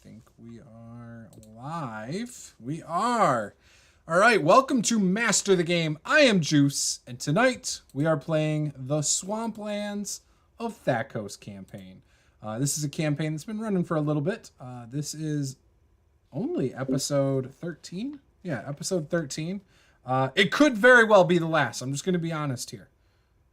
think we are live. We are. All right, welcome to Master the Game. I am Juce, and tonight we are playing the Swamplands of ThaCos campaign. This is a campaign that's been running for a little bit. This is only episode 13. Yeah, episode 13. It could very well be the last. I'm just going to be honest here.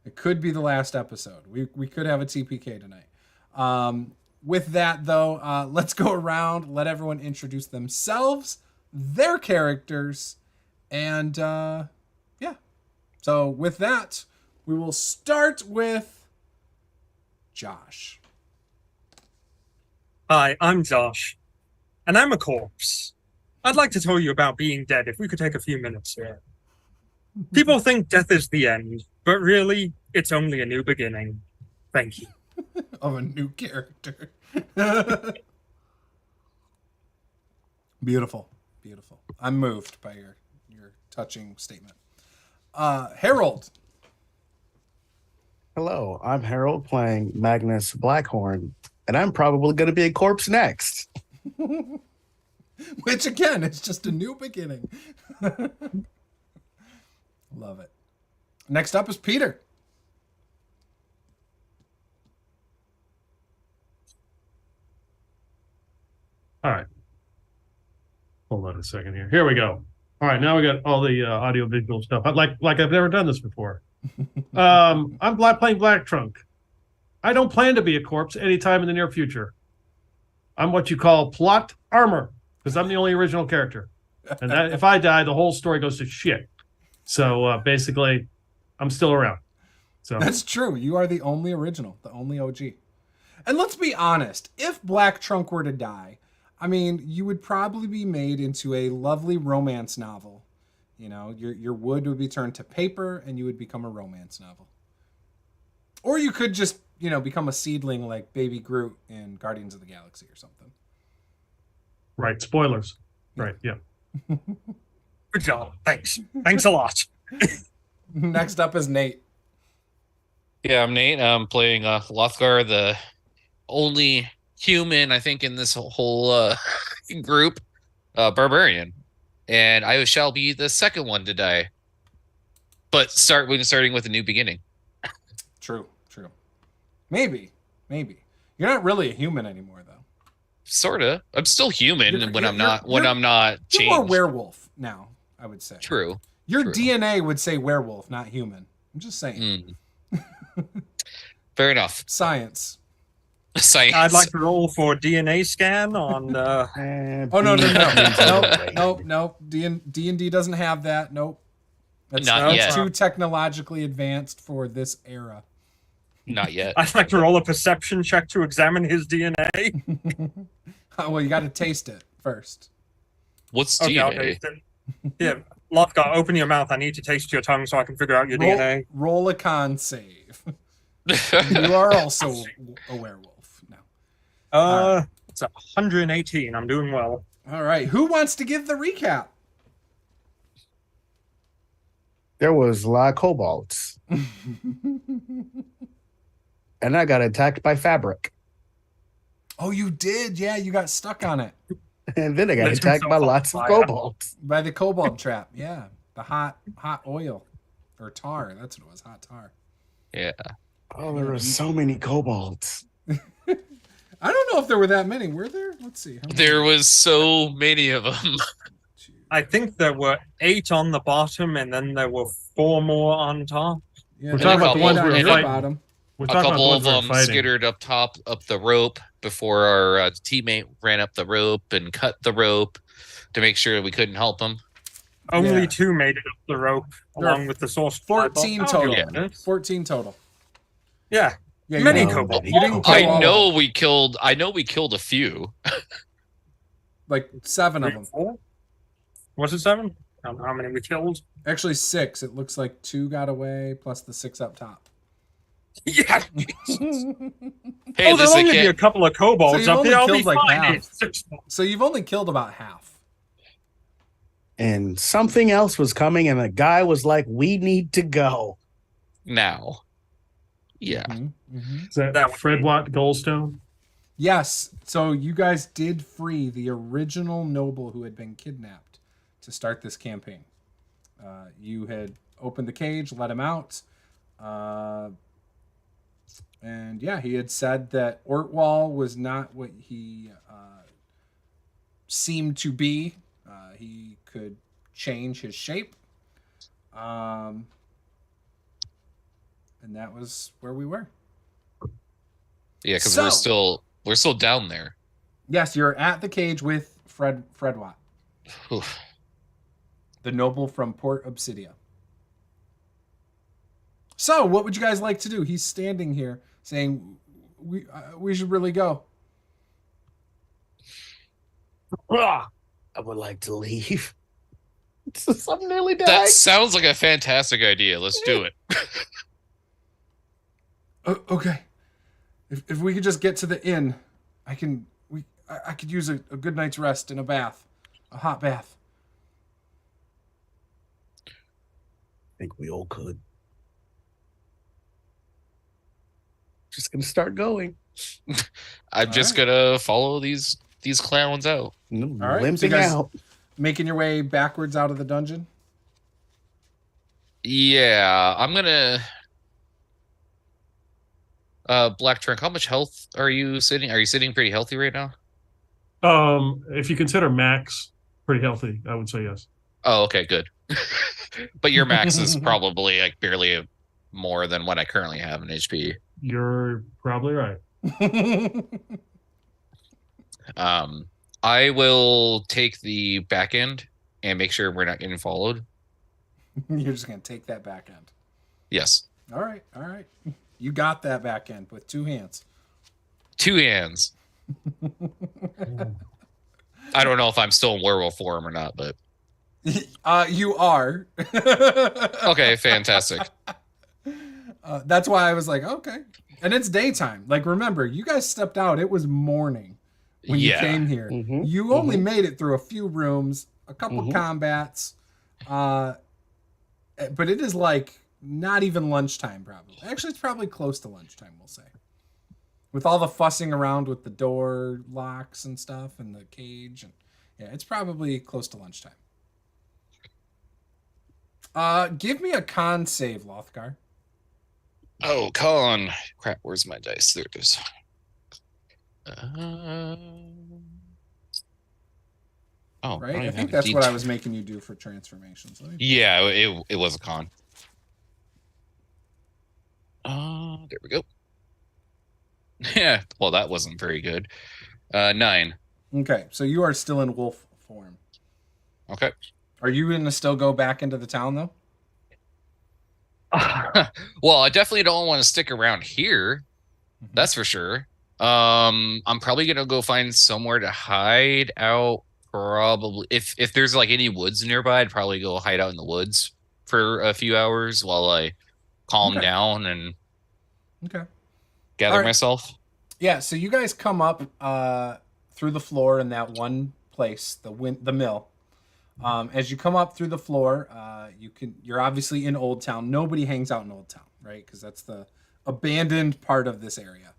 It could be the last episode. We could have a TPK tonight. With that, though, let's go around, let everyone introduce themselves, their characters, and yeah. So with that, we will start with Josh. Hi, I'm Josh, and I'm a corpse. I'd like to tell you about being dead if we could take a few minutes here. People think death is the end, but really, it's only a new beginning. Thank you. Of a new character. Beautiful. Beautiful. I'm moved by your touching statement. Harold. Hello, I'm Harold playing Magnus Blackhorn, and I'm probably going to be a corpse next. Which, again, is just a new beginning. Love it. Next up is Peter. All right. Hold on a second here. Here we go. All right, now we got all the audio visual stuff. Like I've never done this before. I'm playing Black Trunk. I don't plan to be a corpse anytime in the near future. I'm what you call plot armor, because I'm the only original character. And that, if I die, the whole story goes to shit. So basically, I'm still around. So that's true. You are the only original, the only OG. And let's be honest, if Black Trunk were to die, I mean, you would probably be made into a lovely romance novel. You know, your wood would be turned to paper and you would become a romance novel. Or you could just, you know, become a seedling like Baby Groot in Guardians of the Galaxy or something. right, spoilers. Right, yeah. Good job. Thanks. Thanks a lot. Next up is Nate. Yeah, I'm Nate. I'm playing Lothgar, the only human, I think, in this whole group, barbarian. And I shall be the second one to die. But starting with a new beginning. True. Maybe. You're not really a human anymore, though. Sorta. I'm still human when I'm not changed. You're more werewolf now, I would say. True. Your True. DNA would say werewolf, not human. I'm just saying. Fair enough. Science. Science. I'd like to roll for DNA scan on... Oh, no. D&D doesn't have that. Nope. That's Not yet. too technologically advanced for this era. Not yet. I'd like to roll a perception check to examine his DNA. Well, you got to taste it first. What's Okay, I'll DNA? taste it. Yeah, Lothgar, open your mouth. I need to taste your tongue so I can figure out your DNA. Roll a con save. You are also a werewolf now. It's 118. I'm doing well. All right. Who wants to give the recap? There was a lot of kobolds. And I got attacked by fabric. Oh, you did? Yeah, you got stuck on it. And then I got Lit attacked by himself on lots of fire. kobolds. By the kobold trap. Yeah. The hot oil. Or tar. That's what it was. Hot tar. Yeah. Oh, there were so many kobolds. I don't know if there were that many. Were there? Let's see. How many? There was so many of them. I think there were 8 on the bottom, and then there were 4 more on top. Yeah, We're they talking about got the ones we down were at the fighting. bottom. We're A talking about couple the of ones we were them fighting. skittered up the rope before our teammate ran up the rope and cut the rope to make sure we couldn't help him. Only Yeah. 2 made it up the rope, There along are with the source. 14 total. Yeah. 14 total. Yeah. Yeah, you Many didn't- kobolds. You didn't kill all I of know them. we killed a few. Like 7 of 3, them. 4? Was it 7? I don't know how many we killed. Actually 6. It looks like 2 got away plus the 6 up top. Yeah. Hey, There'll listen, only be a kid. couple of kobolds So you've up here. I'll only be killed, like, fine. half. It's 6. So you've only killed about half. And something else was coming, and the guy was like, "We need to go." Now. Yeah. Mhm, mhm. Is that That would Fred be- Watt Goldstone? Yes. So you guys did free the original noble who had been kidnapped to start this campaign. You had opened the cage, let him out. And yeah, he had said that Ortwall was not what he seemed to be. He could change his shape. And that was where we were. Yeah, because So- we're still down there. Yes, you're at the cage with Fred Watt, Oof. the noble from Port Obsidia. So, what would you guys like to do? He's standing here saying, "We should really go." I would like to leave. I'm nearly dying. That sounds like a fantastic idea. Let's do it. Okay. If we could just get to the inn, I could use a good night's rest in a bath, a hot bath. I think we all could. Just gonna start going. I'm just right. gonna follow these clowns out. right, Limping so guys- out. Making your way backwards out of the dungeon. Yeah, I'm gonna. Black Trunk, how much health are you sitting? Are you sitting pretty healthy right now? If you consider max pretty healthy, I would say yes. Oh, okay, good. But your max is probably like barely more than what I currently have in HP. You're probably right. I will take the back end and make sure we're not getting followed. You're just gonna take that back end. Yes. All right. You got that back end with 2 hands. 2 hands. I don't know if I'm still in werewolf form or not, but You are. okay, fantastic. That's why I was like, okay. And it's daytime. Like, remember, you guys stepped out. It was morning when you Yeah. came here. Mhm, You only made it through a few rooms, a couple Mhm. combats, but it is like not even lunchtime, probably. Actually, it's probably close to lunchtime, we'll say. With all the fussing around with the door locks and stuff and the cage. And yeah, it's probably close to lunchtime. Give me a con save, Lothgar. Oh, con. Crap, where's my dice? There it is. Oh, Right? don't I even think have a that's what I D10. was making you do for transformations. Let me- Yeah, it was a con. There we go. Yeah, well, that wasn't very good. 9. Okay, so you are still in wolf form. Okay. Are you going to still go back into the town, though? Well, I definitely don't want to stick around here. That's for sure. I'm probably gonna go find somewhere to hide out. Probably, if there's like any woods nearby, I'd probably go hide out in the woods for a few hours while I calm Okay. down and Okay. gather All right. myself. Yeah, so you guys come up through the floor in that one place, the mill. As you come up through the floor, you're obviously in Old Town. Nobody hangs out in Old Town, right? Because that's the abandoned part of this area.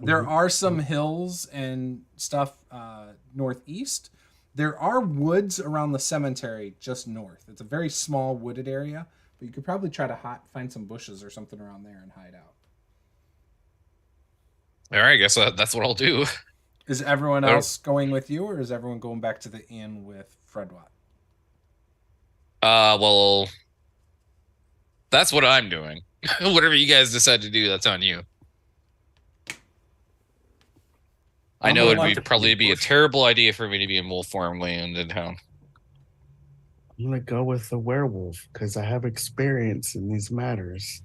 There are some hills and stuff northeast. There are woods around the cemetery just north. It's a very small wooded area, but you could probably try to find some bushes or something around there and hide out. All right, I guess that's what I'll do. Is everyone else going with you, or is everyone going back to the inn with Fred Watt? Well, that's what I'm doing. Whatever you guys decide to do, that's on you. I I'm know gonna it'd like be to probably push. be a terrible idea for me to be in wolf form going into town. I'm gonna go with the werewolf because I have experience in these matters.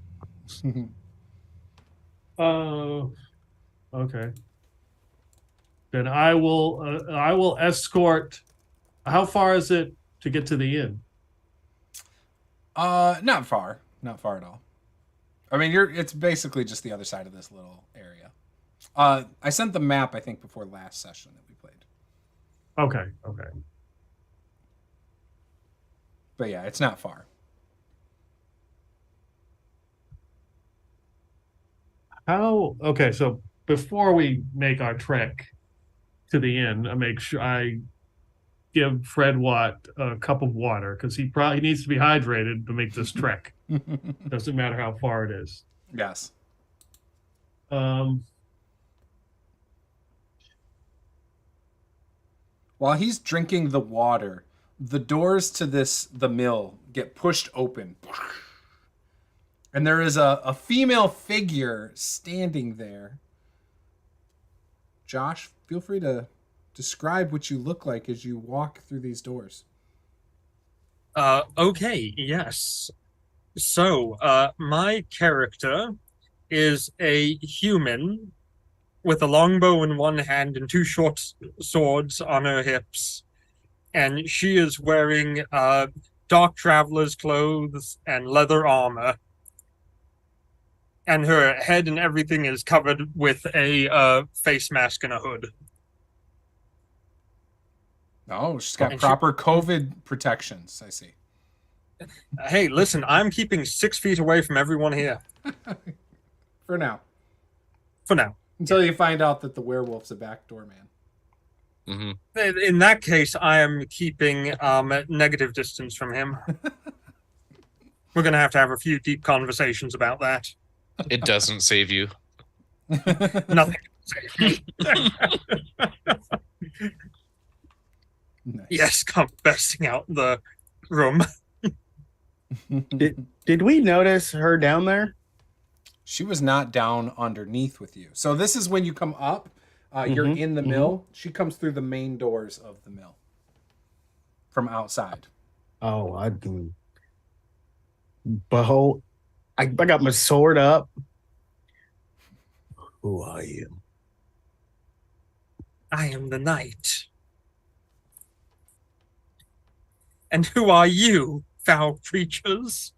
Okay. Then I will escort. How far is it to get to the inn? Not far at all. I mean, it's basically just the other side of this little area. I sent the map, I think, before last session that we played. Okay. But yeah, it's not far. Okay, so before we make our trek to the inn, I make sure I give Fred Watt a cup of water because he probably needs to be hydrated to make this trek. Doesn't matter how far it is. Yes. While he's drinking the water, the doors to the mill get pushed open. And there is a female figure standing there. Josh, feel free to describe what you look like as you walk through these doors. Okay, yes. So, my character is a human with a longbow in one hand and two short swords on her hips. And she is wearing dark traveler's clothes and leather armor. And her head and everything is covered with a face mask and a hood. Oh, she's got proper COVID protections, I see. Hey, listen, I'm keeping 6 feet away from everyone here. For now. For now. Until you find out that the werewolf's a backdoor man. Mm-hmm. In that case, I am keeping negative distance from him. We're going to have a few deep conversations about that. It doesn't save you. Nothing can save me. Nice. Yes, come bursting out the room. Did we notice her down there? She was not down underneath with you. So this is when you come up. You're in the mill. She comes through the main doors of the mill from outside. Oh, I do. Behold, I got my sword up. Who are you? I am the knight. And who are you, foul creatures?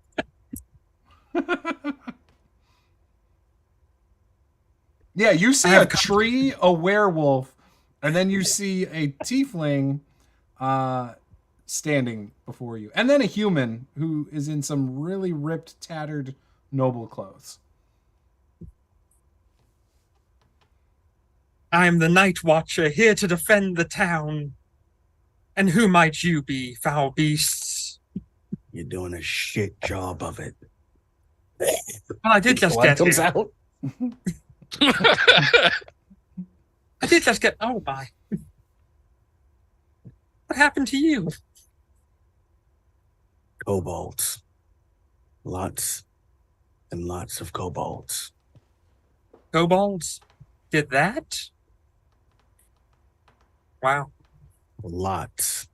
Yeah, you see a tree, a werewolf, and then you see a tiefling standing before you. And then a human who is in some really ripped, tattered noble clothes. I am the Night Watcher, here to defend the town. And who might you be, foul beasts? You're doing a shit job of it. Well, I did just get comes here. out. I did just get... Oh, my. What happened to you? Kobolds. Lots and lots of kobolds. Kobolds? Did that? Wow. Lots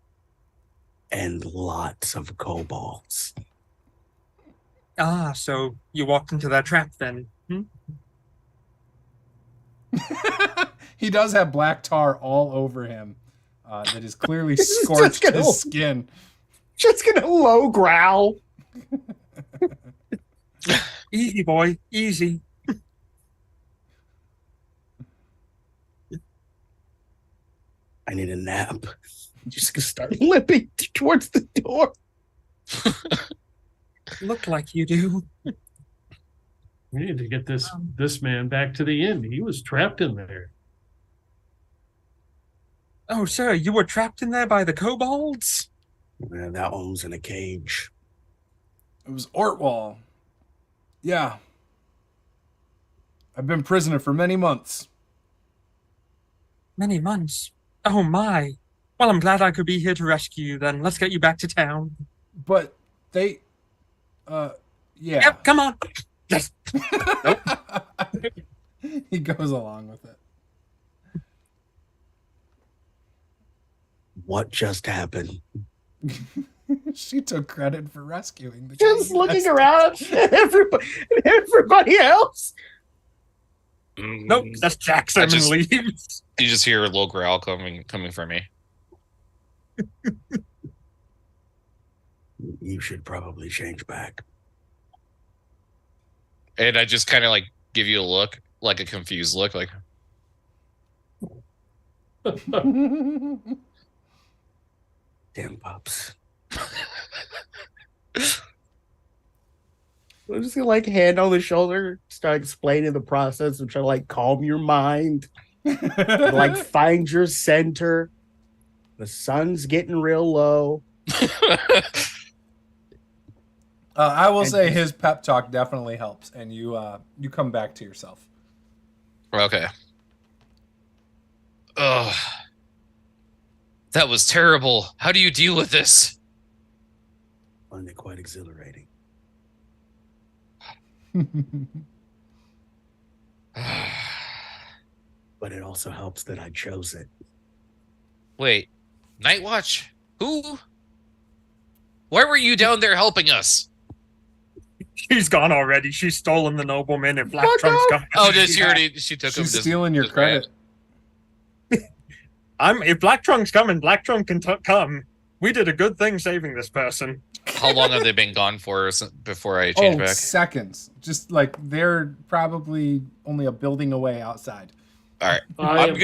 and lots of kobolds. Ah, so you walked into that trap then. He does have black tar all over him that is clearly scorched his skin. Just gonna low growl. Easy, boy. Easy. I need a nap. Just gonna start limping towards the door. Look like you do. We need to get this man back to the inn. He was trapped in there. Oh, sir, you were trapped in there by the kobolds? Yeah, that one was in a cage. It was Ortwall. Yeah. I've been prisoner for many months. Many months. Oh, my. Well, I'm glad I could be here to rescue you then. Let's get you back to town. But they... yeah. Yep, come on. Yes. Nope. He goes along with it. What just happened? She took credit for rescuing the Just guy. looking around at everybody else. Nope, that's Jackson leaves. You just hear a low growl coming from me. You should probably change back. And I just kind of like give you a look, like a confused look, like Damn pups. I'm just gonna like hand on the shoulder, start explaining the process and try to like calm your mind, like find your center. The sun's getting real low. I will And say just- his pep talk definitely helps, and you come back to yourself. Okay. Ugh. That was terrible. How do you deal with this? I find it quite exhilarating. But it also helps that I chose it. Wait, Night Watch? Who? Why were you down there helping us? She's gone already. She's stolen the nobleman and Black Fuck Trunk's off. gone. Oh, did she already? She took him. She's Just- stealing your just ran. credit. If Black Trunk's coming, Black Trunk can come. We did a good thing saving this person. How long have they been gone for before I change back? Seconds. Just like they're probably only a building away outside. All right, I'm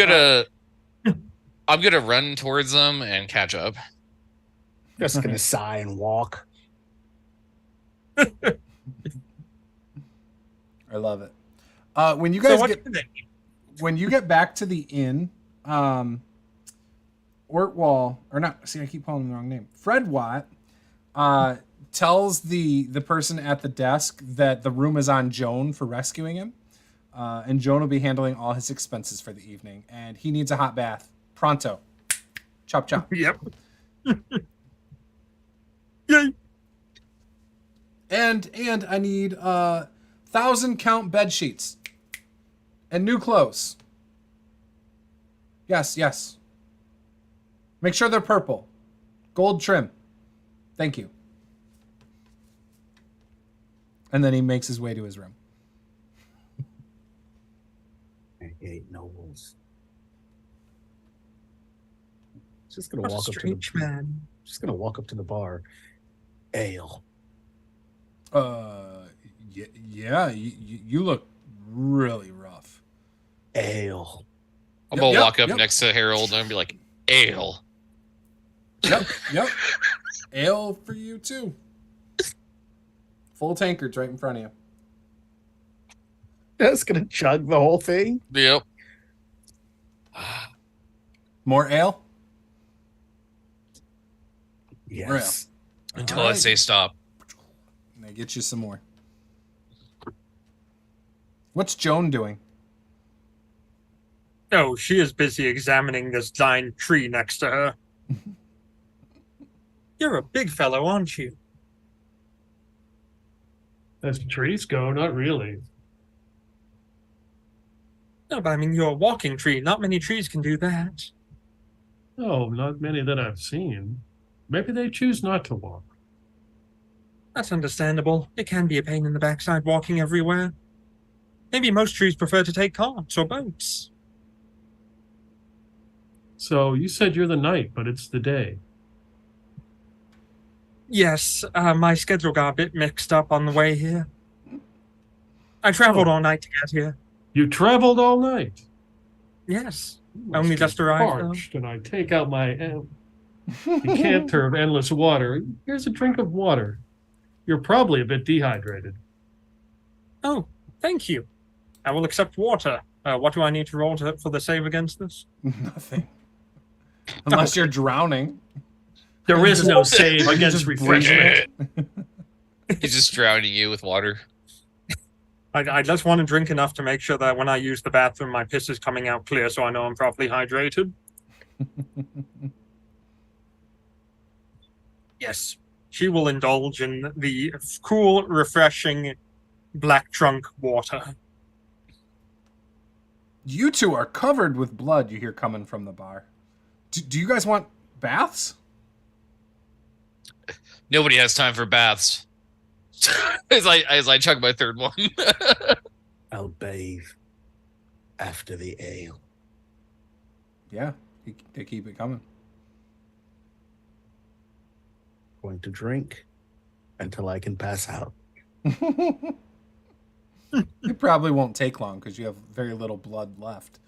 gonna run towards them and catch up. Just gonna sigh and walk. I love it. When you So guys what get do they- when you get back to the inn, Ortwall, or not, see, I keep calling him the wrong name. Fred Watt tells the person at the desk that the room is on Joan for rescuing him. And Joan will be handling all his expenses for the evening. And he needs a hot bath. Pronto. Chop, chop. Yep. Yay. And I need 1,000 count bed sheets. And new clothes. Yes. Make sure they're purple. Gold trim. Thank you. And then he makes his way to his room. I hate nobles. Just gonna What a walk up to strange the man. just gonna walk up to the bar. Ale. Yeah, you look really rough. Ale. I'm gonna Yep, walk up yep. next to Harold and be like, "Ale." Yep. Ale for you too. Full tankards right in front of you. Just gonna chug the whole thing. Yep. More ale? Yes. Until All I right. say stop. And I get you some more. What's Joan doing? Oh, she is busy examining this giant tree next to her. You're a big fellow, aren't you? As trees go, not really. No, but I mean, you're a walking tree. Not many trees can do that. No, not many that I've seen. Maybe they choose not to walk. That's understandable. It can be a pain in the backside walking everywhere. Maybe most trees prefer to take carts or boats. So you said you're the night, but it's the day. Yes, my schedule got a bit mixed up on the way here. I traveled all night to get here. You traveled all night. Yes. You Only must be just arrived, though. parched, and I take out my decanter of endless water. Here's a drink of water. You're probably a bit dehydrated. Oh, thank you. I will accept water. What do I need to roll for the save against this? Nothing. Unless you're drowning. There is no save Are you against just refreshment. He's just drowning you with water. I just want to drink enough to make sure that when I use the bathroom, my piss is coming out clear so I know I'm properly hydrated. Yes, she will indulge in the cool, refreshing black trunk water. You two are covered with blood, you hear coming from the bar. Do you guys want baths? Nobody has time for baths. as I chug my third one. I'll bathe after the ale. Yeah, they keep it coming. Going to drink until I can pass out. It probably won't take long because you have very little blood left.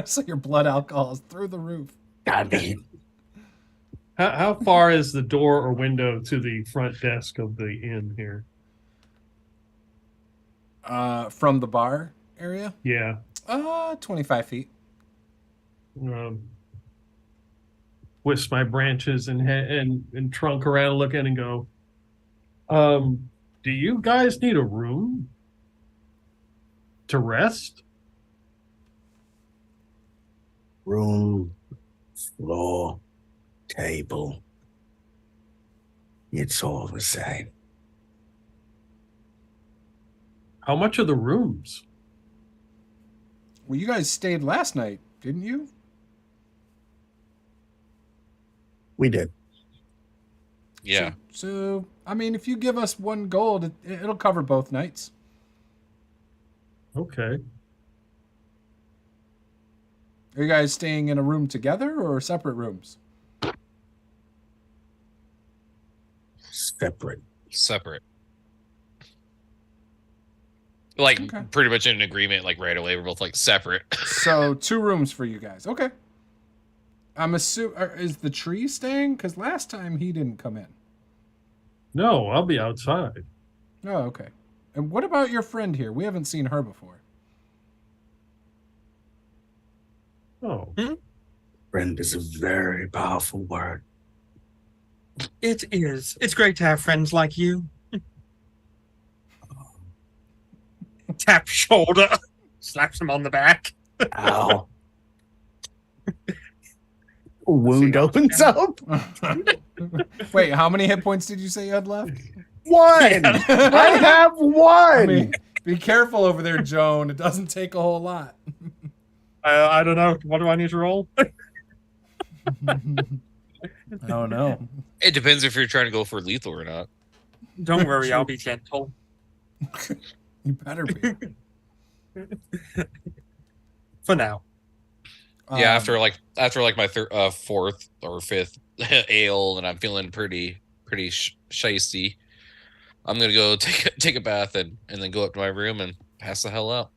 So your blood alcohol is through the roof. I mean, How far is the door or window to the front desk of the inn here? From the bar area? Yeah. 25 feet. Twist my branches and trunk around looking and go, do you guys need a room to rest? Room, floor, table. It's all the same. How much are the rooms? Well, you guys stayed last night, didn't you? We did. Yeah. So, I mean, if you give us 1 gold, it'll cover both nights. Okay. Are you guys staying in a room together or separate rooms? Separate. Separate. Like Okay. pretty much in agreement, like right away. We're both like separate. So 2 rooms for you guys. Okay. I'm assuming, is the tree staying? Because last time he didn't come in. No, I'll be outside. Oh, okay. And what about your friend here? We haven't seen her before. Oh. Friend is a very powerful word. It is. It's great to have friends like you. Tap shoulder. Slaps him on the back. Ow. Wound opens up. Wait, how many hit points did you say you had left? 1. I have 1. I mean, be careful over there, Joan. It doesn't take a whole lot. I don't know. What do I need to roll? I don't know. It depends if you're trying to go for lethal or not. Don't worry, I'll be gentle. You better be. For now. Yeah, after like my 4th or 5th ale, and I'm feeling pretty shisty. I'm gonna go take a bath and then go up to my room and pass the hell out.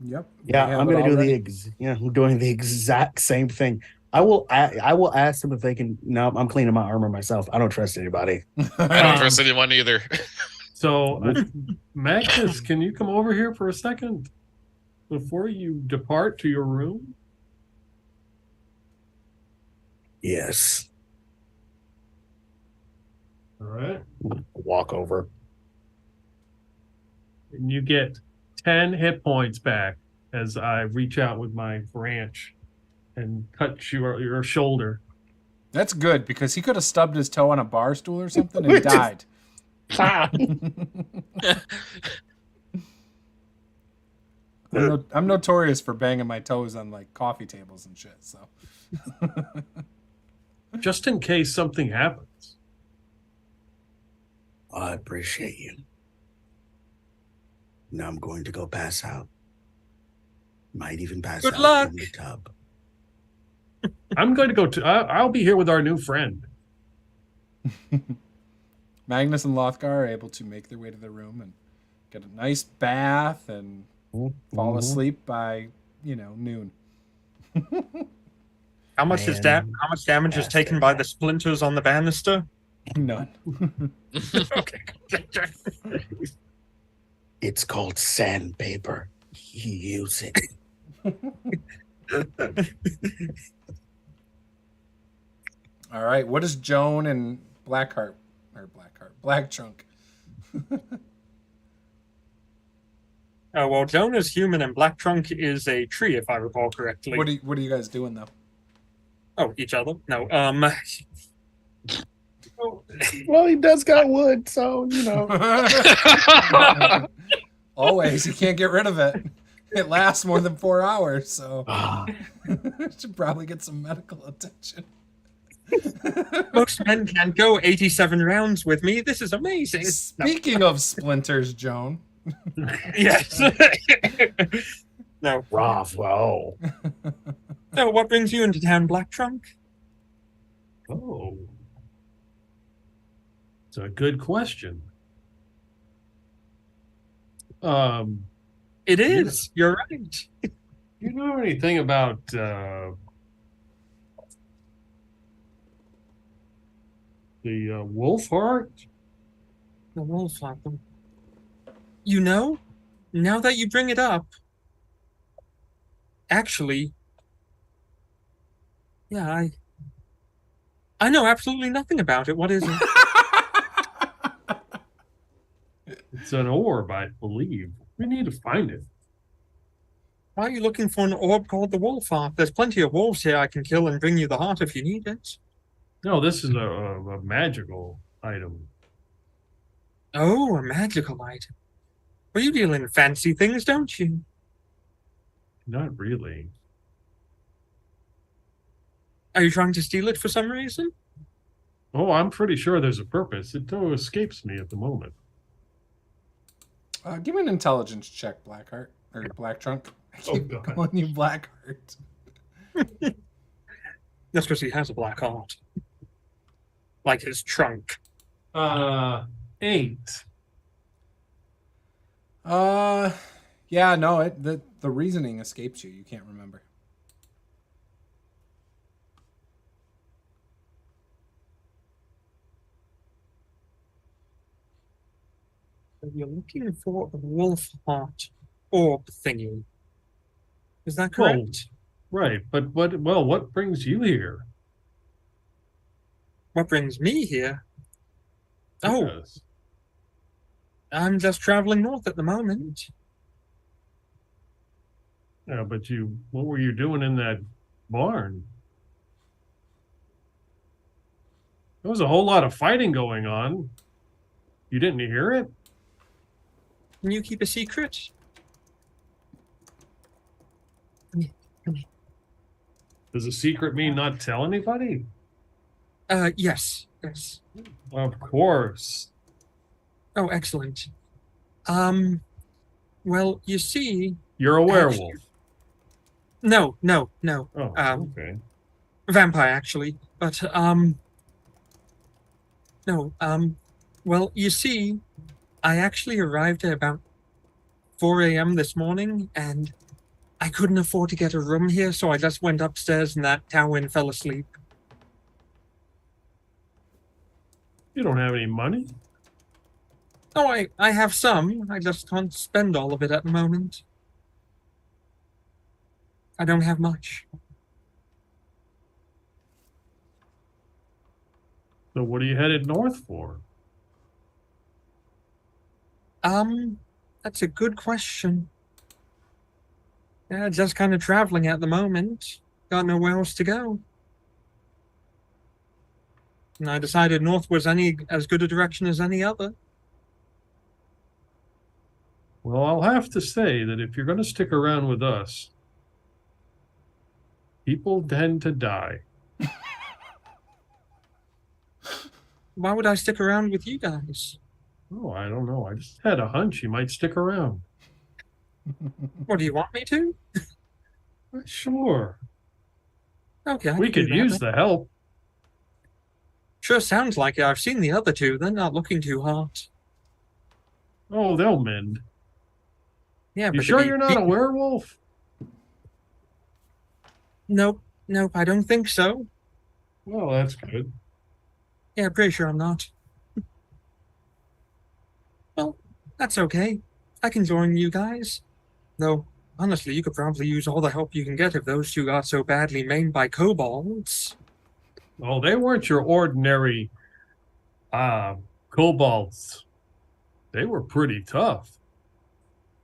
Yep. Yeah, We have I'm it gonna do already. I'm doing the exact same thing. I will ask them if they can. No, I'm cleaning my armor myself. I don't trust anybody. I don't trust anyone either. So, Magnus, can you come over here for a second before you depart to your room? Yes. All right. Walk over. And you get 10 hit points back as I reach out with my branch and cut your shoulder. That's good because he could have stubbed his toe on a bar stool or something and died. I'm notorious for banging my toes on like coffee tables and shit. So, Just in case something happens. I appreciate you. Now I'm going to go pass out. Might even pass Good out luck. in the tub. I'm going to go to. I'll be here with our new friend. Magnus and Lothgar are able to make their way to their room and get a nice bath and fall asleep by noon. How much damage is taken by the splinters on the banister? None. Okay. It's called sandpaper. You use it. All right. What is Joan and Black Trunk? Well, Jonah's human and Black Trunk is a tree, if I recall correctly. What are you guys doing though? Oh, each other? No. Well, he does got wood, so Always, he can't get rid of it. It lasts more than 4 hours, so should probably get some medical attention. Most men can't go 87 rounds with me. This is amazing. Speaking of splinters, Joan. Yes. No. Bravo. So, what brings you into town, Black Trunk? Oh. It's a good question. It is. You're right. You know anything about the wolf heart? The wolf. You know? now that you bring it up, actually, yeah, I know absolutely nothing about it. What is it? It's an orb, I believe. We need to find it. Why are you looking for an orb called the Wolf Heart? There's plenty of wolves here I can kill and bring you the heart if you need it. No, this is a magical item. Oh, a magical item. Well, you deal in fancy things, don't you? Not really. Are you trying to steal it for some reason? Oh, I'm pretty sure there's a purpose. It totally escapes me at the moment. Give me an intelligence check, Blackheart. Or Black Trunk. I keep calling you Blackheart. That's because he has a black heart. Like his trunk. 8. Yeah, no, the reasoning escapes you. You can't remember. You're looking for a wolf heart orb thingy. Is that correct? Right, but what brings you here? What brings me here? Oh, Yes. I'm just traveling north at the moment. Yeah, but what were you doing in that barn? There was a whole lot of fighting going on. You didn't hear it? Can you keep a secret? Come here. Does a secret mean not tell anybody? Yes. Of course. Oh, excellent. Well, you see... You're a werewolf. No. Oh, okay. Vampire, actually. But, no, well, you see, I actually arrived at about 4 a.m. this morning, and I couldn't afford to get a room here, so I just went upstairs in that tower and fell asleep. You don't have any money? Oh, I have some. I just can't spend all of it at the moment. I don't have much. So what are you headed north for? That's a good question. Yeah, just kind of traveling at the moment. Got nowhere else to go. And I decided north was as good a direction as any other. Well, I'll have to say that if you're going to stick around with us, people tend to die. Why would I stick around with you guys? Oh, I don't know. I just had a hunch you might stick around. What, do you want me to? Sure. Okay, We could use the help. Sure sounds like it. I've seen the other two. They're not looking too hot. Oh, they'll mend. Yeah, You but sure you're not a werewolf? Nope, I don't think so. Well, that's good. Yeah, pretty sure I'm not. Well, that's okay. I can join you guys. Though, honestly, you could probably use all the help you can get if those two got so badly maimed by kobolds. Oh, they weren't your ordinary kobolds. They were pretty tough.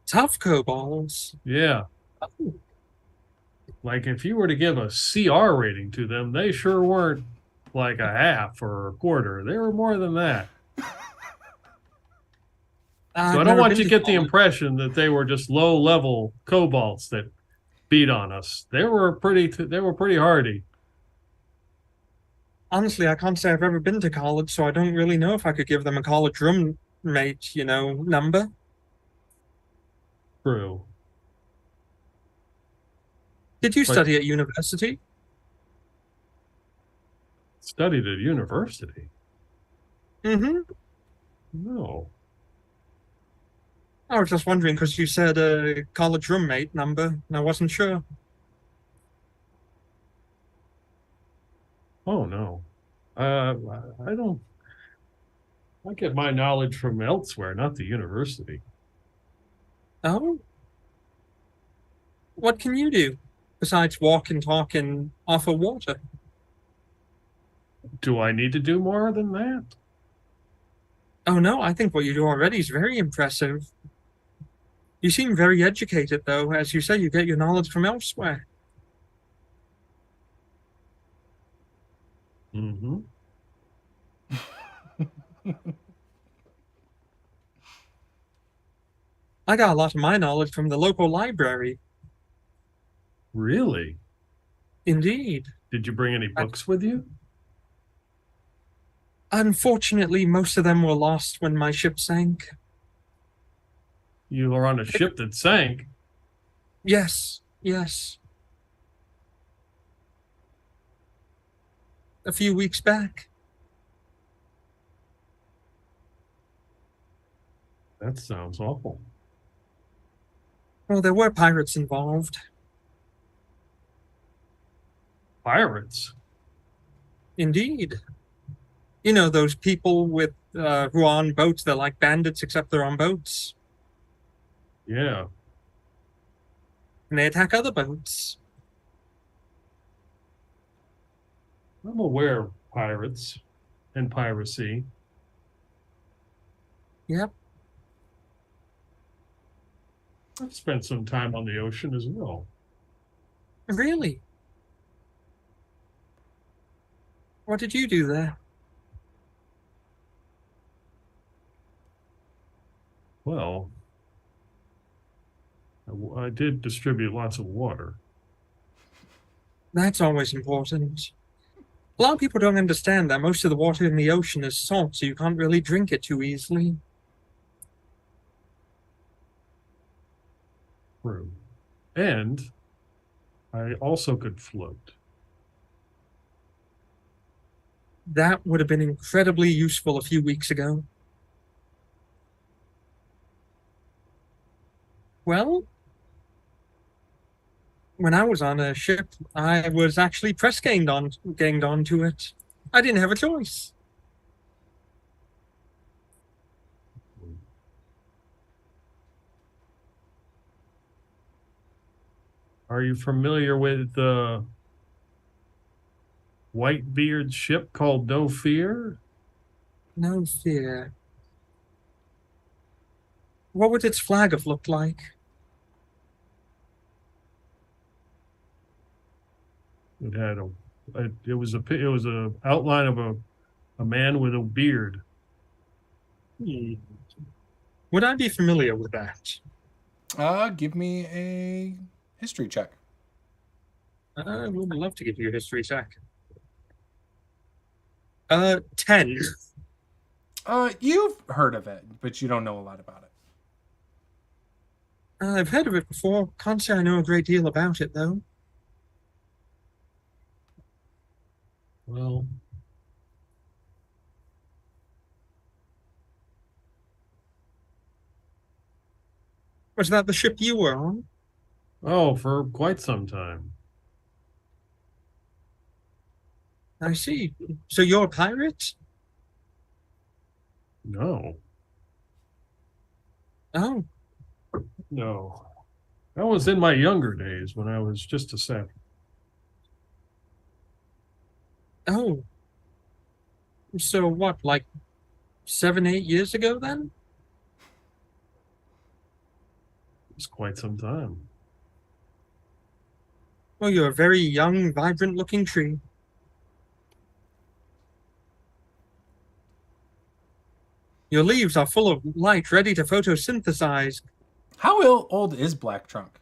Tough kobolds? Yeah. Oh. Like if you were to give a CR rating to them, they sure weren't like a half or a quarter. They were more than that. So I don't want you to get the impression that they were just low-level kobolds that beat on us. They were pretty hardy. Honestly, I can't say I've ever been to college, so I don't really know if I could give them a college roommate, number. True. Did you study at university? Studied at university? Mm-hmm. No. I was just wondering because you said a college roommate number, and I wasn't sure. Oh, no. I don't. I get my knowledge from elsewhere, not the university. Oh? What can you do besides walk and talk and offer water? Do I need to do more than that? Oh no, I think what you do already is very impressive. You seem very educated, though. As you say, you get your knowledge from elsewhere. Mm-hmm. I got a lot of my knowledge from the local library. Really? Indeed. Did you bring any books with you? Unfortunately, most of them were lost when my ship sank. You were on a ship that sank. Yes, yes. A few weeks back. That sounds awful. Well, there were pirates involved. Pirates? Indeed. You know, those people with who are on boats, they're like bandits, except they're on boats. Yeah. And they attack other boats. I'm aware of pirates and piracy. Yep. I've spent some time on the ocean as well. Really? What did you do there? Well, I did distribute lots of water. That's always important. A lot of people don't understand that most of the water in the ocean is salt, so you can't really drink it too easily. True. And I also could float. That would have been incredibly useful a few weeks ago. Well, when I was on a ship, I was actually ganged onto it. I didn't have a choice. Are you familiar with the Whitebeard's ship called No Fear? No fear. What would its flag have looked like? It had it was a outline of a man with a beard. Would I be familiar with that? Give me a history check. I would love to give you a history check. 10. You've heard of it, but you don't know a lot about it. I've heard of it before. Can't say I know a great deal about it, though. Well, Was that the ship you were on? oh, for quite some time. I see. So you're a pirate? No, Oh, no. That was in my younger days when I was just a sap. oh. So what, like 7, 8 years ago then? It was quite some time. Well, you're a very young, vibrant-looking tree. Your leaves are full of light, ready to photosynthesize. How old is Black Trunk?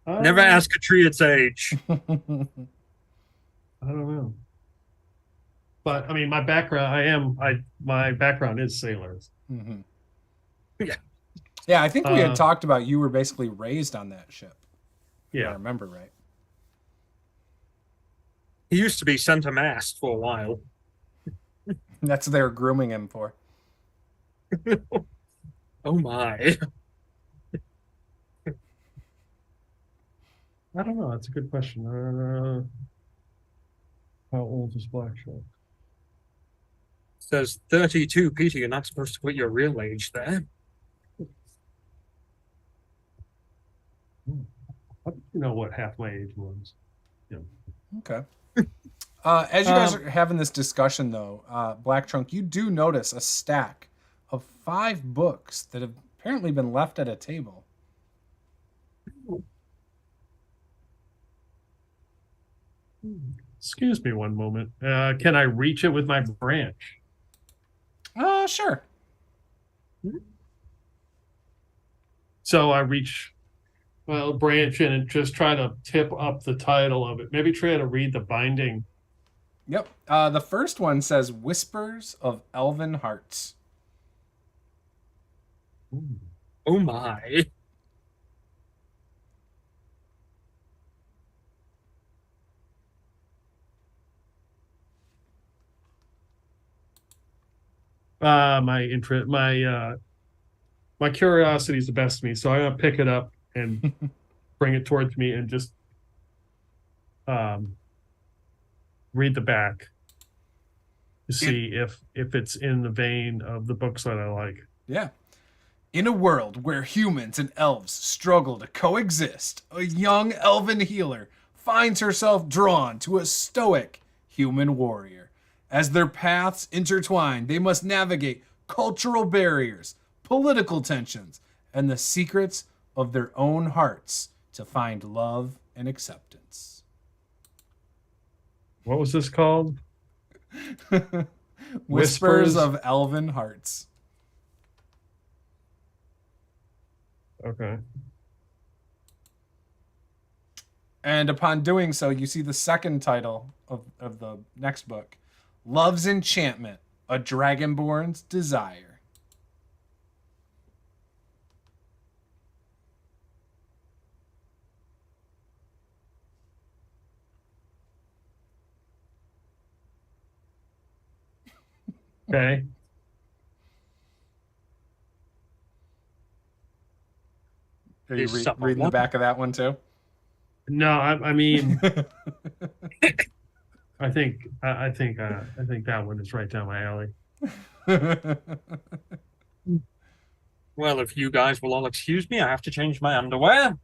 Never ask a tree its age. I don't know. But I mean, my background, my background is sailors. Mhm. Yeah. Yeah, I think we had talked about you were basically raised on that ship. If I Yeah. remember right. He used to be center mast for a while. That's what they were grooming him for. Oh my. I don't know. That's a good question. How old is Black Shark? Says 32, Peter. You're not supposed to put your real age there. what half my age was. Okay. As you guys are having this discussion, though, Black Trunk, you do notice a stack of 5 books that have apparently been left at a table. Excuse me one moment. Can I reach it with my branch? Sure. So I reach, branch in and just try to tip up the title of it. Maybe try to read the binding. Yep. The first one says Whispers of Elven Hearts. Oh my. My curiosity is the best of me, so I'm gonna pick it up and bring it towards me and just read the back to see if it's in the vein of the books that I like. Yeah. In a world where humans and elves struggle to coexist, a young elven healer finds herself drawn to a stoic human warrior. As their paths intertwine, they must navigate cultural barriers, political tensions, and the secrets of their own hearts to find love and acceptance. What was this called? Whispers of Elven Hearts. Okay. And upon doing so, you see the second title of the next book, Love's Enchantment, A Dragonborn's Desire. Okay. Are you reading the back of that one too? No, I mean, I think that one is right down my alley. Well, if you guys will all excuse me, I have to change my underwear.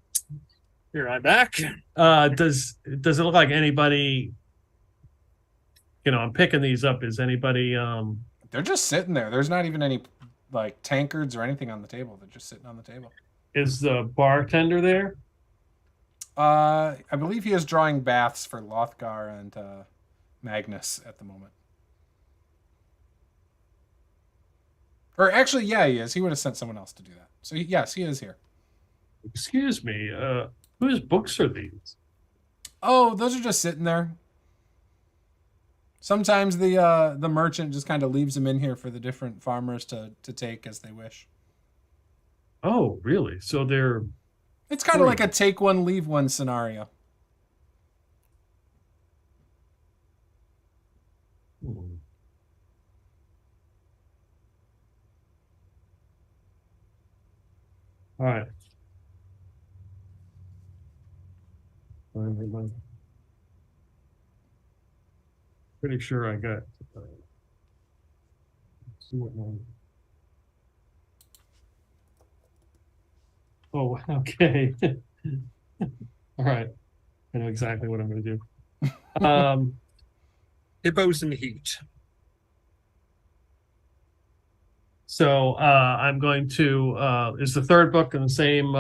Be right back. Does it look like anybody? I'm picking these up. Is anybody? They're just sitting there. There's not even any like tankards or anything on the table. They're just sitting on the table. Is the bartender there? I believe he is drawing baths for Lothgar and Magnus at the moment. Or actually, yeah, he is. He would have sent someone else to do that. So yes, he is here. Excuse me. Whose books are these? Oh, those are just sitting there. Sometimes the merchant just kind of leaves them in here for the different farmers to take as they wish. Oh, really? So they're... It's kind of like a take one, leave one scenario. Hmm. All right. Pretty sure I got... let's see what one... Oh, okay. All right. I know exactly what I'm going to do. Hippos in the heat. So I'm going to... is the third book in the same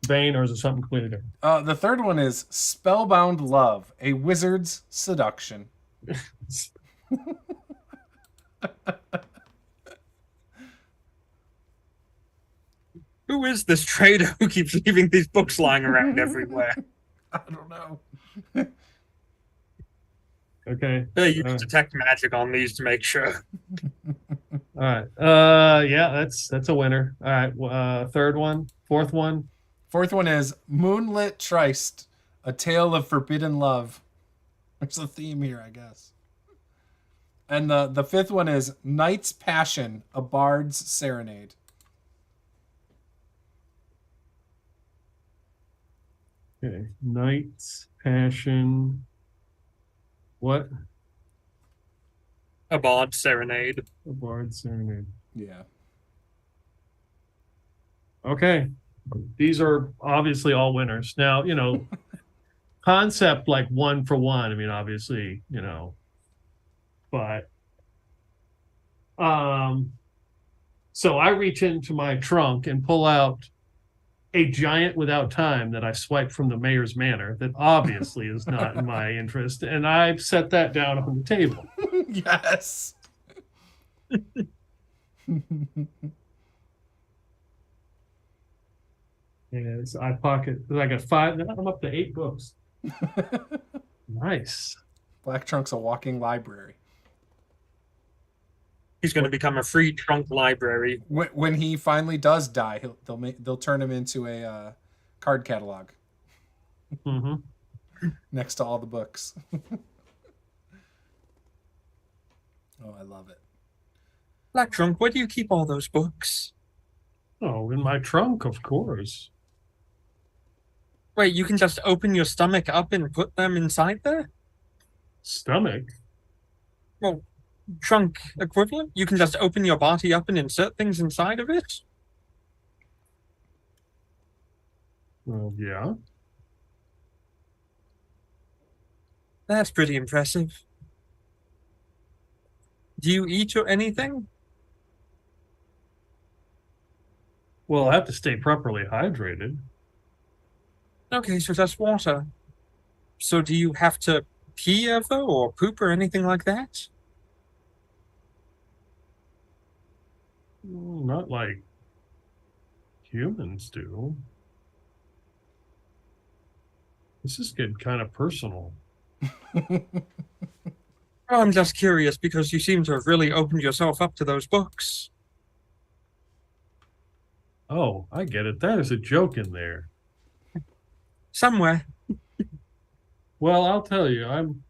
vein, or is it something completely different? The third one is Spellbound Love, A Wizard's Seduction. Who is this trader who keeps leaving these books lying around everywhere? I don't know. Okay. You can detect magic on these to make sure. All right. Yeah, that's a winner. All right. Third one, fourth one. Fourth one is Moonlit Tryst, A Tale of Forbidden Love. There's a theme here, I guess. And the fifth one is Knight's Passion, A Bard's Serenade. Okay. Knight's Passion. What? A Bard's Serenade. A Bard's Serenade. Yeah. Okay. These are obviously all winners. Now, concept like 1-for-1. I mean, obviously, but so I reach into my trunk and pull out a giant without time that I swiped from the mayor's manor that obviously is not in my interest, and I've set that down on the table. Yes. Yes, I got 5. Now I'm up to 8 books. Nice. Black Trunk's a walking library. He's going to become a free trunk library. When he finally does die, they'll turn him into a card catalog next to all the books. Oh, I love it. Black Trunk, where do you keep all those books? Oh, in my trunk, of course. Wait, you can just open your stomach up and put them inside there? Stomach? Well, trunk equivalent? You can just open your body up and insert things inside of it? Well, yeah. That's pretty impressive. Do you eat or anything? Well, I have to stay properly hydrated. Okay, so that's water. So do you have to pee ever or poop or anything like that? Not like humans do. This is getting kind of personal. Oh, I'm just curious because you seem to have really opened yourself up to those books. Oh, I get it. That is a joke in there. Somewhere. Well, I'll tell you, I'm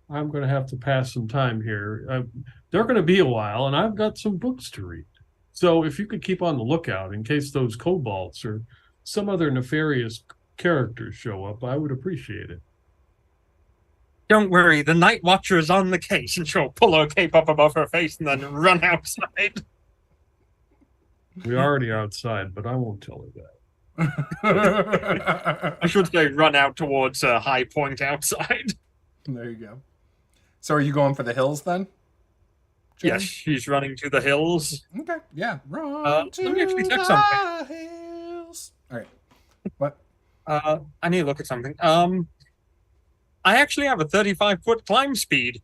going to have to pass some time here. They're going to be a while, and I've got some books to read. So if you could keep on the lookout in case those kobolds or some other nefarious characters show up, I would appreciate it. Don't worry, the Night Watcher is on the case, and she'll pull her cape up above her face and then run outside. We're already outside, but I won't tell her that. I should say run out towards a high point outside. There you go. So are you going for the hills then? John? Yes, she's running to the hills. Okay, yeah. Run to let me actually check the something. hills. All right. What? I need to look at something. I actually have a 35-foot climb speed.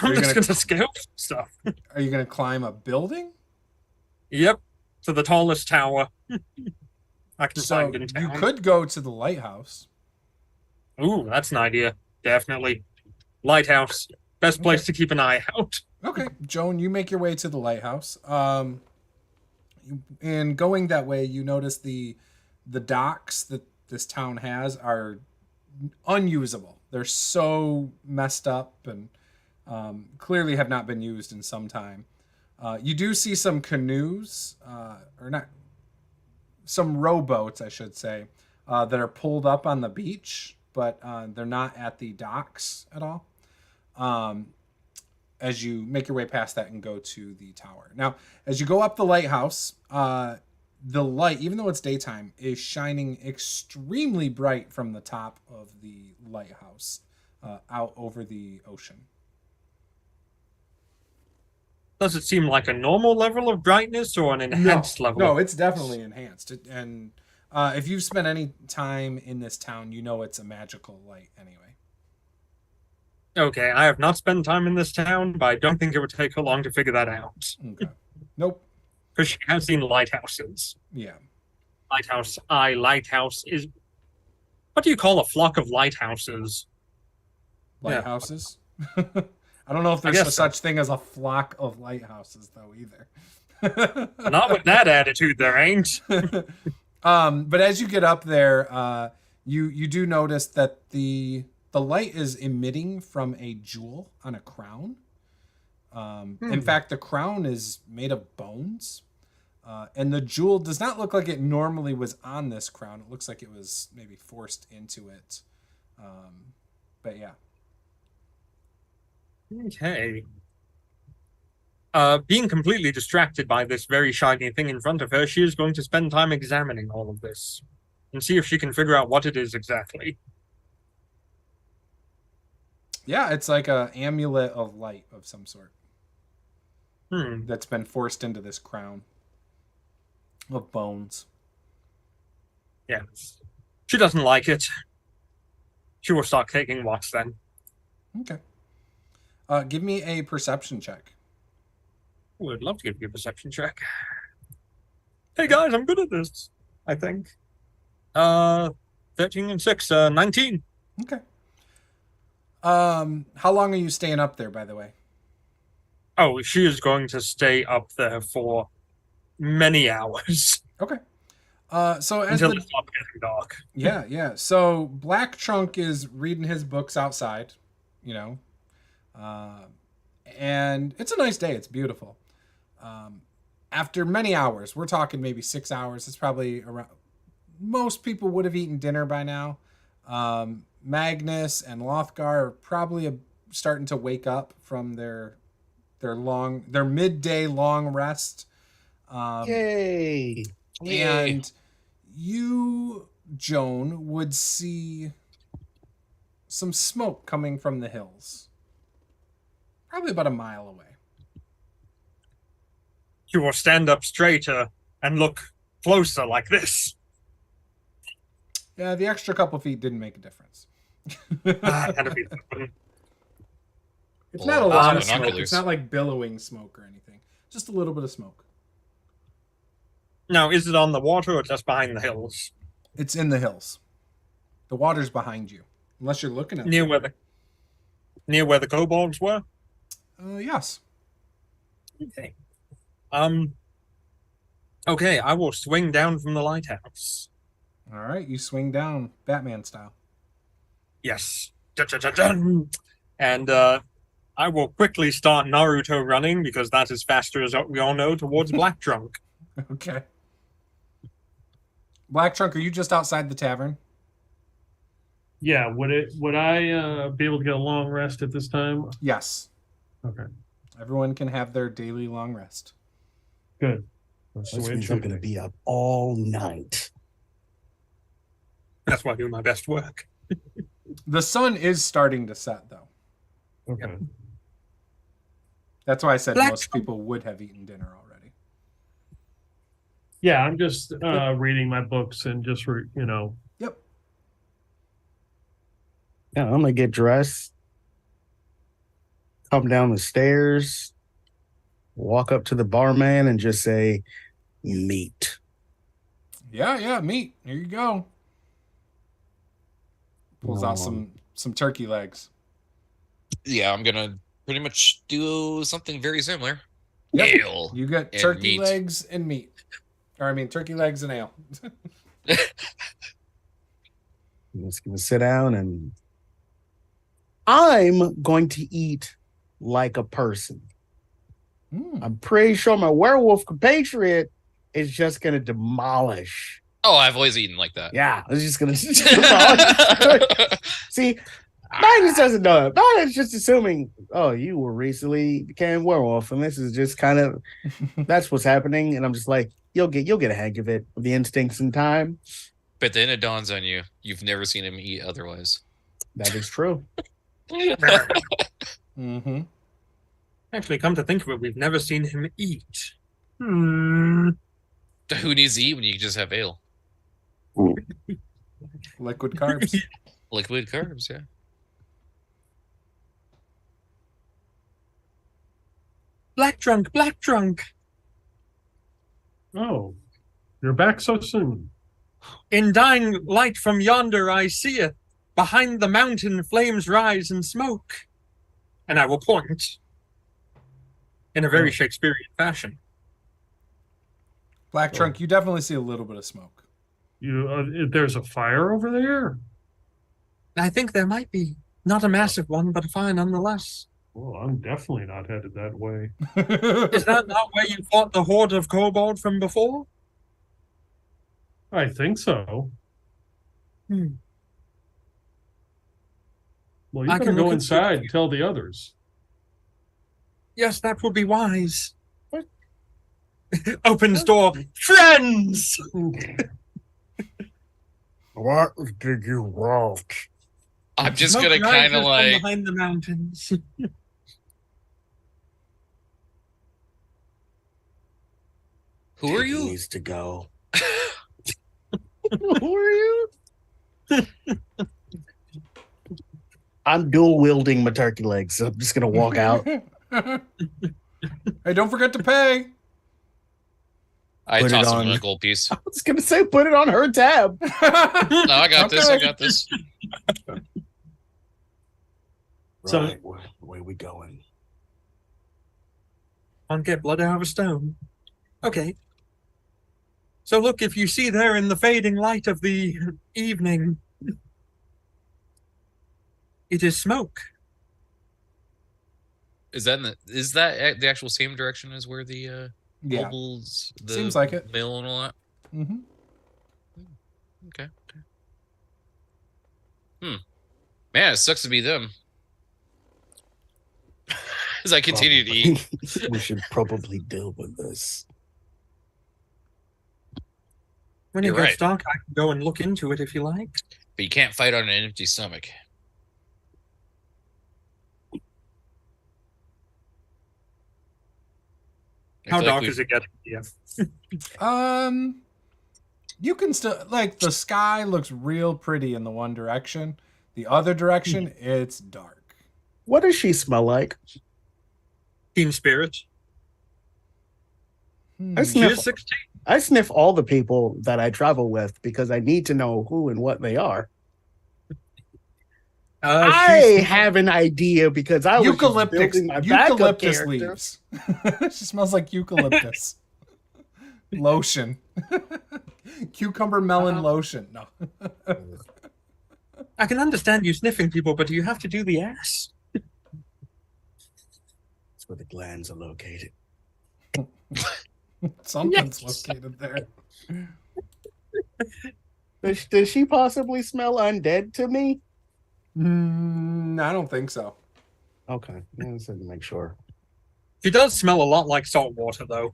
I'm just going to scale stuff. Are you going to climb a building? Yep, to the tallest tower. I can So find in you town. could go to the lighthouse. Ooh, that's an idea. Definitely. Lighthouse. Best place to keep an eye out. Okay, Joan, you make your way to the lighthouse. And going that way, you notice the docks that this town has are unusable. They're so messed up and clearly have not been used in some time. You do see some canoes, or not, some rowboats, I should say, that are pulled up on the beach, but they're not at the docks at all. As you make your way past that and go to the tower. Now, as you go up the lighthouse, the light, even though it's daytime, is shining extremely bright from the top of the lighthouse out over the ocean. Does it seem like a normal level of brightness or an enhanced level? No, it's definitely enhanced. And if you've spent any time in this town, you know it's a magical light anyway. Okay, I have not spent time in this town, but I don't think it would take her long to figure that out. Okay. Nope. Because she has seen lighthouses. Yeah. Lighthouse is... What do you call a flock of lighthouses? Lighthouses? I don't know if there's such thing as a flock of lighthouses, though, either. Not with that attitude, there ain't. But as you get up there, you do notice that the light is emitting from a jewel on a crown. In fact, the crown is made of bones. And the jewel does not look like it normally was on this crown. It looks like it was maybe forced into it. But yeah. Okay. being completely distracted by this very shiny thing in front of her, she is going to spend time examining all of this and see if she can figure out what it is exactly. Yeah, it's like a amulet of light of some sort that's been forced into this crown of bones. Yes. She doesn't like it. She will start taking walks then. Okay. Give me a perception check. Would love to give you a perception check. Hey guys, I'm good at this, I think. 13 and 6, 19. Okay. How long are you staying up there, by the way? Oh, she is going to stay up there for many hours. Okay. So as until the it stops getting dark. yeah. So Black Trunk is reading his books outside, you know, and it's a nice day. It's beautiful. After many hours, we're talking maybe 6 hours. It's probably around. Most people would have eaten dinner by now. Magnus and Lothgar are probably starting to wake up from their midday long rest. Yay! And you, Joan, would see some smoke coming from the hills. Probably about a mile away. She will stand up straighter and look closer like this. Yeah, the extra couple feet didn't make a difference. Had to be- It's not a lot of smoke. binoculars. It's not like billowing smoke or anything. Just a little bit of smoke. Now, is it on the water or just behind the hills? It's in the hills. The water's behind you. Unless you're looking at Near where the kobolds were? yes. Okay. Okay, I will swing down from the lighthouse. All right, you swing down Batman style. Yes. Dun-dun-dun-dun. And I will quickly start Naruto running because that is faster, as we all know, towards Black Trunk. Okay. Black Trunk, are you just outside the tavern? Yeah, would I be able to get a long rest at this time? Yes. Okay, Everyone can have their daily long rest. good. That's the This way it means I'm should going to be. be up all night. That's why I do my best work. The sun is starting to set, though. Okay. That's why I said Black most people would have eaten dinner already. Yeah, I'm just reading my books and just Yep. Yeah, I'm going to get dressed, come down the stairs, walk up to the barman and just say, meat. Yeah, meat. Here you go. Pulls out Oh. some turkey legs. Yeah, I'm gonna pretty much do something very similar. Yep. Ale. You got And turkey meat. legs and meat. Or I mean turkey legs and ale. I'm just going to sit down and I'm going to eat like a person. Mm. I'm pretty sure my werewolf compatriot is just going to demolish. Oh, I've always eaten like that. Yeah, I was just going to demolish. See, Magnus doesn't know it. Magnus just assuming, oh, you were recently became werewolf, and this is just kind of that's what's happening. And I'm just like, you'll get a hang of it, the instincts in time. But then it dawns on you, you've never seen him eat otherwise. That is true. Mm-hmm. Actually, come to think of it, we've never seen him eat. Hmm. Who needs to eat when you can just have ale? Liquid carbs. Liquid carbs, yeah. Black Trunk, Black Trunk. Oh, you're back so soon. In dying light from yonder I see it. Behind the mountain flames rise and smoke. And I will point in a very Shakespearean fashion. Black Trunk, you definitely see a little bit of smoke. There's a fire over there. I think there might be. Not a massive one, but a fire nonetheless. Well, I'm definitely not headed that way. Is that not where you fought the horde of kobold from before? I think so. Hmm. Well, you I better can go look and see. inside and tell the others. Yes, that would be wise. What? Opens door. Friends! What did you want? I'm just Smoke gonna kind rises of from like. behind the mountains. Who are He you? needs to go. Who are you? I'm dual wielding my turkey legs, so I'm just gonna walk out. Hey, don't forget to pay. I Put it toss him on. a gold piece. I was gonna say put it on her tab. No, I got this. I Okay. got this. So- Right, where we going? Can't get blood out of a stone. Okay. So look, if you see there in the fading light of the evening, it is smoke. Is that the actual same direction as where the Yeah. nobles, the Seems like it. mill and all that? Mm-hmm. Okay. Man, it sucks to be them. As I continue to eat. We should probably deal with this. When it You're gets right. dark, I can go and look into it if you like. But you can't fight on an empty stomach. I How feel like dark we- is it getting here? You can still like the sky looks real pretty in the one direction. The other direction, it's dark. What does she smell like? Team spirit. Hmm. I sniff. She's 16. I sniff all the people that I travel with because I need to know who and what they are. I have an idea because I was just building my backup Eucalyptus character. leaves. She smells like eucalyptus. Lotion. Cucumber melon lotion. No. I can understand you sniffing people, but do you have to do the ass? That's where the glands are located. Something's Yes. located there. Does she possibly smell undead to me? I don't think so. Okay, I just had to make sure. She does smell a lot like salt water, though.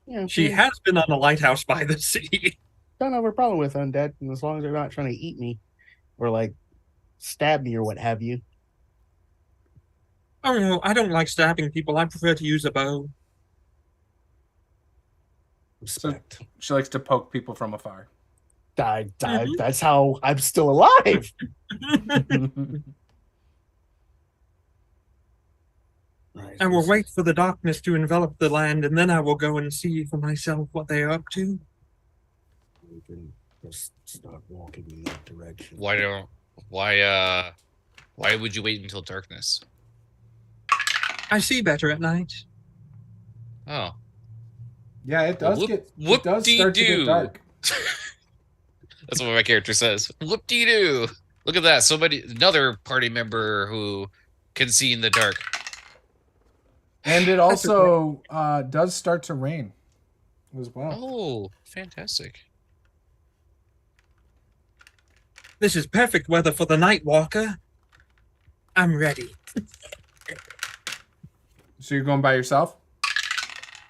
Yeah, She has been on a lighthouse by the sea. don't have a problem with undead, and as long as they're not trying to eat me or like stab me or what have you. Oh no, I don't like stabbing people. I prefer to use a bow. Respect. She likes to poke people from afar. That's how I'm still alive. Right, I will wait for the darkness to envelop the land, and then I will go and see for myself what they are up to. We can just start walking in that direction. Why would you wait until darkness? I see better at night. Oh. Yeah, it does Whoop- get it does start to whoop-dee-doo. get dark. That's what my character says. Whoop-dee-doo. Look at that. Another party member who can see in the dark. And it also does start to rain as well. Oh, fantastic. This is perfect weather for the night walker. I'm ready. So you're going by yourself?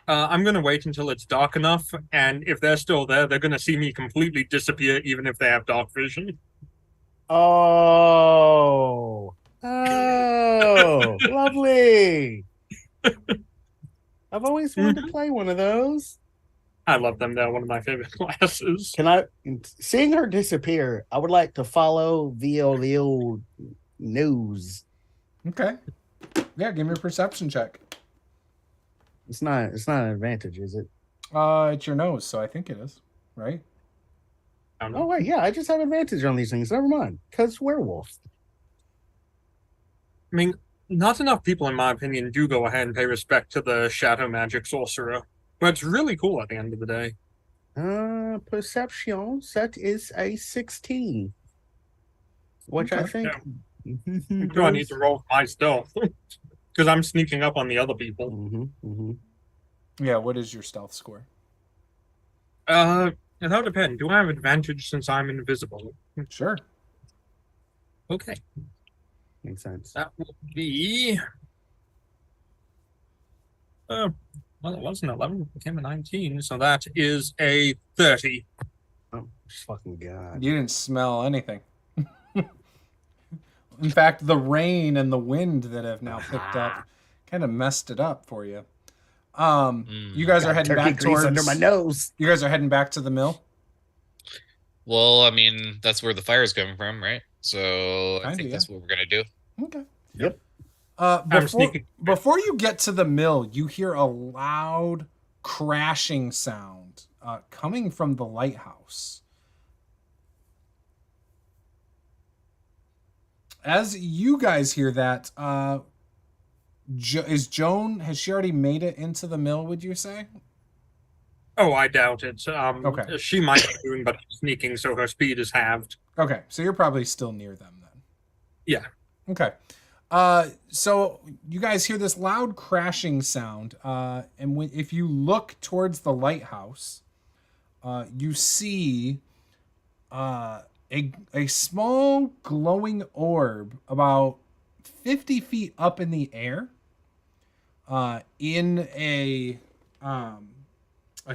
I'm gonna wait until it's dark enough, and if they're still there, they're gonna see me completely disappear, even if they have dark vision. Oh, lovely. I've always wanted to play one of those. I love them. They're one of my favorite classes. Can I, seeing her disappear, I would like to follow the old news. Okay. Yeah, give me a perception check. It's not an advantage, is it? It's your nose, so I think it is, right? I don't know. Oh wait, yeah, I just have advantage on these things. Never mind, because werewolf. I mean, not enough people, in my opinion, do go ahead and pay respect to the shadow magic sorcerer. But it's really cool at the end of the day. Perception, that is a 16. Which I Okay. think. Do I need to roll my stealth? Because I'm sneaking up on the other people. Yeah, what is your stealth score? That'll depend. Do I have advantage since I'm invisible? Sure. Okay. Makes sense. That will be Well, it was an 11, it became a 19, so that is a 30. Oh, fucking God. You didn't smell anything. In fact, the rain and the wind that have now picked up kind of messed it up for you. You guys are Got heading turkey back grease towards under my nose. You guys are heading back to the mill. Well, I mean, that's where the fire is coming from, right? So I Kinda, think yeah. that's what we're gonna do. Okay. Yep. Before you get to the mill, you hear a loud crashing sound coming from the lighthouse. As you guys hear that, has she already made it into the mill, would you say? Oh, I doubt it. Okay. She might be doing, but sneaking, so her speed is halved. Okay, so you're probably still near them then. Yeah. Okay. So you guys hear this loud crashing sound, and if you look towards the lighthouse, you see a small glowing orb about 50 feet up in the air, in a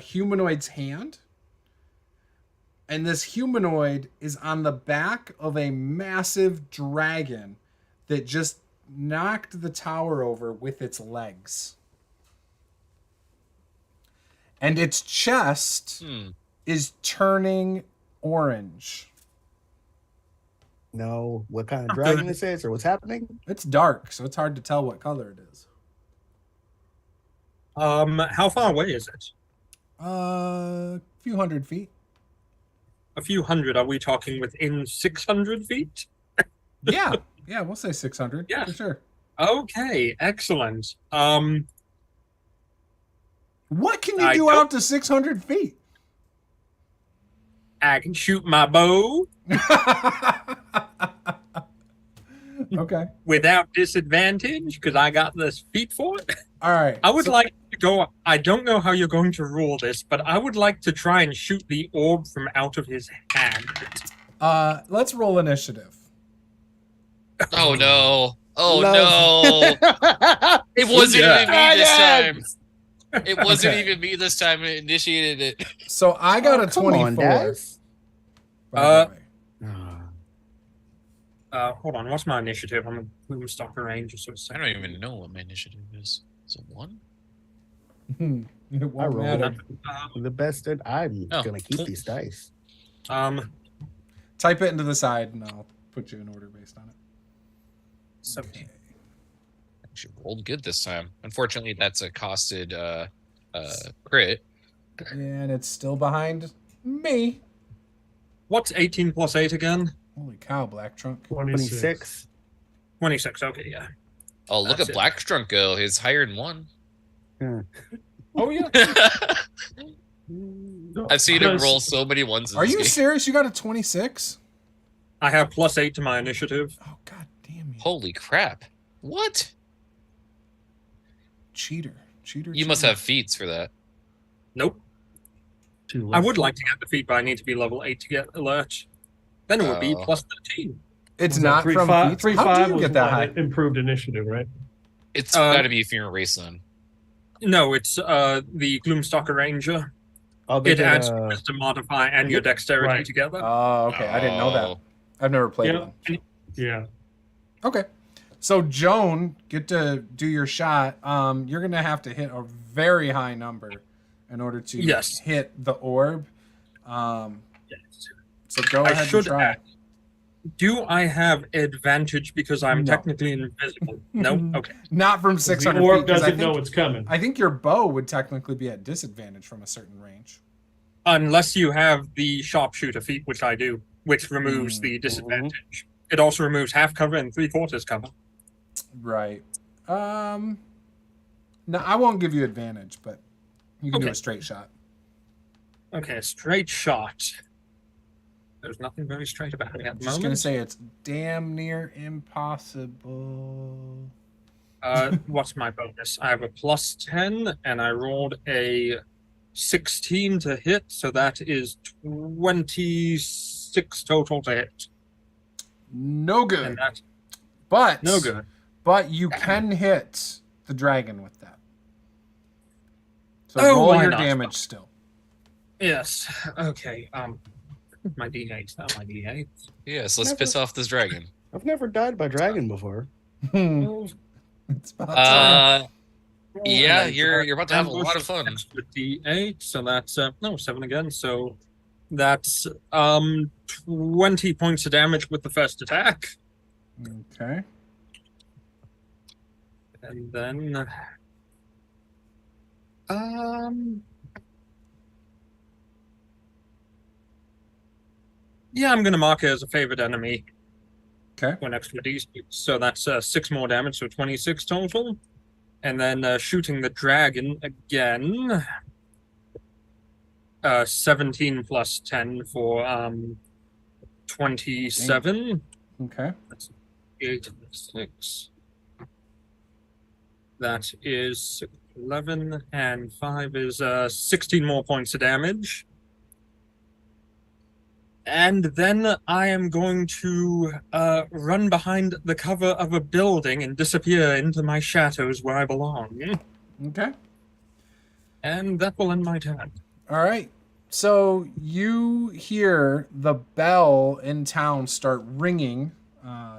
humanoid's hand. And this humanoid is on the back of a massive dragon that just knocked the tower over with its legs. And its chest is turning orange. No, what kind of dragon this is or what's happening? It's dark, so it's hard to tell what color it is. How far away is it? A few hundred feet. A few hundred. Are we talking within 600 feet? Yeah, we'll say 600. Yeah. For sure. Okay, excellent. What can you I do don't- out to 600 feet? I can shoot my bow Okay. without disadvantage because I got the feat for it. All right. I would so- like to go. I don't know how you're going to rule this, but I would like to try and shoot the orb from out of his hand. Let's roll initiative. Oh no! Oh Love. no! It wasn't Yeah. even me this time. Dragons! It wasn't Okay. even me this time. It initiated it. So I got a Come 24. on, Daz. by the way. Hold on. What's my initiative? I'm a Gloomstalker Ranger, so it's I don't even know what my initiative is. Is it 1? It I won't rolled matter. the best that I'm Oh. gonna keep these dice. Type it into the side, and I'll put you in order based on it. 17. Actually rolled good this time. Unfortunately, that's a costed crit. And it's still behind me. What's 18 plus 8 again? Holy cow, Black Trunk. 26. 26. Okay, yeah. Oh, look That's at it. Black Strunk go. He's higher than 1. Oh yeah. I've seen him roll so many ones in Are this you game. serious? You got a 26? I have plus 8 to my initiative. Oh, god damn you. Holy crap. What? Cheater. You must have feats for that. Nope. I would like to get the feat, but I need to be level 8 to get alert. Then it would be Oh. plus 13. It's not from feats? How 3-5 do you was get that what, high? improved initiative, right? It's got to be if you're a race then. No, it's the Gloomstalker Ranger. Oh, they It did, adds your wisdom modifier and your dexterity Right. together. Oh, okay. I didn't know that. Oh. I've never played Yeah. one. Yeah. Okay. So, Joan, get to do your shot. You're going to have to hit a very high number in order to Yes. hit the orb. Yes. So go I ahead and should try. add- Do I have advantage because I'm No. technically invisible? No? Okay. Not from The 600 orb feet. 'Cause doesn't know it's coming. I think your bow would technically be at disadvantage from a certain range. Unless you have the sharpshooter feat, which I do, which removes the disadvantage. It also removes half cover and 3/4 cover. Right. No, I won't give you advantage, but you can do Okay. a straight shot. Okay, straight shot. There's nothing very straight about it at I'm the just moment. going to say it's damn near impossible. What's my bonus? I have a plus 10, and I rolled a 16 to hit, so that is 26 total to hit. No good. And that's But no good. But you can hit the dragon with that. So Oh, roll why your not? damage still. Yes. Okay. My D8. Not my D8. Yes, let's Never- piss off this dragon. I've never died by dragon before. It's about time. Yeah, And you're about to have a ambush lot of fun. extra D8. So that's no 7 again. So that's 20 points of damage with the first attack, Okay. and then yeah, I'm gonna mark it as a favored enemy. Okay. One extra D. So that's 6 more damage, so 26 total. And then shooting the dragon again. 17 plus 10 for 27. Okay. That's 8 and 6. That is 11, and 5 is 16 more points of damage. And then I am going to run behind the cover of a building and disappear into my shadows where I belong. Okay. And that will end my turn. All right. So you hear the bell in town start ringing.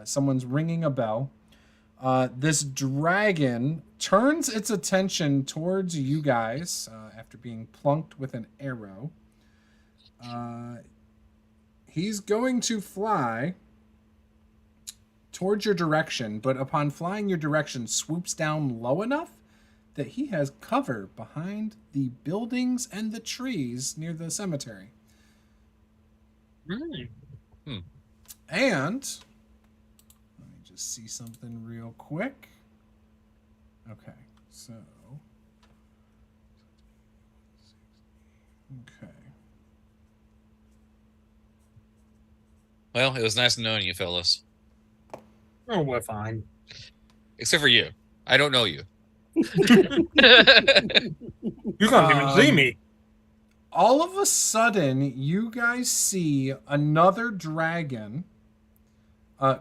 Someone's ringing a bell. This dragon turns its attention towards you guys after being plunked with an arrow. He's going to fly towards your direction, but upon flying your direction, swoops down low enough that he has cover behind the buildings and the trees near the cemetery. And let me just see something real quick. Okay, so okay. Well, it was nice knowing you, fellas. Oh, we're fine. Except for you. I don't know you. You can't even see me. All of a sudden, you guys see another dragon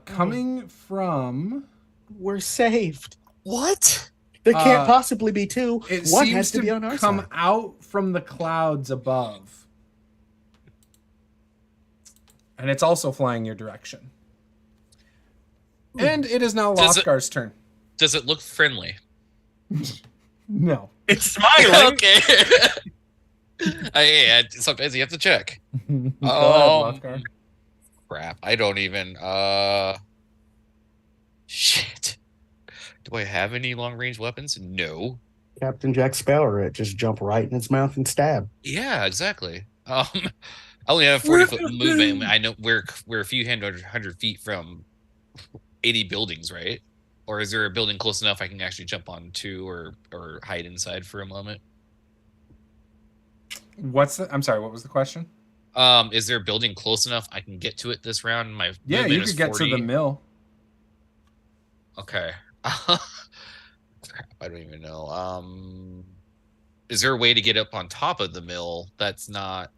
coming from... We're saved. What? There can't possibly be two. It One seems has to be on our come side. out from the clouds above. And it's also flying your direction. And it is now Lothgar's turn. Does it look friendly? No. It's smiling. Okay. Sometimes you have to check. Go ahead, Lothgar. Crap. I don't even. Shit. Do I have any long range weapons? No. Captain Jack Sparrow, it just jump right in its mouth and stab. Yeah, exactly. I only have 40-foot movement. I know we're a few hundred feet from 80 buildings, right? Or is there a building close enough I can actually jump onto or hide inside for a moment? I'm sorry, what was the question? Is there a building close enough I can get to it this round? My Yeah, movement you is could get 40. to the mill. Okay. Crap, I don't even know. Is there a way to get up on top of the mill that's not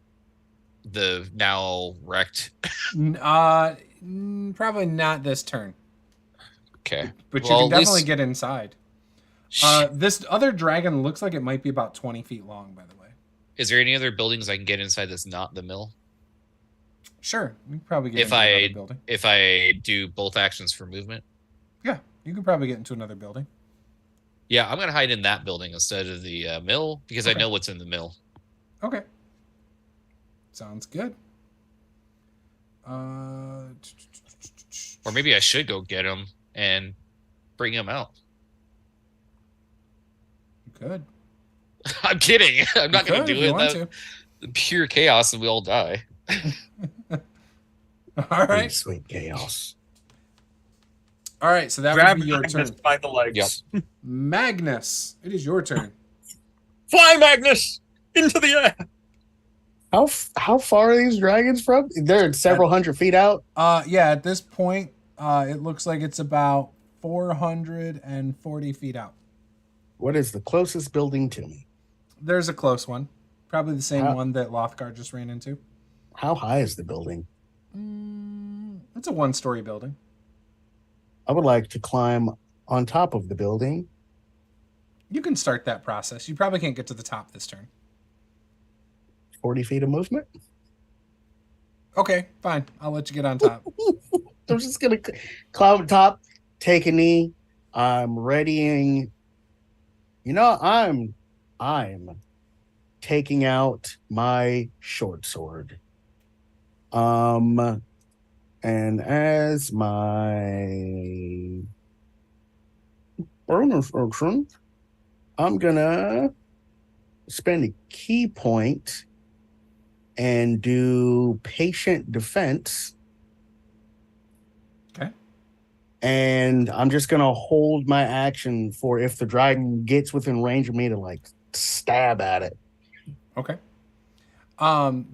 the now wrecked? Probably not this turn. Okay. But you Well, can at definitely least- get inside. This other dragon looks like it might be about 20 feet long, by the way. Is there any other buildings I can get inside that's not the mill? Sure, we can probably get If into I- another building. If I do both actions for movement? Yeah, you can probably get into another building. Yeah, I'm going to hide in that building instead of the mill because I Okay. know what's in the mill. Okay. Sounds good. Or Or maybe I should go get him and bring him out. you could. I'm kidding. I'm not You going could to if do you it. want That pure chaos and we all die. All right. Sweet chaos. All right, so that Grab would be your Magnus turn. by the legs. Yep. Magnus, it is your turn. Fly, Magnus! Into the air! How far are these dragons from? They're several hundred feet out. Yeah, at this point, it looks like it's about 440 feet out. What is the closest building to me? There's a close one. Probably the same How- one that Lothgar just ran into. How high is the building? It's a one-story building. I would like to climb on top of the building You can start that process. You probably can't get to the top this turn. 40 feet of movement. Okay, fine. I'll let you get on top. I'm just gonna climb top, take a knee. I'm readying. I'm taking out my short sword. And as my bonus action, I'm gonna spend a key point and do patient defense. Okay. And I'm just gonna hold my action for if the dragon gets within range of me to like stab at it. Okay.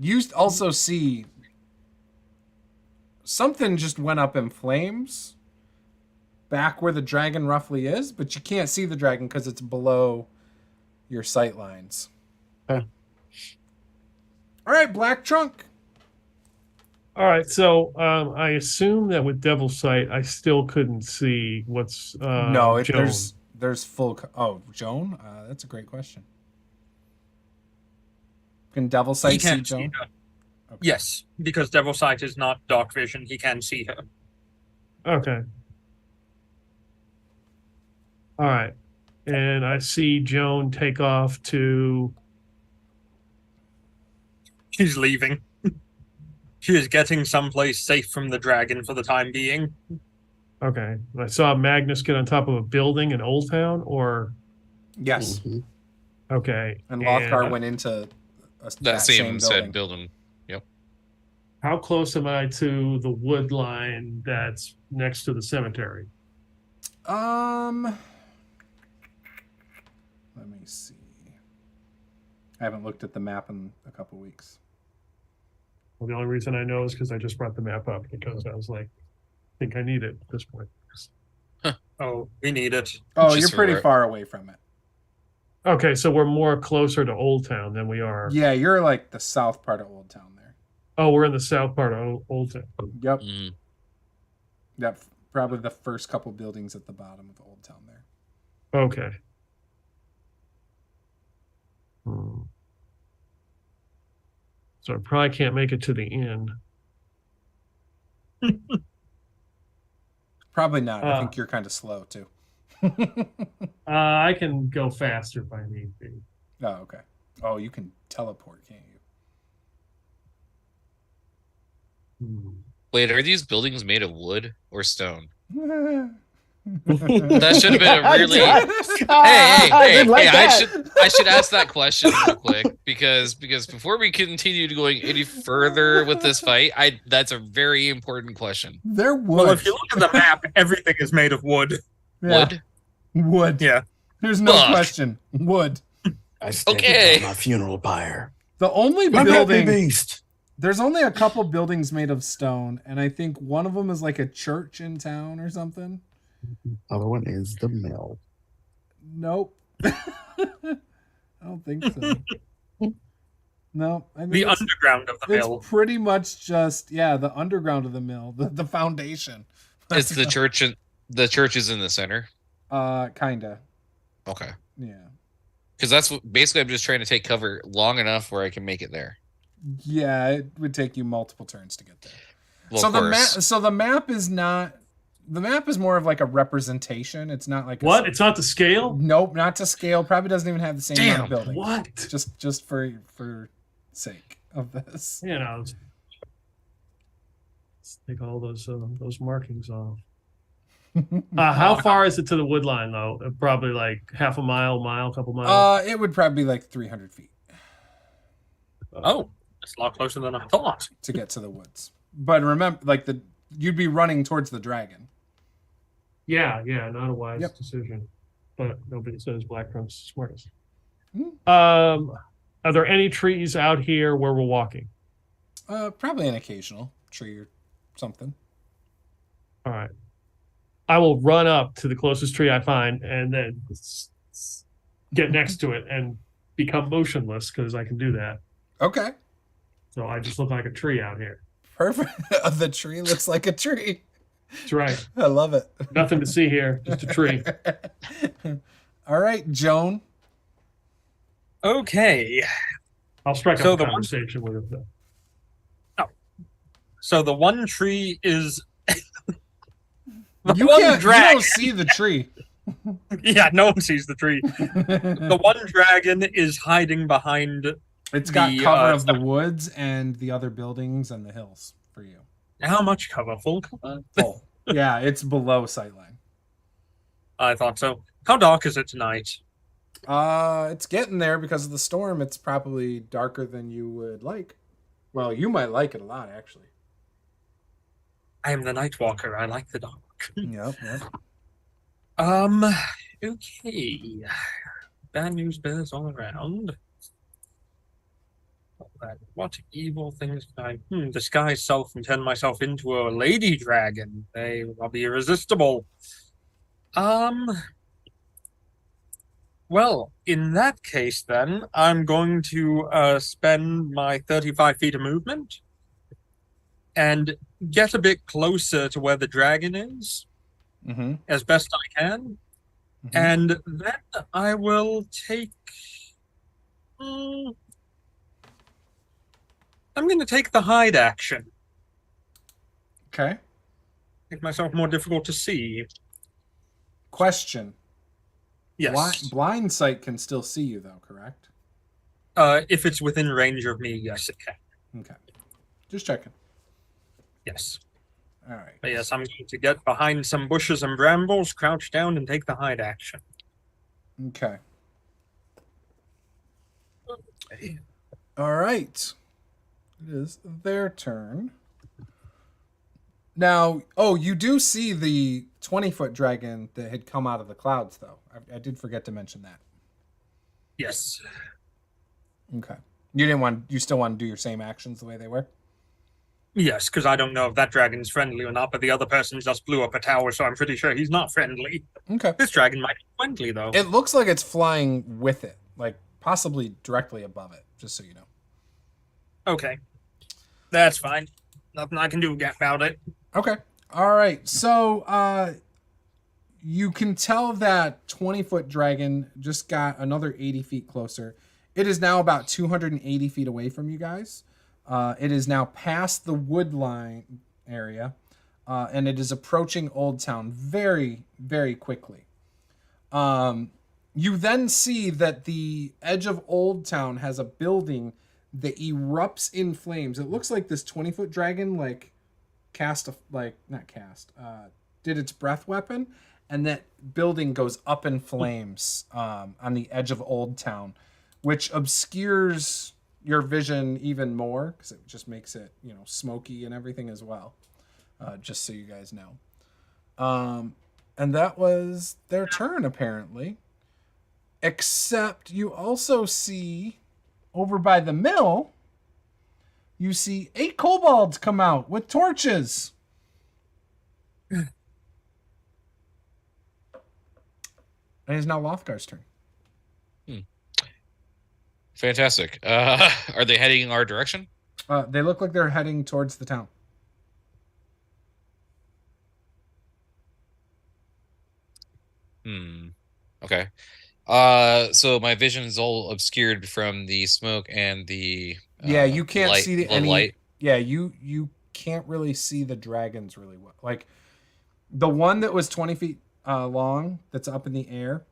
You also see something just went up in flames back where the dragon roughly is, but you can't see the dragon because it's below your sight lines. Okay. All right, Black Trunk. All right, so I assume that with Devil's Sight, I still couldn't see what's No, Joan. there's full. Oh, Joan. That's a great question. Can Devil He Sight see can see Joan? her. Okay. Yes, because Devil Sight is not dark vision. He can see her. Okay. All right, and I see Joan take off to. She's leaving. She is getting someplace safe from the dragon for the time being. Okay, I saw Magnus get on top of a building in Old Town, or Yes. Mhm. okay, And Lothgar went into That same building. said building. Yep. How close am I to the wood line that's next to the cemetery? Let me see. I haven't looked at the map in a couple weeks. Well, the only reason I know is because I just brought the map up because I was like, I think I need it at this point. Oh, we need it. Oh, Just you're pretty for- far away from it. Okay, so we're more closer to Old Town than we are. Yeah, you're like the south part of Old Town there. Oh, we're in the south part of Old Town. Yep. Mm. Yep. Probably the first couple buildings at the bottom of Old Town there. Okay. So I probably can't make it to the inn. Probably not. I think you're kind of slow too. I can go faster if I need be. Oh, okay. Oh, you can teleport, can't Wait, are these buildings made of wood or stone? you? That should have been a really. I Hey, didn't like I that. should ask that question real quick because before we continue to going any further with this fight, that's a very important question. They're wood. Well, if you look at the map, everything is made of wood. Yeah. Wood? Wood. Yeah. There's no Fuck. question. Wood. I stand Okay. upon my funeral pyre. The only I'm happy building. beast. There's only a couple buildings made of stone, and I think one of them is like a church in town or something. Other one is the mill. Nope. I don't think so. No, I think The it's, underground of the it's mill. pretty much just the underground of the mill, the foundation. It's the church, and the church is in the center. Kinda. Okay, Yeah. because that's basically I'm just trying to take cover long enough where I can make it there. Yeah, it would take you multiple turns to get there. Well, So of course. the map is not. The map is more of like a representation. It's not like What? It's not the scale? Nope, not to scale. Probably doesn't even have the same amount of buildings. What? Just for sake of this. You know, let's take all those markings off. How far is it to the wood line, though? Probably like half a mile, couple miles. It would probably be like 300 feet Oh, it's a lot closer than I thought. to get to the woods. But remember, like you'd be running towards the dragon. Yeah, not a wise Yep. decision. But nobody says Black Trunk's the smartest. Hmm. Are there any trees out here where we're walking? Probably an occasional tree or something. All right. I will run up to the closest tree I find and then get next to it and become motionless because I can do that. Okay, So I just look like a tree out here. perfect. The tree looks like a tree. That's right. I love it. Nothing to see here, just a tree. All right, Joan. Okay. I'll strike So up a the one- conversation with him. So the one tree is You don't see the tree. Yeah, no one sees the tree. The one dragon is hiding behind. It's got the, cover of the woods and the other buildings and the hills for you. How much cover? Full cover? Full. Yeah, it's below sightline. I thought so. How dark is it tonight? It's getting there because of the storm. It's probably darker than you would like. Well, you might like it a lot, actually. I am the Night Walker. I like the dark. Yep. Okay. Bad news bears all around. What evil things can I disguise self and turn myself into a lady dragon? They will be irresistible. Well, in that case then, I'm going to spend my 35 feet of movement and get a bit closer to where the dragon is Mm-hmm. as best I can. And then I will take. I'm going to take the hide action. Okay. Make myself more difficult to see. Question. Yes. Blind sight can still see you, though, correct? If it's within range of me, yes, it can. Okay. Just checking. Yes. All right. But yes, I'm going to get behind some bushes and brambles, crouch down, and take the hide action. Okay. All right. It is their turn. Now, you do see the 20-foot dragon that had come out of the clouds, though. I did forget to mention that. Yes. Okay. You still want to do your same actions the way they were? Yes, because I don't know if that dragon's friendly or not, but the other person just blew up a tower, so I'm pretty sure he's not friendly. Okay. This dragon might be friendly, though. It looks like it's flying with it, like possibly directly above it, just so you know. Okay. That's fine. Nothing I can do about it. Okay. All right. So you can tell that 20-foot dragon just got another 80 feet closer. It is now about 280 feet away from you guys. It is now past the wood line area, and it is approaching Old Town very, very quickly. You then see that the edge of Old Town has a building that erupts in flames. It looks like this 20-foot dragon did its breath weapon, and that building goes up in flames on the edge of Old Town, which obscures your vision even more because it just makes it, smoky and everything as well. Just so you guys know. And that was their turn, apparently. Except you also see over by the mill, you see 8 kobolds come out with torches. And it's now Lothgar's turn. Fantastic. Are they heading in our direction? They look like they're heading towards the town. Okay. So my vision is all obscured from the smoke and the you can't light, see the light. Yeah, you can't really see the dragons really well. Like the one that was 20 feet long that's up in the air,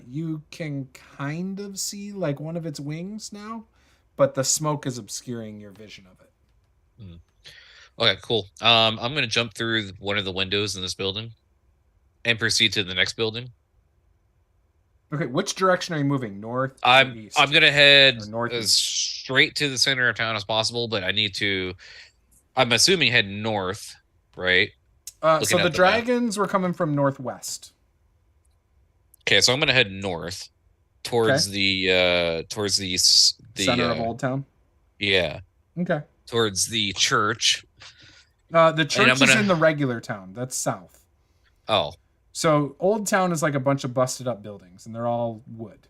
you can kind of see like one of its wings now, but the smoke is obscuring your vision of it. Okay, cool. I'm gonna jump through one of the windows in this building and proceed to the next building. Okay, which direction are you moving? North? I'm east? gonna head Or northeast? as straight to the center of town as possible, but I need to. I'm assuming head north, right? So Looking the at the map. dragons were coming from northwest. Okay, so I'm gonna head north towards the Center of Old Town. Yeah, Okay. towards the church. The church is gonna- in the regular town. That's south. Oh, So Old Town is like a bunch of busted up buildings, and they're all wood.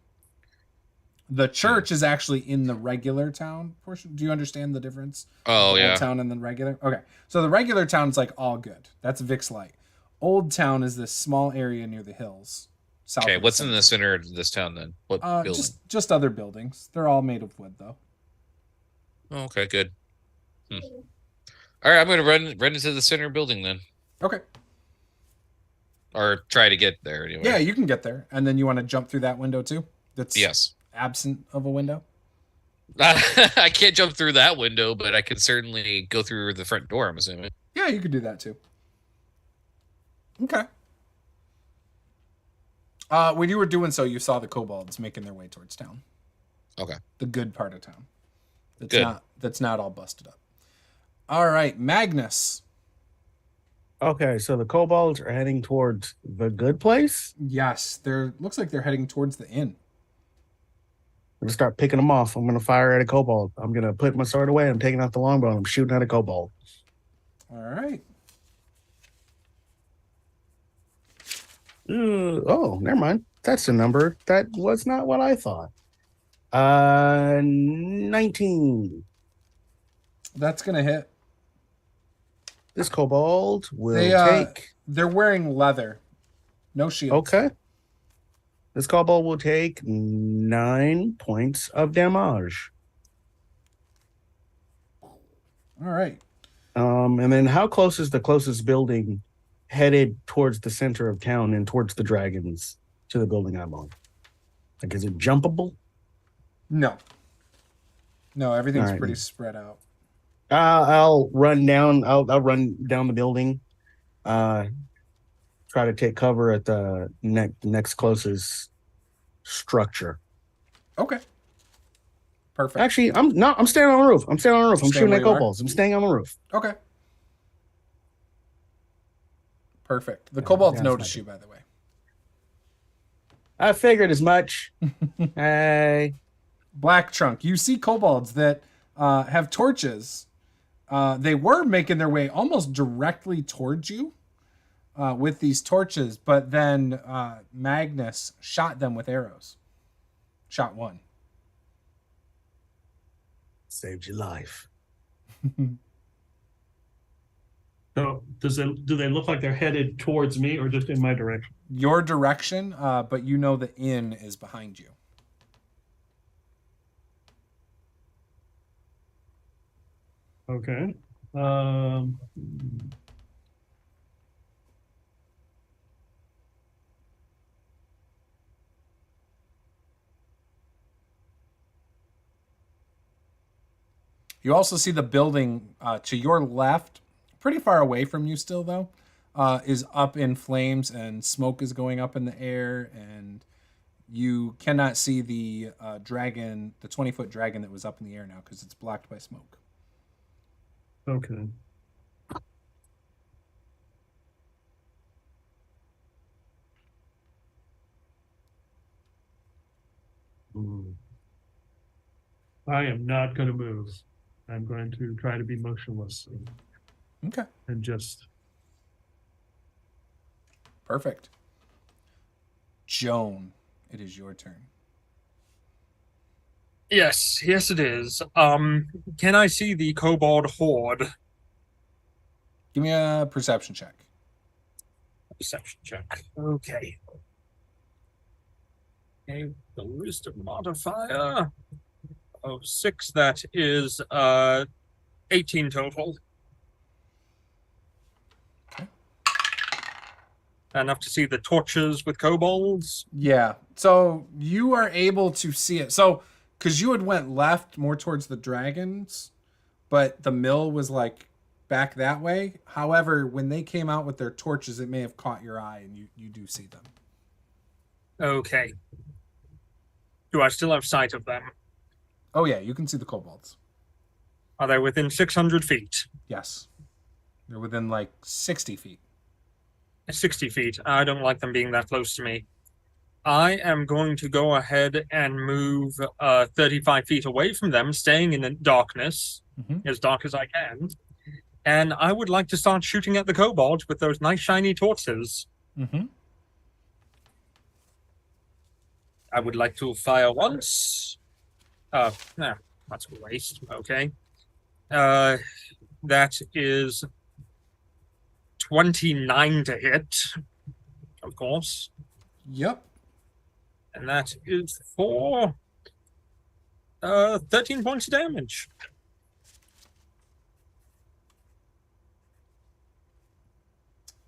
The church is actually in the regular town portion. Do you understand the difference? oh The yeah. Old Town and then regular. Okay, so the regular town is like all good. That's Vix Light. Old Town is this small area near the hills south. Okay, of what's in the center. center of this town then? What building? Just other buildings. They're all made of wood, though. Oh, okay, good. All right, I'm gonna run into the center building then, Okay. or try to get there anyway. Yeah, you can get there, and then you want to jump through that window too. That's Yes. absent of a window. I can't jump through that window, but I can certainly go through the front door, I'm assuming. Yeah, you could do that too. Okay. When you were doing so, you saw the kobolds making their way towards town. Okay. The good part of town. Good. That's not all busted up. All right, Magnus. Okay, so the kobolds are heading towards the good place. Yes, looks like they're heading towards the inn. I'm gonna start picking them off. I'm gonna fire at a kobold. I'm gonna put my sword away. I'm taking out the longbow. And I'm shooting at a kobold. All right. Oh, never mind. That's a number. That was not what I thought. 19. That's gonna hit. This kobold will take. They're wearing leather. No shields. Okay. This kobold will take 9 points of damage. All right. And then how close is the closest building headed towards the center of town and towards the dragons to the building I'm on? Like, is it jumpable? No, everything's Alright. pretty spread out. I'll run down. I'll run down the building. Try to take cover at the next closest structure. Okay. Perfect. Actually, I'm staying on the roof. I'm staying on the roof. I'm Staying shooting where at you are? kobolds. I'm staying on the roof. Okay. Perfect. The kobolds that's notice my you, by the way. I figured as much. Hey. Black Trunk. You see kobolds that have torches. They were making their way almost directly towards you with these torches, but then Magnus shot them with arrows. Shot one. Saved your life. So do they look like they're headed towards me or just in my direction? Your direction, but you know the inn is behind you. Okay. You also see the building to your left, pretty far away from you still, though, is up in flames and smoke is going up in the air. And you cannot see the dragon, the 20-foot dragon that was up in the air now because it's blocked by smoke. Okay. I am not going to move. I'm going to try to be motionless Okay. and just. Perfect. Joan, it is your turn. Yes, it is. Can I see the kobold horde? Give me a perception check. Perception check. Okay. The wisdom modifier of 6. That is 18 total. Okay. Enough to see the torches with kobolds. Yeah. So you are able to see it. So, because you had went left more towards the dragons, but the mill was like back that way. However, when they came out with their torches, it may have caught your eye and you do see them. Okay. Do I still have sight of them? Oh, yeah. You can see the kobolds. Are they within 600 feet? Yes. They're within like 60 feet. 60 feet. I don't like them being that close to me. I am going to go ahead and move 35 feet away from them, staying in the darkness, as dark as I can. And I would like to start shooting at the kobolds with those nice shiny torches. I would like to fire once. No, that's a waste. Okay. That is 29 to hit, of course. Yep. And that is for 13 points of damage.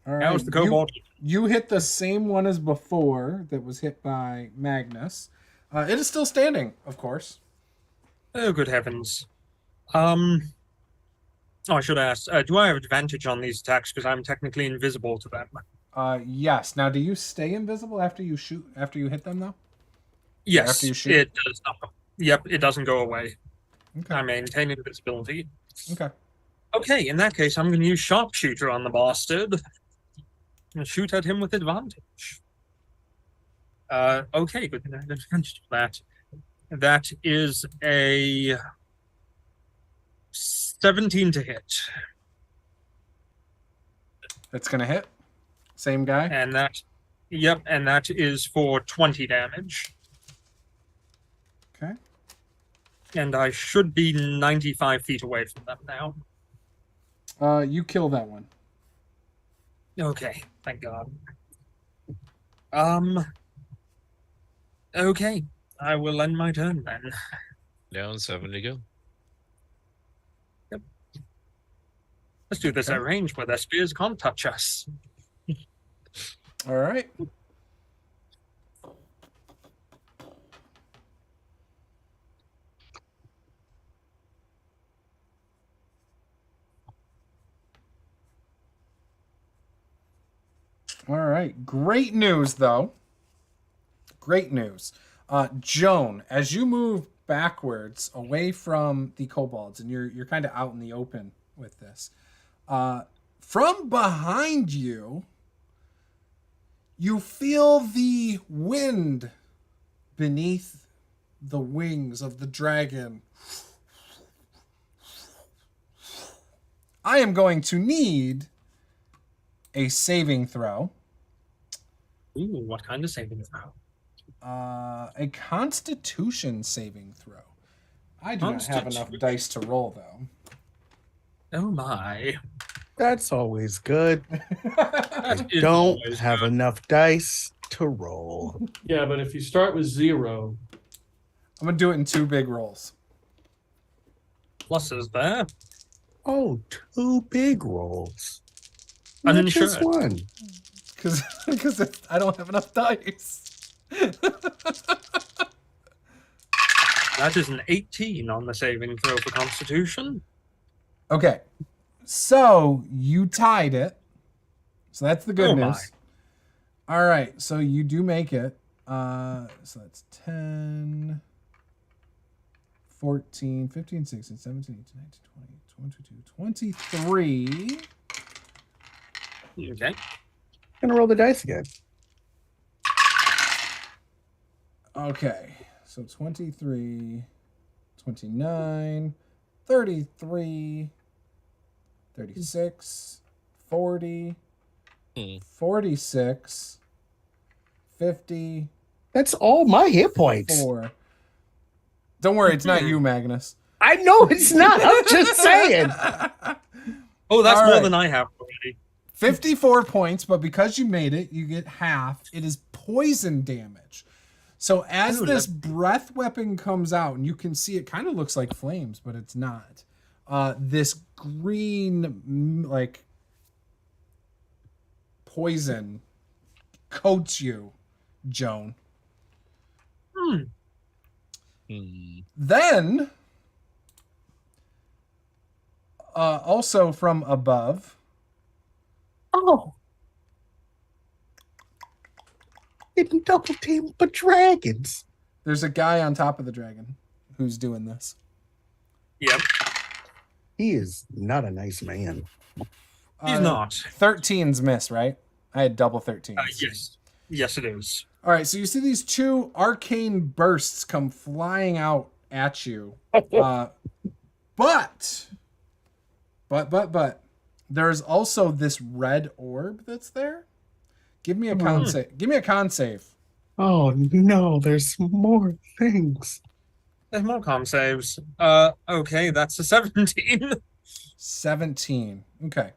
All right. How's the kobold? You hit the same one as before that was hit by Magnus. It is still standing, of course. Oh, good heavens. Oh, I should ask. Do I have advantage on these attacks because I'm technically invisible to them? Yes. Now, do you stay invisible after you shoot? After you hit them, though? Yes, After you shoot? it does not. Yep, it doesn't go away. Okay. I maintain invisibility. Okay. Okay, in that case, I'm going to use sharpshooter on the bastard and shoot at him with advantage. Okay, good. Advantage for that. That is a 17 to hit, It's gonna hit. Same guy. and that, yep, and that is for 20 damage. Okay. And I should be 95 feet away from them now. You kill that one. Okay, thank God. Okay, I will end my turn then. Down 7 to go. Let's do this at range where their spears can't touch us. All right. All right. Great news, though. Great news. Joan, as you move backwards away from the kobolds, and you're kind of out in the open with this, from behind you, you feel the wind beneath the wings of the dragon. I am going to need a saving throw. Ooh, what kind of saving throw? A Constitution saving throw. I do not have enough dice to roll, though. Oh my. That's always good. That is Don't always have good. enough dice to roll. Yeah, but if you start with 0, I'm going to do it in 2 big rolls. Pluses there. Oh, 2 big rolls. Not just Uninsured. one. Because I don't have enough dice. That is an 18 on the saving throw for Constitution. Okay. So you tied it. So that's the good Oh, my. news. All right. So you do make it. So that's 10, 14, 15, 16, 17, 18, 19, 20, 22, 23. Okay. Gonna roll the dice again. Okay. So 23, 29, 33, 36, 40, 46, 50, That's all my hit points. 4. Don't worry, it's not you, Magnus. I know it's not. I'm just saying. Oh, that's All more right. than I have already. 54 points, but because you made it, you get half. It is poison damage. So as Ooh, this breath weapon comes out, and you can see it kind of looks like flames, but it's not. This green, like, poison coats you, Joan. Then, also from above, Oh. Getting double teamed by dragons. there's a guy on top of the dragon who's doing this. Yep. He is not a nice man. He's not. 13's miss, right? I had double 13s. Yes. Yes, it is. All right, so you see these 2 arcane bursts come flying out at you. But there's also this red orb that's there. Give me a con save. Give me a con save. Oh no, there's more things. There's more con saves. Okay, that's a 17. 17. Okay.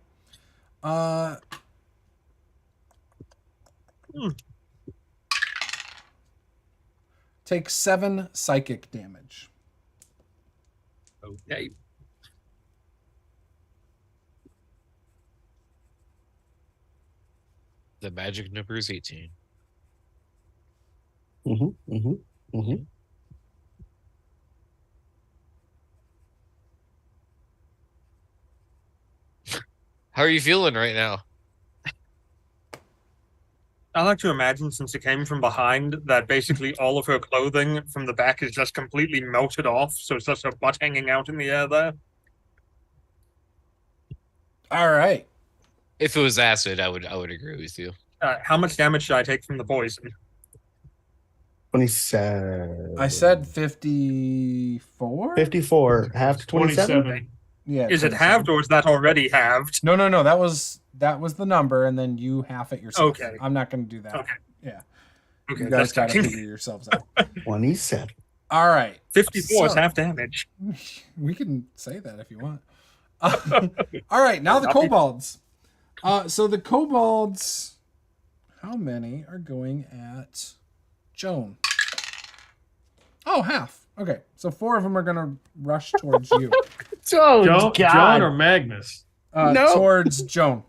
take 7 psychic damage. Okay. The magic number is 18. Mm-hmm, mm-hmm, mm-hmm. How are you feeling right now? I like to imagine, since it came from behind, that basically all of her clothing from the back is just completely melted off, so it's just her butt hanging out in the air there. All right. If it was acid, I would agree with you. How much damage should I take from the poison? 27. I said 54? 54. Half to 27? Yeah. Is it 27. halved or is that already halved? No. That was the number, and then you half it yourself. Okay. I'm not going to do that. Okay. Yeah. Okay, You guys that's got to checking. figure yourselves out. 27. All right. 54 is So- half damage. We can say that if you want. All right, now the kobolds. So the kobolds, how many are going at Joan? Oh, half. Okay, so 4 of them are going to rush towards you. Oh, John or Magnus? No. Towards Joan.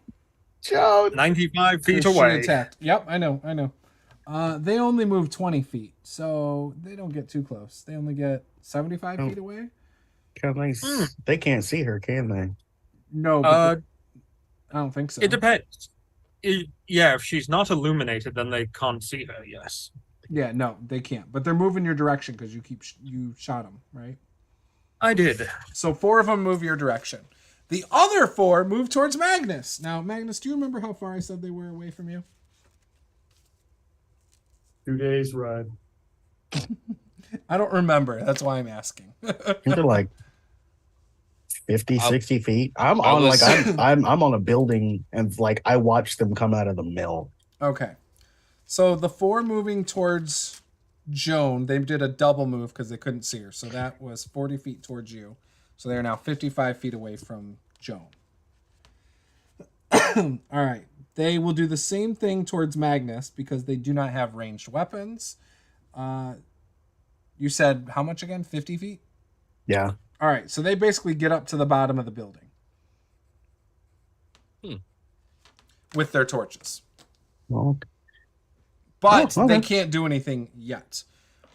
Joe. 95 feet 'Cause she away. attacked. Yep, I know. They only move 20 feet, so they don't get too close. They only get 75 feet away. Can they, they can't see her, can they? No, but I don't think so. It depends. Yeah, if she's not illuminated, then they can't see her, yes. Yeah, no, they can't. But they're moving your direction because you shot them, right? I did. So 4 of them move your direction. The other 4 move towards Magnus. Now, Magnus, do you remember how far I said they were away from you? 2 days ride. I don't remember. That's why I'm asking. They're like 50, 60 feet. I'm I on was- like I'm on a building and like I watched them come out of the mill. Okay. So the 4 moving towards Joan, they did a double move because they couldn't see her. So that was 40 feet towards you. So they are now 55 feet away from Joan. All right. They will do the same thing towards Magnus because they do not have ranged weapons. You said how much again? 50 feet? Yeah. All right. So they basically get up to the bottom of the building with their torches. Well, But okay. they can't do anything yet.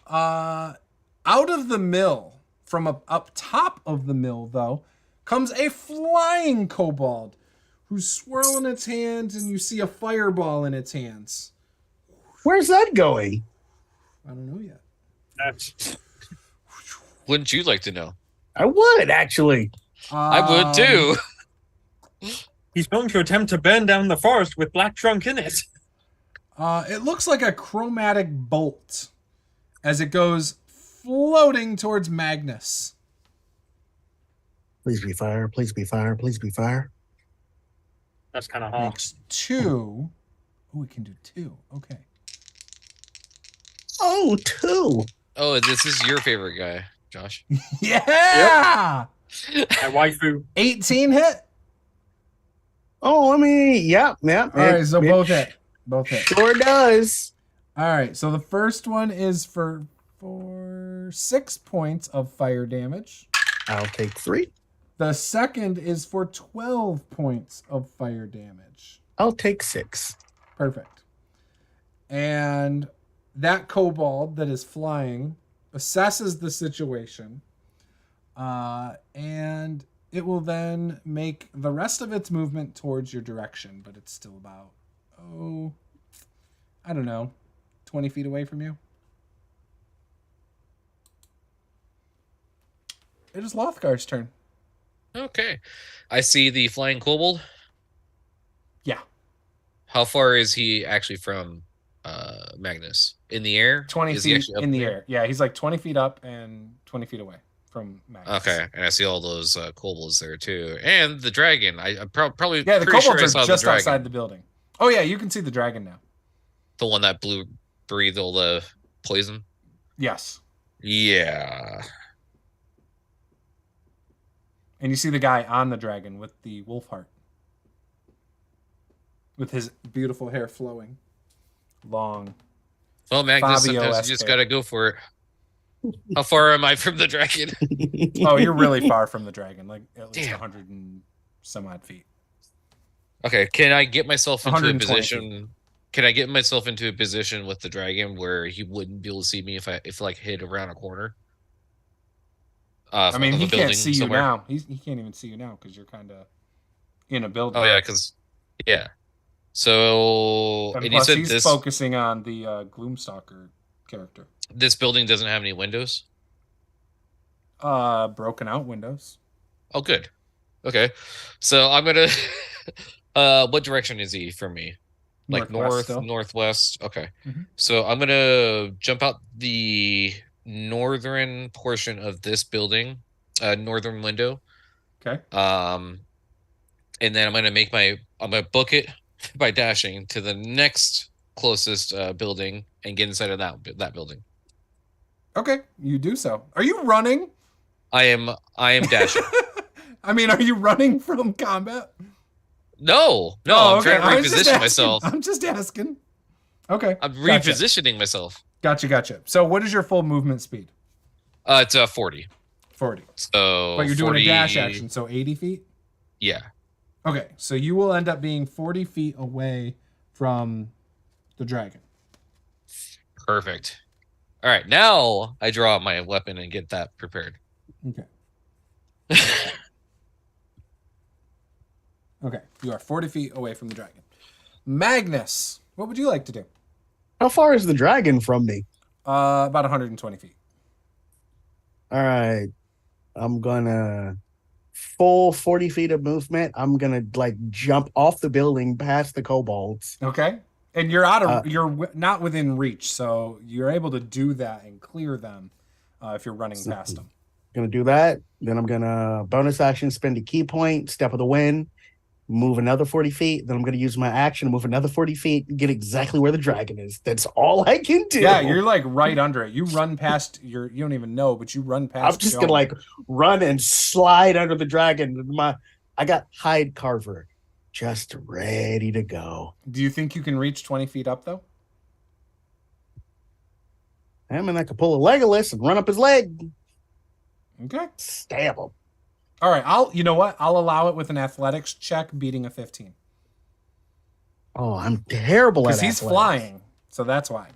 Out of the mill, from up top of the mill, though, comes a flying kobold who's swirling its hands, and you see a fireball in its hands. where's that going? I don't know yet. That's Wouldn't you like to know? I would actually. I would too. he's going to attempt to burn down the forest with Black Trunk in it. It looks like a chromatic bolt as it goes floating towards Magnus. Please be fire. Please be fire. Please be fire. That's kind of hot. Makes 2. Oh, we can do 2. Okay. Oh, 2. Oh, this is your favorite guy, Josh. Yeah! My waifu. 18 hit? Oh, I mean, yeah. All right, so both hit. Both hit. Sure does. All right, so the first one is for 6 points of fire damage. I'll take 3. The second is for 12 points of fire damage. I'll take 6. Perfect. And that kobold that is flying assesses the situation, and it will then make the rest of its movement towards your direction, but it's still about, I don't know, 20 feet away from you. It is Lothgar's turn. Okay. I see the flying kobold. Yeah. How far is he actually from Magnus? In the air? 20 Is he feet actually up in the there? air. Yeah, he's like 20 feet up and 20 feet away from Magnus. Okay, and I see all those kobolds there too, and the dragon. I'm probably Yeah, the pretty sure I kobolds saw are just the dragon, outside the building. Oh, yeah, you can see the dragon now. the one that breathed all the poison. Yes. Yeah. And you see the guy on the dragon with the wolf heart. With his beautiful hair flowing. Long. Well, Magnus, Fabio sometimes you just SK. gotta go for it. How far am I from the dragon? Oh, you're really far from the dragon, like at least Damn. 100 and some odd feet. Okay, can I get myself into a 120 position? Can I get myself into a position with the dragon where he wouldn't be able to see me if like hid around a corner? I mean, Of he a can't building see you somewhere? now. He can't even see you now because you're kind of in a building. Oh yeah, yeah. So And and you plus, said he's this focusing on the Gloomstalker character. this building doesn't have any windows? Broken out windows. Oh, good. Okay, so I'm gonna. What direction is he from me? Like Northwest north, still. northwest. Okay, Mhm. so I'm gonna jump out the northern portion of this building, northern window. Okay. And then I'm gonna book it by dashing to the next closest building and get inside of that building. Okay, you do so. Are you running? I am dashing. I mean, are you running from combat? No, Oh, I'm trying to I was just reposition asking. myself. I'm just asking. Okay. I'm Gotcha. repositioning myself. Gotcha. So, what is your full movement speed? It's 40. 40. So But you're 40, doing a dash action, so 80 feet? Yeah. Okay, so you will end up being 40 feet away from the dragon. Perfect. All right, now I draw out my weapon and get that prepared. Okay. Okay, you are 40 feet away from the dragon. Magnus, what would you like to do? How far is the dragon from me? About 120 feet. All right. I'm gonna full 40 feet of movement. I'm gonna like jump off the building past the kobolds. Okay. And you're not within reach, so you're able to do that and clear them if you're running past them. Gonna do that. Then I'm gonna bonus action, spend a key point, step of the wind, move another 40 feet. Then I'm gonna use my action to move another 40 feet and get exactly where the dragon is. That's all I can do. Yeah, you're like right under it. You run past you don't even know, but you run past. I'm just gonna like run and slide under the dragon. I got hide carver just ready to go. Do you think you can reach 20 feet up though? I mean, I could pull a Legolas and run up his leg. Okay. Stab him. All right, you know what? I'll allow it with an athletics check beating a 15. Oh, I'm terrible at Because he's athletics. flying, so that's why.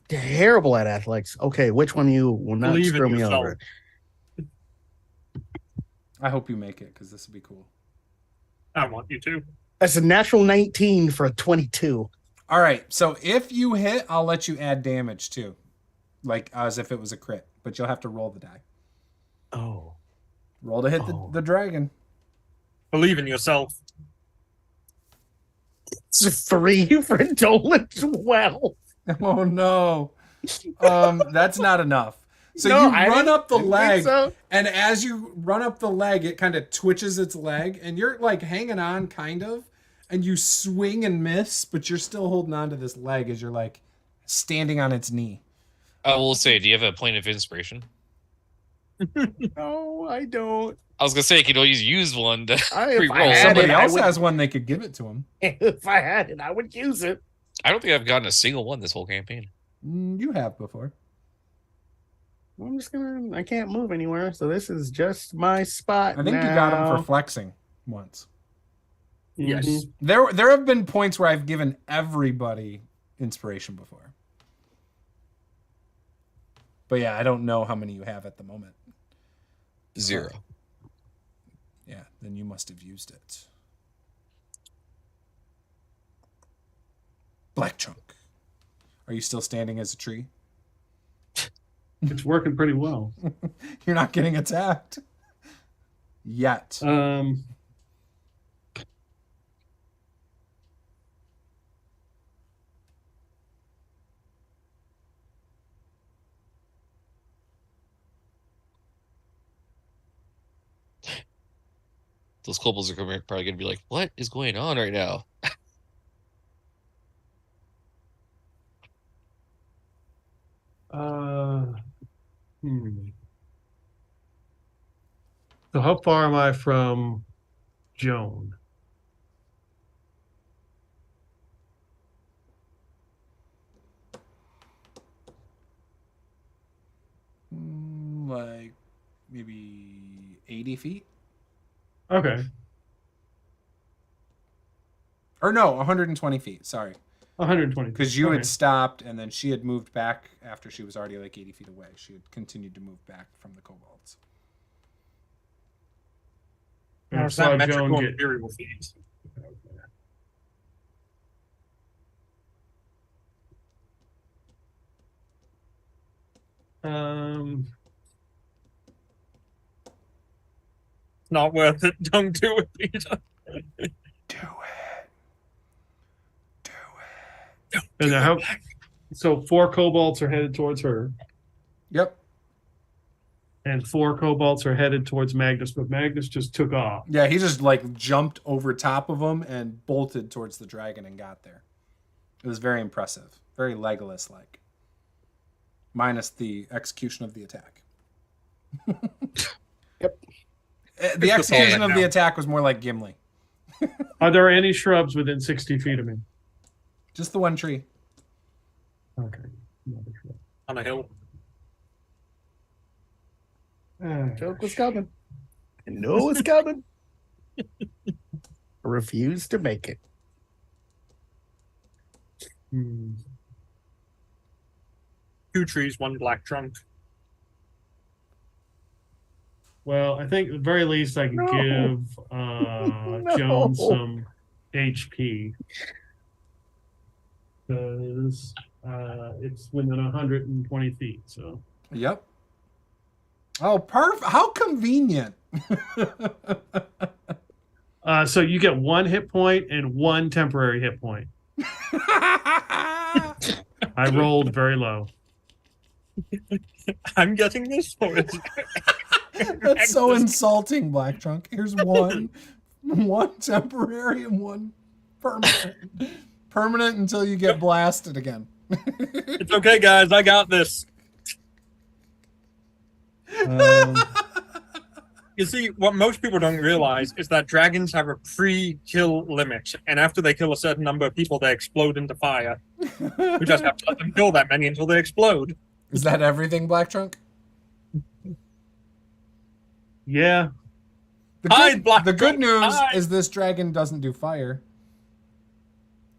Terrible at athletics. Okay, which one of you will not Believe in screw me yourself. over? I hope you make it, because this would be cool. I want you to. That's a natural 19 for a 22. All right, so if you hit, I'll let you add damage too. Like as if it was a crit, but you'll have to roll the die. Oh. Roll to hit the dragon. Believe in yourself. It's a 3 for Dolan 12. Oh no. That's not enough. So No, you I run didn't- up the didn't think leg, so. and as you run up the leg, it kind of twitches its leg, and you're like hanging on, kind of, and you swing and miss, but you're still holding on to this leg as you're like standing on its knee. I will say, do you have a point of inspiration? No, I don't. I was gonna say, you could always use one to If reroll. I had Somebody it, I else would- has one they could give it to him. If I had it, I would use it. I don't think I've gotten a single one this whole campaign. You have before. I can't move anywhere, so this is just my spot. I think you got him for flexing once. Yes. Mhm. There have been points where I've given everybody inspiration before. But yeah, I don't know how many you have at the moment. 0. Yeah, then you must have used it. Black Trunk. Are you still standing as a tree? It's working pretty well. You're not getting attacked. Yet. Those kobolds are probably gonna be like, "What is going on right now?" So how far am I from Joan? like maybe 80 feet. Okay. Or no, 120 feet. Sorry. 120. Because you Okay. had stopped and then she had moved back after she was already like 80 feet away. She had continued to move back from the kobolds. And I How's saw that Joan metrical get. imperial feat? Um, Not worth it. Don't do it, Peter. Do it. Do it. and how? So 4 kobolds are headed towards her, Yep. and 4 kobolds are headed towards Magnus, but Magnus just took off. Yeah, he just like jumped over top of them and bolted towards the dragon and got there. It was very impressive. Very Legolas like. Minus the execution of the attack. Yep. The execution plan of the now. attack was more like Gimli. Are there any shrubs within 60 feet of me? Just the one tree. Okay. Another shrub. On a hill. Joke was coming. I know it was coming. I refused to make it. Hmm. 2 trees, 1 black trunk. Well, I think at the very least I can No. give No. Joan some HP. Because it's within 120 feet. So Yep. Oh, perfect. How convenient. so you get 1 hit point and 1 temporary hit point. I rolled very low. I'm getting this for it. That's so insulting, Black Trunk. Here's one temporary and 1 permanent. Permanent until you get blasted again. It's okay, guys. I got this. You see, what most people don't realize is that dragons have a pre-kill limit, and after they kill a certain number of people, they explode into fire. We just have to let them kill that many until they explode. Is that everything, Black Trunk? Yeah. The Black good Trunk, news hide. is this dragon doesn't do fire.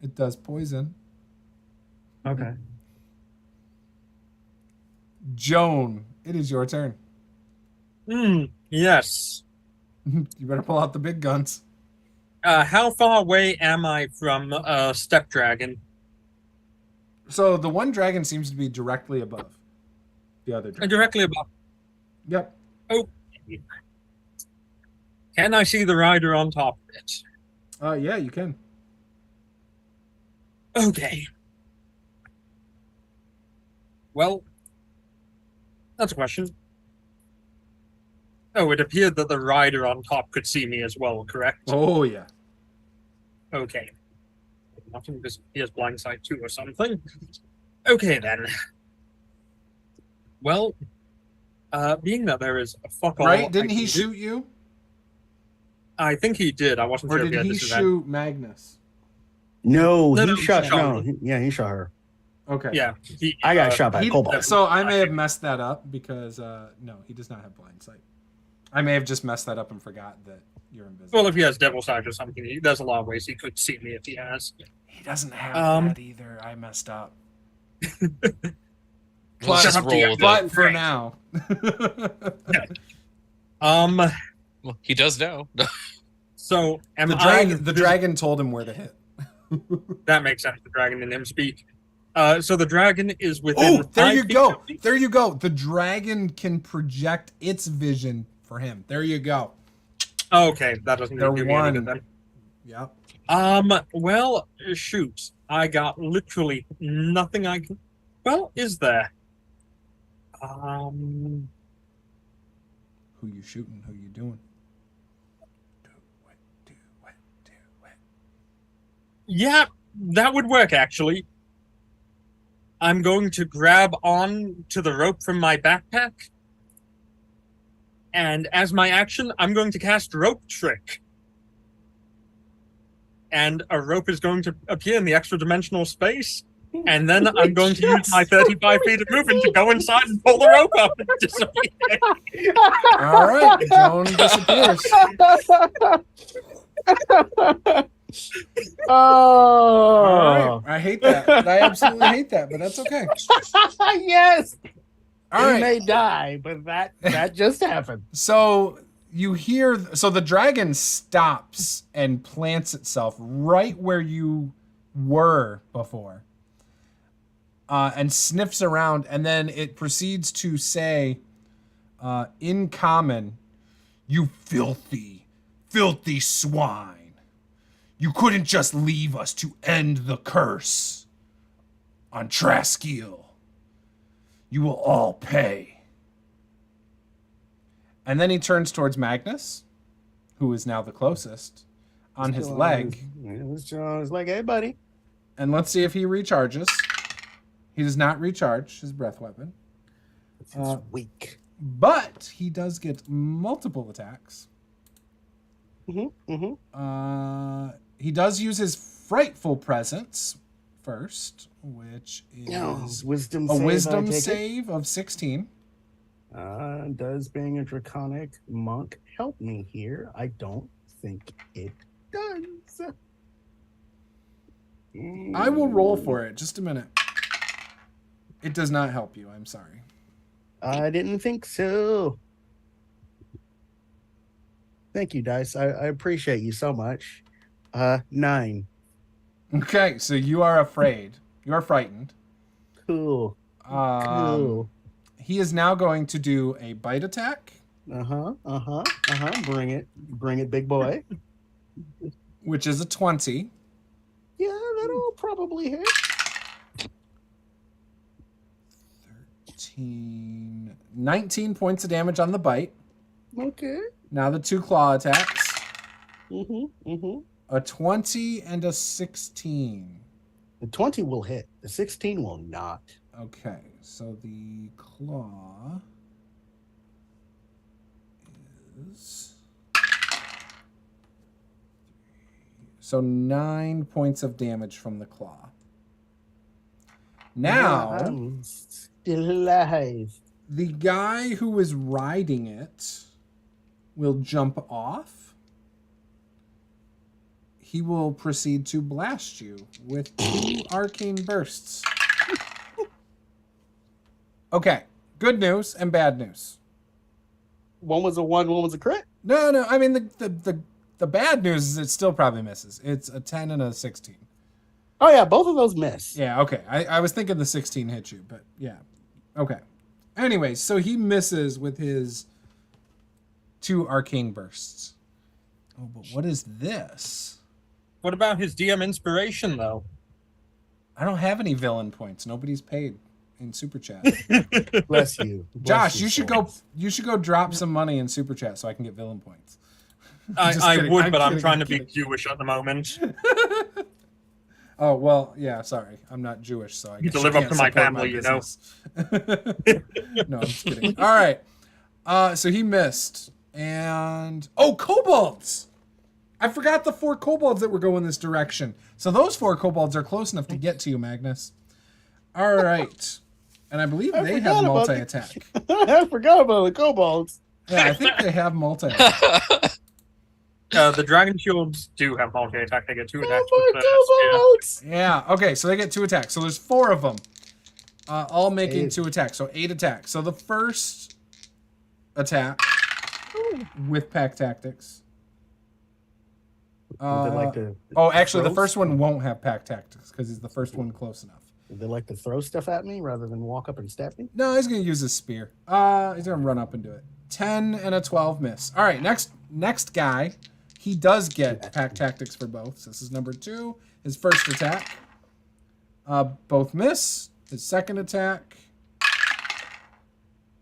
It does poison. Okay. Joan, it is your turn. Yes. You better pull out the big guns. How far away am I from Step Dragon? So the one dragon seems to be directly above the other dragon. Directly above. Yep. Oh. Can I see the rider on top of it? Yeah, you can. Okay. Well, that's a question. Oh, it appeared that the rider on top could see me as well, correct? Oh, yeah. Okay. Nothing because he has blind sight too or something. Okay then. Well, being that there is a fuck all. Right? Didn't I he can do- shoot you? I think he did. I wasn't Or sure if did he had he disadvantage. shoot Magnus? No, No, he no, shot. he shot No, he shot her. Okay. Yeah. He, I got shot by a He- kobold. so I may have messed that up because, no, he does not have blind sight. I may have just messed that up and forgot that you're invisible. Well, if he has devil's sight or something, there's a lot of ways he could see me if he has. He doesn't have that either. I messed up. Let's just Shut up, roll Diego. with But it. for Right. now. Well, he does know. So am The dragon told him where to hit. That makes sense. The dragon and him speak. So the dragon is within. Oh, there 5 you feet go. of me. There you go. The dragon can project its vision for him. There you go. Okay, that doesn't They're do me any one. good then. Yep. Well, shoot. I got literally nothing I can. Well, is there? Who you shooting? Who you doing? Do it. Yeah, that would work actually. I'm going to grab on to the rope from my backpack. And as my action, I'm going to cast Rope Trick. And a rope is going to appear in the extra dimensional space. And then I'm going to use my 35 feet of movement to go inside and pull the rope up and disappear. All right, Joan disappears. Oh, All right, I hate that. I absolutely hate that, but that's okay. yes. All He right. may die, but that just happened. So you hear, so the dragon stops and plants itself right where you were before, and sniffs around, and then it proceeds to say, in common, "You filthy, filthy swine. You couldn't just leave us to end the curse on Traskiel. You will all pay." And then he turns towards Magnus, who is now the closest, on his leg. On his leg, hey, buddy. And let's see if he recharges. He does not recharge his breath weapon. It's weak. But he does get multiple attacks. He does use his frightful presence first, which is wisdom a save, wisdom save of 16. Does being a draconic monk help me here? I don't think it does. I will roll for it. Just a minute. It does not help you. I'm sorry. I didn't think so. Thank you, Dice. I appreciate you so much. 9. Okay, so you are afraid. You are frightened. Cool. Cool. He is now going to do a bite attack. Bring it, big boy. Which is a 20. Yeah, that'll probably hit. 19 points of damage on the bite. Okay. Now the 2 claw attacks. A A 20 and a 16. The 20 will hit. The 16 will not. Okay, so the claw is... So 9 points of damage from the claw. Now, I'm still alive. the guy who is riding it will jump off. He will proceed to blast you with 2 arcane bursts. Okay, good news and bad news. One was a 1, one was a crit. No, I mean the bad news is it still probably misses. It's a 10 and a 16. Oh yeah, both of those miss. Yeah, okay. I was thinking the 16 hit you, but yeah. Okay. Anyway, so he misses with his 2 arcane bursts. Oh, but what is this? What about his DM inspiration, though? I don't have any villain points. Nobody's paid in Super Chat. Bless you. Josh, you should go drop some money in Super Chat so I can get villain points. Just I kidding. would, but I'm kidding, trying to be kidding. Jewish at the moment. Oh, well, yeah, sorry. I'm not Jewish, so I guess To live up can't to my support family, you know. business. No, I'm just kidding. All right. So he missed. And... Oh, kobolds! I forgot the 4 kobolds that were going this direction. So those 4 kobolds are close enough to get to you, Magnus. All right. And I believe they have multi-attack. I forgot about the kobolds. Yeah, I think they have multi-attack. The dragon shields do have multi-attack. They get 2 attacks. Oh with my kobolds! Yeah, okay, so they get 2 attacks. So there's 4 of them. All making 8. 2 attacks. So 8 attacks. So the first attack with pack tactics. Would they like to Actually, the throw first one stuff? won't have pack tactics because he's the first one close enough. Would they like to throw stuff at me rather than walk up and stab me? No, he's going to use his spear. He's going to run up and do it. 10 and a 12 miss. All right, next guy. He does get pack tactics for both. So this is number 2. His first attack. Both miss. His second attack.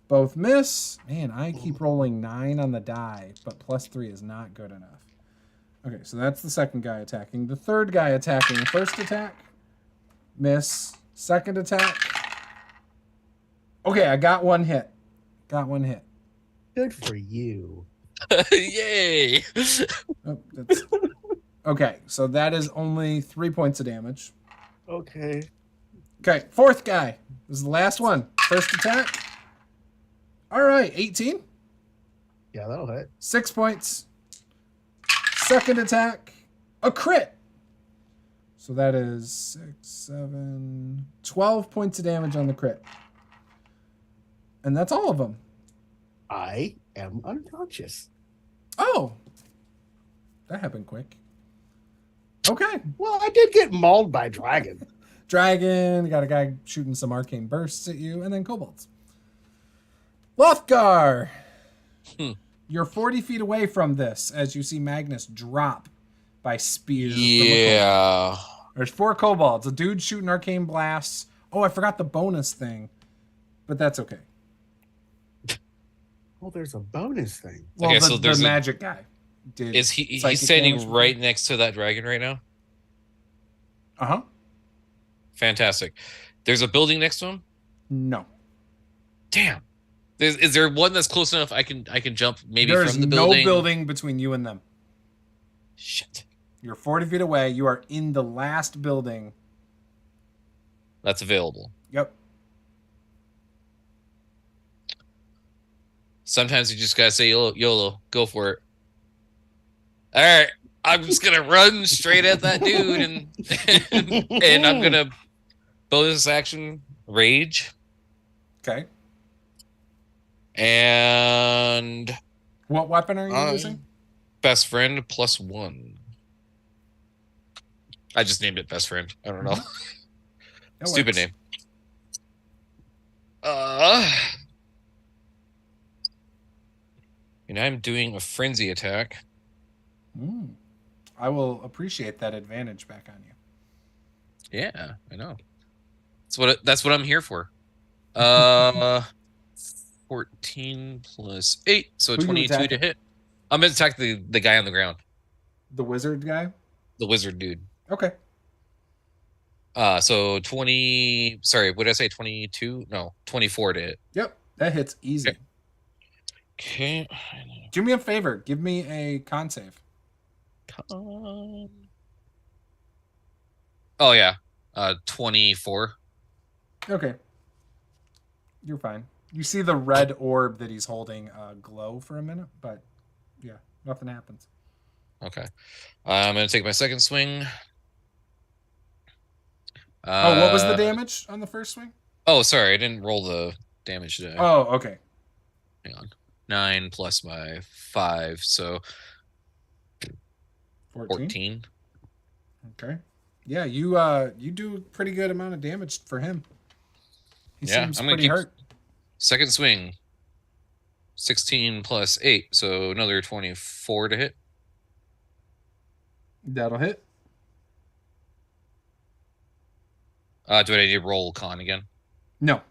Both miss. Man, I keep rolling 9 on the die, but +3 is not good enough. Okay, so that's the second guy attacking. The third guy attacking. First attack. Miss. Second attack. Okay, I got 1 hit. Good for you. Yay! Oh, okay, so that is only 3 points of damage. Okay. Okay, fourth guy. This is the last one. First attack. All right, 18. Yeah, that'll hit. 6 points. Second attack. A crit. So that is 6, 7, 12 points of damage on the crit. And that's all of them. I am unconscious. Oh. That happened quick. Okay. Well, I did get mauled by dragon. Dragon, got a guy shooting some arcane bursts at you, and then kobolds. Lothgar! You're 40 feet away from this as you see Magnus drop by spear. Yeah. There's 4 kobolds. A dude shooting arcane blasts. Oh, I forgot the bonus thing. But that's okay. Oh, there's a bonus thing. Well, Okay, the, so there's the a- magic guy. Did Is he's psychic standing damage. right next to that dragon right now? Uh-huh. Fantastic. There's a building next to him? No. Damn. Is there one that's close enough I can jump maybe There's from the no building? building between you and them. Shit. You're 40 feet away. You are in the last building. That's available. Yep. Sometimes you just gotta say YOLO, go for it. All right, I'm just gonna run straight at that dude, and I'm gonna bonus action rage Okay. and What weapon are you using? best friend +1. I just named it best friend. I don't know. That Stupid works. name. And I'm doing a frenzy attack. I will appreciate that advantage back on you. Yeah, I know. That's what I'm here for. 14 plus 8, so Who you 22 to attacking? hit. I'm gonna attack the guy on the ground, The wizard guy? the wizard dude. Okay. So 20. Sorry, what did I say? 22? No, 24 to hit. Yep. That hits easy. Okay. Okay. Do me a favor. Give me a con save. Oh yeah, 24. Okay. You're fine. You see the red orb that he's holding glow for a minute, but yeah, nothing happens. Okay. I'm gonna take my second swing. What was the damage on the first swing? Oh, sorry, I didn't roll the damage today. Oh, okay. Hang on. 9 plus my 5, so 14. Okay. Yeah, you do a pretty good amount of damage for him. He Yeah, seems I'm gonna pretty keep- hurt. Second swing. 16 plus 8, so another 24 to hit. That'll hit. Do I need to roll con again? No.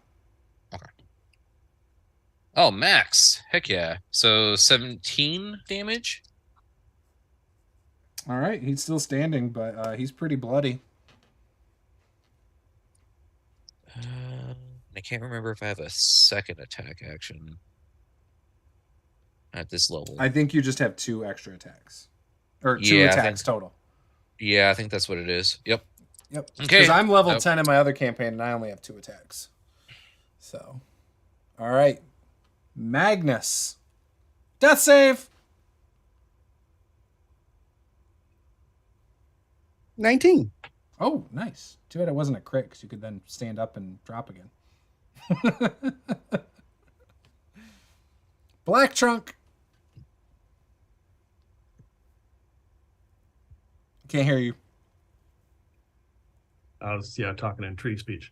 Oh, max. Heck yeah. So 17 damage. All right, he's still standing, but he's pretty bloody. I can't remember if I have a second attack action at this level. I think you just have 2 extra attacks. Or 2 Yeah, I attacks think- total. Yeah, I think that's what it is. Yep. Yep. Okay. Because I'm level Yep. 10 in my other campaign, and I only have 2 attacks. So, all right. Magnus. Death save. 19. Oh, nice. Too bad it wasn't a crit, because you could then stand up and drop again. Black Trunk. Can't hear you. I was talking in tree speech.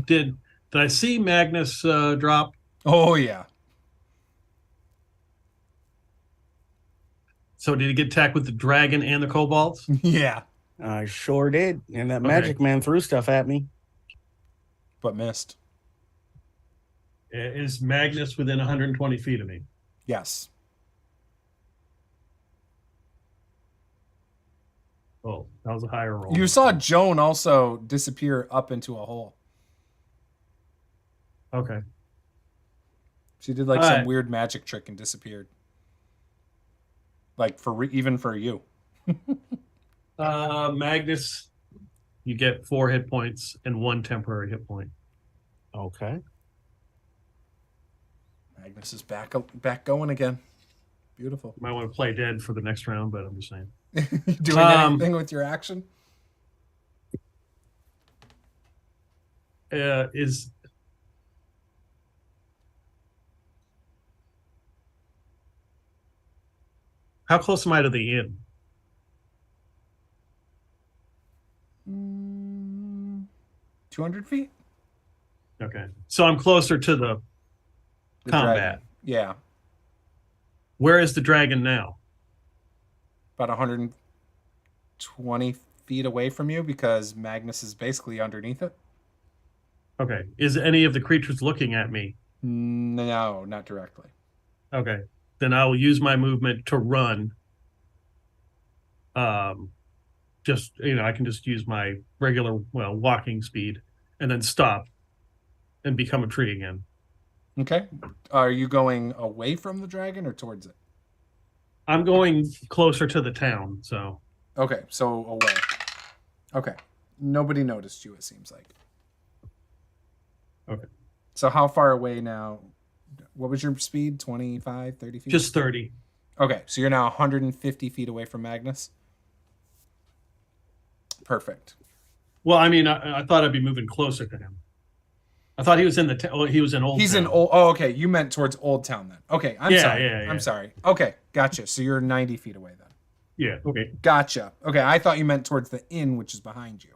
Did I see Magnus drop? Oh, yeah. So did he get attacked with the dragon and the kobolds? Yeah. I sure did. And that Okay. magic man threw stuff at me. But missed. Is Magnus within 120 feet of me? Yes. Oh, that was a higher roll. You saw Joan also disappear up into a hole. Okay. She did like All some right. weird magic trick and disappeared. Like even for you. Magnus you get 4 hit points and 1 temporary hit point. Okay. Magnus is back going again. Beautiful. You might want to play dead for the next round, but I'm just saying. Doing anything with your action? How close am I to the inn? 200 feet? Okay. So I'm closer to the combat. Dragon. Yeah. Where is the dragon now? About 120 feet away from you because Magnus is basically underneath it. Okay. Is any of the creatures looking at me? No, not directly. Okay. Then I will use my movement to run. Just, I can just use my regular, walking speed and then stop and become a tree again. Okay. Are you going away from the dragon or towards it? I'm going closer to the town, so. Okay, so away. Okay. Nobody noticed you, it seems like. Okay. So how far away now? What was your speed? 25, 30 feet? Just 30. Okay, so you're now 150 feet away from Magnus. Perfect. Well, I mean, I thought I'd be moving closer to him. I thought he was in he was in Old He's Town. in Old. Oh, okay. You meant towards Old Town then. Okay, I'm sorry. Yeah. I'm sorry. Okay, gotcha. So you're 90 feet away then. Yeah. Okay. Gotcha. Okay, I thought you meant towards the inn, which is behind you.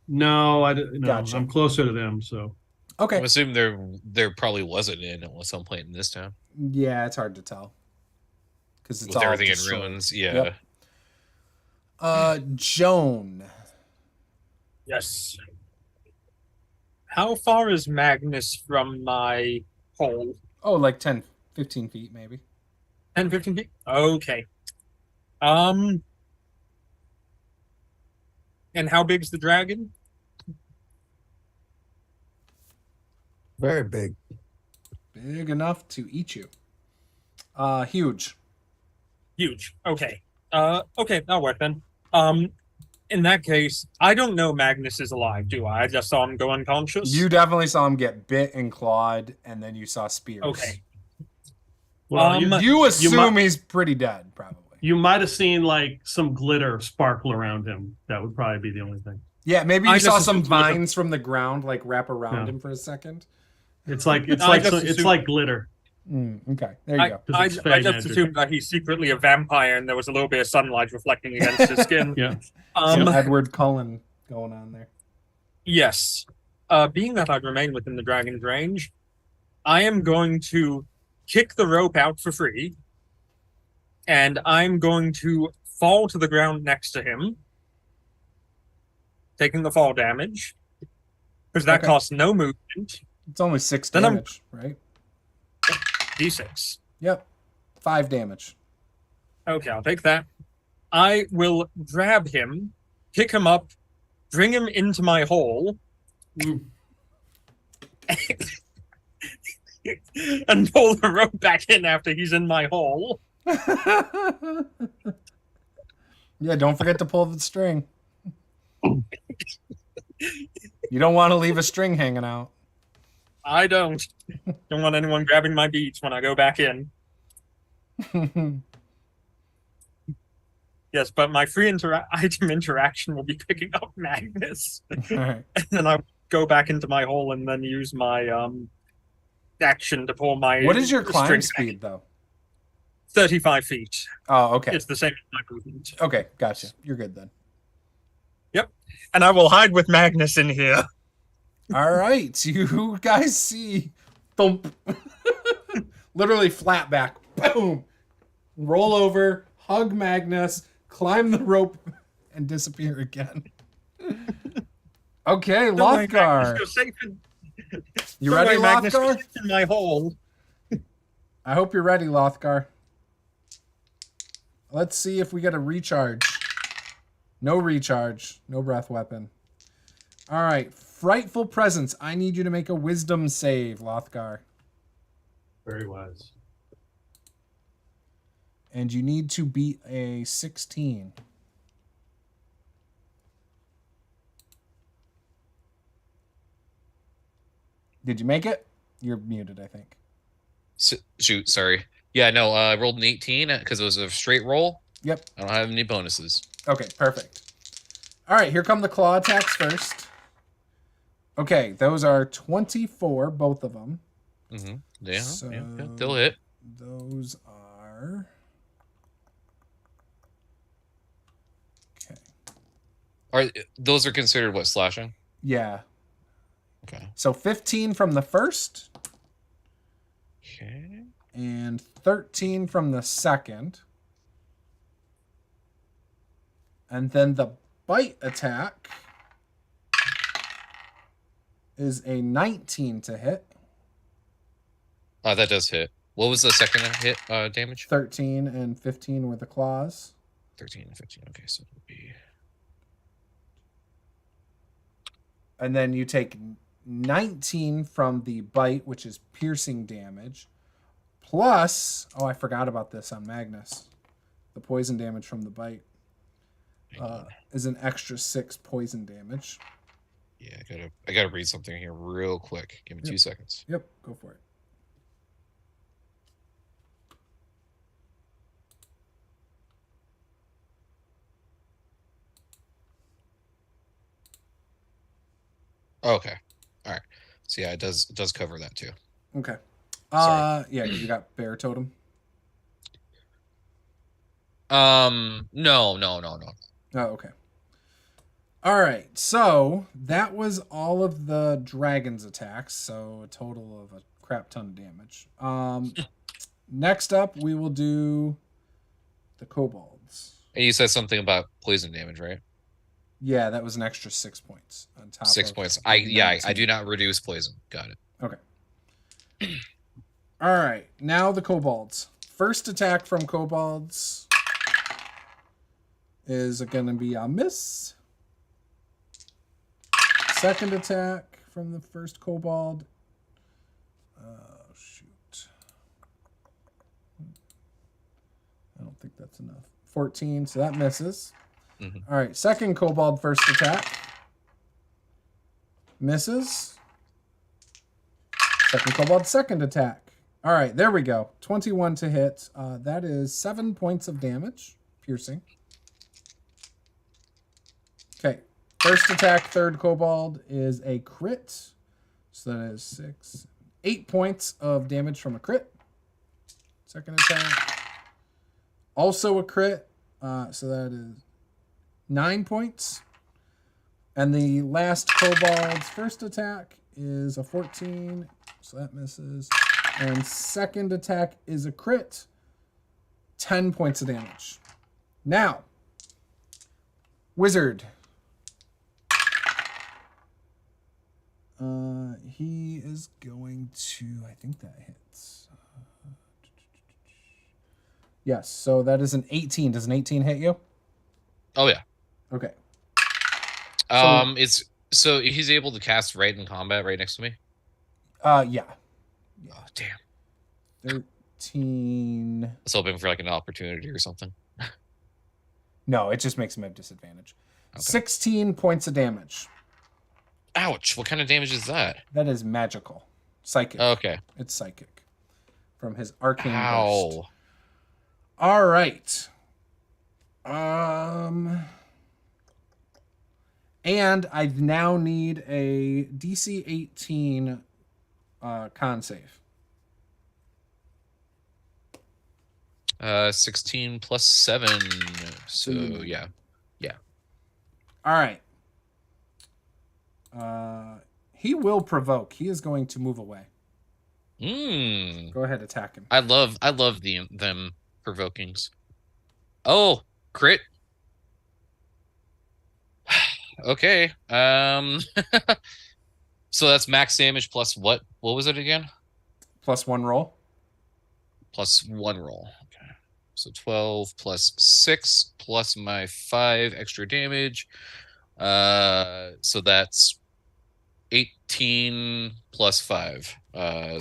No, Gotcha. I'm closer to them. So. Okay. I assume there probably wasn't in at some point in this town. Yeah, it's hard to tell because it's With all everything in destroyed. ruins. Yeah. Yep. Joan. Yes. How far is Magnus from my hole? Oh, like 10, 15 feet maybe. 10, 15 feet? Okay. And how big's the dragon? Very big. Big enough to eat you. Huge. Huge. Okay. Okay, that'll work then. In that case, I don't know Magnus is alive, do I? I just saw him go unconscious. You definitely saw him get bit and clawed, and then you saw spears. Okay. Well, You assume he's pretty dead, probably. you might have seen like some glitter sparkle around him. That would probably be the only thing. Yeah, maybe I you saw just some assumed- vines from the ground like wrap around Yeah. him for a second. It's like just it's assumed- like glitter. Okay, there you go. I it's just fey magic. assumed that he's secretly a vampire and there was a little bit of sunlight reflecting against his skin. Yeah. Some Edward Cullen going on there. Yes. Being that I've remained within the dragon's range, I am going to kick the rope out for free, and I'm going to fall to the ground next to him, taking the fall damage, because that Okay. costs no movement. It's only 6 Then I'm- damage, right? D6. Yep. 5 damage. Okay, I'll take that. I will grab him, pick him up, bring him into my hole, Mm. and pull the rope back in after he's in my hole. Yeah, don't forget to pull the string. You don't want to leave a string hanging out. I don't. Don't want anyone grabbing my beads when I go back in. Yes, but my free item interaction will be picking up Magnus. All right. And then I go back into my hole and then use my action to pull my What is your climb string speed, though? 35 feet. Oh, okay. It's the same as my movement. Okay, gotcha. You're good then. And I will hide with Magnus in here. All right, you guys see, thump, literally flat back, boom, roll over, hug Magnus, climb the rope, and disappear again. Okay, Don't worry, Lothgar, Magnus, go safe in- you don't ready, worry, Magnus, go Lothgar? safe in my hole. I hope you're ready, Lothgar. Let's see if we get a recharge. No recharge, no breath weapon. All right, frightful presence. I need you to make a wisdom save, Lothgar. Very wise. And you need to beat a 16. Did you make it? You're muted, I think. Shoot, sorry. Yeah, no, I rolled an 18 because it was a straight roll. Yep. I don't have any bonuses. Okay, perfect. All right, here come the claw attacks first. Okay, those are 24, both of them. Mm-hmm. Yeah, So yeah, they'll hit. Those are... Okay. Those are considered what, slashing? Yeah. Okay. So 15 from the first. Okay. And 13 from the second. And then the bite attack is a 19 to hit. That does hit. What was the second hit damage? 13 and 15 with the claws. 13 and 15. Okay, so it would be... And then you take 19 from the bite, which is piercing damage. Plus, oh, I forgot about this on Magnus. The poison damage from the bite is an extra 6 poison damage. Yeah, I gotta read something here real quick. Give me 2 seconds. Yep, go for it. Okay. All right. So yeah, it does cover that too. Okay. Sorry. Yeah, you got bear totem. No. Oh, okay. All right. So that was all of the dragon's attacks. So a total of a crap ton of damage. Next up, we will do the kobolds. And you said something about poison damage, right? Yeah, that was an extra 6 points on top. 6 of points. I 19. do not reduce poison. Got it. Okay. All right. Now the kobolds. First attack from kobolds is going to be a miss. Second attack from the first kobold. Oh, shoot. I don't think that's enough. 14, so that misses. Mm-hmm. All right, second kobold first attack. Misses. Second kobold second attack. All right, there we go. 21 to hit. That is 7 points of damage. Piercing. Okay. First attack, third kobold is a crit. So that is 8 points of damage from a crit. Second attack. Also a crit. So that is 9 points. And the last kobold's first attack is a 14. So that misses. And second attack is a crit. 10 points of damage. Now, wizard. He is going to, I think that hits. Yes, so that is an 18. Does an 18 hit you? Oh yeah. Okay. So he's able to cast right in combat right next to me? Yeah. Oh damn. 13. I was hoping for like an opportunity or something. No, it just makes him have disadvantage. Okay. 16 points of damage. Ouch. What kind of damage is that? That is magical. Psychic. Okay. It's psychic. From his arcane burst. Ow. All right. And I now need a DC 18 con save. 16 plus 7. So yeah. All right. He will provoke. He is going to move away. Go ahead, attack him. I love them provokings. Oh, crit. Okay. So that's max damage plus what? What was it again? +1 roll. Plus 1 roll. Okay. So 12 plus 6 plus my 5 extra damage. So that's 18 plus 5.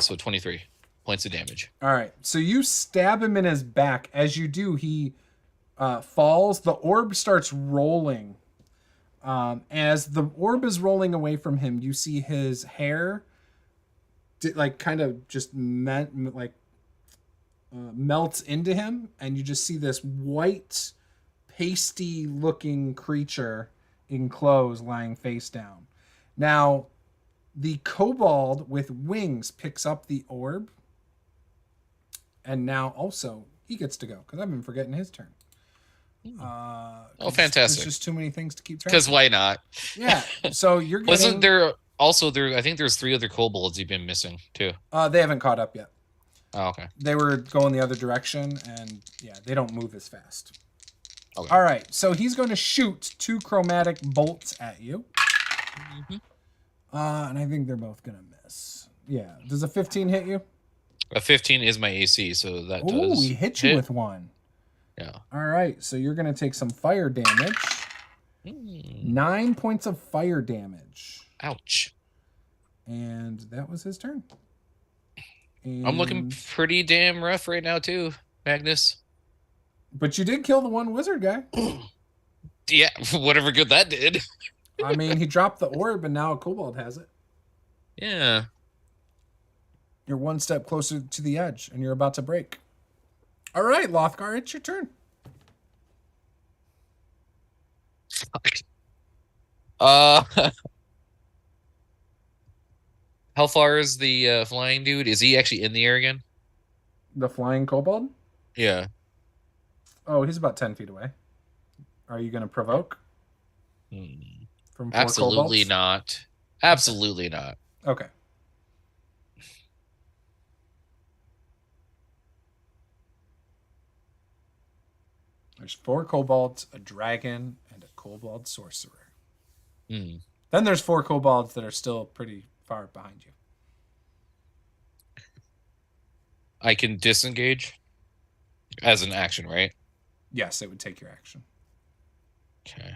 So 23 points of damage. All right. So you stab him in his back. As you do, he falls. The orb starts rolling. As the orb is rolling away from him, you see his hair like kind of just melts into him, and you just see this white, pasty looking creature in clothes lying face down. Now, the kobold with wings picks up the orb, and now also he gets to go because I've been forgetting his turn. Oh, fantastic! There's just too many things to keep track. Because why not? Yeah. So you're getting. Wasn't there also there? I think there's 3 other kobolds you've been missing too. They haven't caught up yet. Oh, okay. They were going the other direction, and yeah, they don't move as fast. Okay. All right, so he's going to shoot 2 chromatic bolts at you. Mm-hmm. And I think they're both going to miss. Yeah. Does a 15 hit you? A 15 is my AC, so that does. Oh, he hit you with one. Yeah. All right, so you're going to take some fire damage. 9 points of fire damage. Ouch. And that was his turn. And... I'm looking pretty damn rough right now, too, Magnus. But you did kill the one wizard guy. Yeah, whatever good that did. I mean, he dropped the orb, and now a kobold has it. Yeah. You're one step closer to the edge, and you're about to break. All right, Lothgar, it's your turn. How far is the flying dude? Is he actually in the air again? The flying kobold? Yeah. Oh, he's about 10 feet away. Are you going to provoke? From 4 Absolutely kobolds? not. Absolutely not. Okay. There's 4 kobolds, a dragon, and a kobold sorcerer. Hmm. Then there's 4 kobolds that are still pretty far behind you. I can disengage as an action, right? Yes, it would take your action. Okay.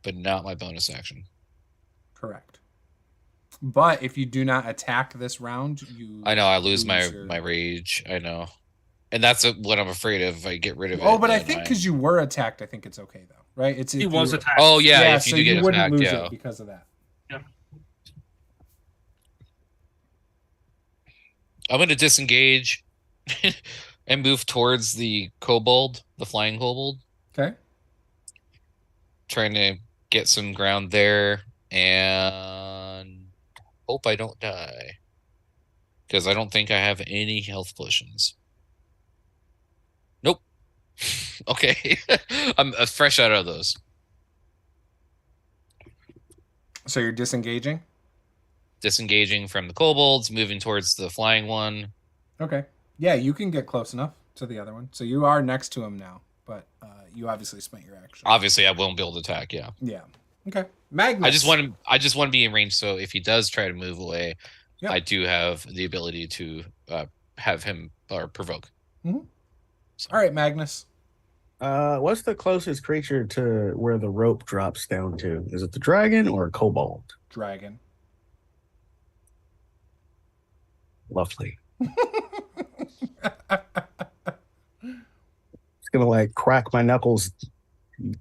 But not my bonus action. Correct. But if you do not attack this round, you... I know, I lose my your... rage. I know. And that's what I'm afraid of. If I get rid of it. Oh, but I think because you were attacked, I think it's okay, though. Right? It's He was attacked. Oh, yeah, if you so do get you wouldn't attacked, lose yeah. it because of that. Yeah. I'm going to disengage and move towards the kobold, the flying kobold. Okay. Trying to get some ground there and hope I don't die. Because I don't think I have any health potions. Nope. Okay. I'm fresh out of those. So you're disengaging? Disengaging from the kobolds, moving towards the flying one. Okay. Yeah, you can get close enough to the other one. So you are next to him now, but you obviously spent your action. Obviously, I won't be able to attack, yeah. Yeah. Okay. Magnus. I just want to be in range, so if he does try to move away, Yep. I do have the ability to have him or provoke. Mm-hmm. So. All right, Magnus. What's the closest creature to where the rope drops down to? Is it the dragon or a kobold? Dragon. Lovely. It's gonna like crack my knuckles,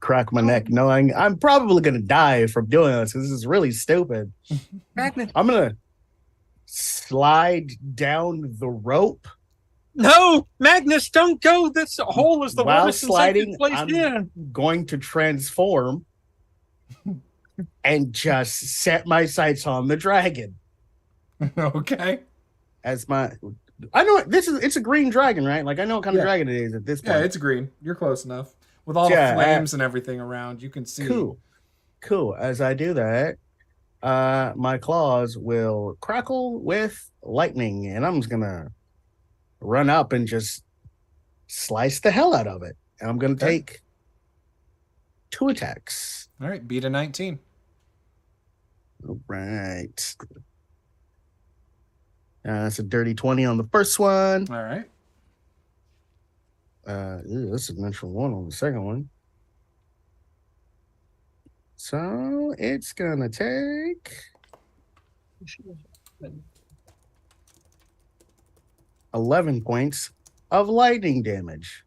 crack my neck, knowing I'm probably gonna die from doing this because this is really stupid. Magnus. I'm gonna slide down the rope. No, Magnus, don't go. This hole is the While worst sliding, place I'm here. going to transform and just set my sights on the dragon. Okay. As my, I know it's a green dragon, right? Like I know what kind of dragon it is at this point. Yeah, it's green. You're close enough. With all the flames and everything around, you can see. Cool. As I do that, my claws will crackle with lightning, and I'm just gonna run up and just slice the hell out of it. And I'm gonna take 2 attacks. All right, beat a 19. All right. That's a dirty 20 on the first one. All right. This is a natural 1 on the second one. So it's gonna take 11 points of lightning damage.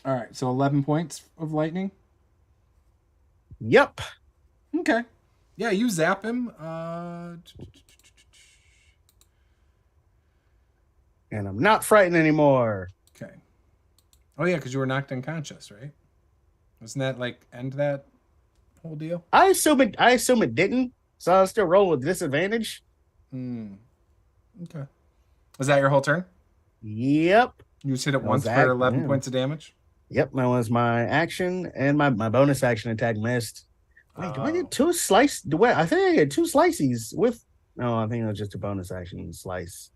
All right, so 11 points of lightning. Yep. Okay. Yeah, you zap him. And I'm not frightened anymore. Okay. Oh yeah, because you were knocked unconscious, right? Wasn't that like end that whole deal? I assume it didn't. So I'll still roll with disadvantage. Okay. Was that your whole turn? Yep. You just hit it That once was for 11 yeah. points of damage? Yep, that was my action, and my bonus action attack missed. Wait, do I get two slice? I think I get two slices with. No, I think it was just a bonus action slice.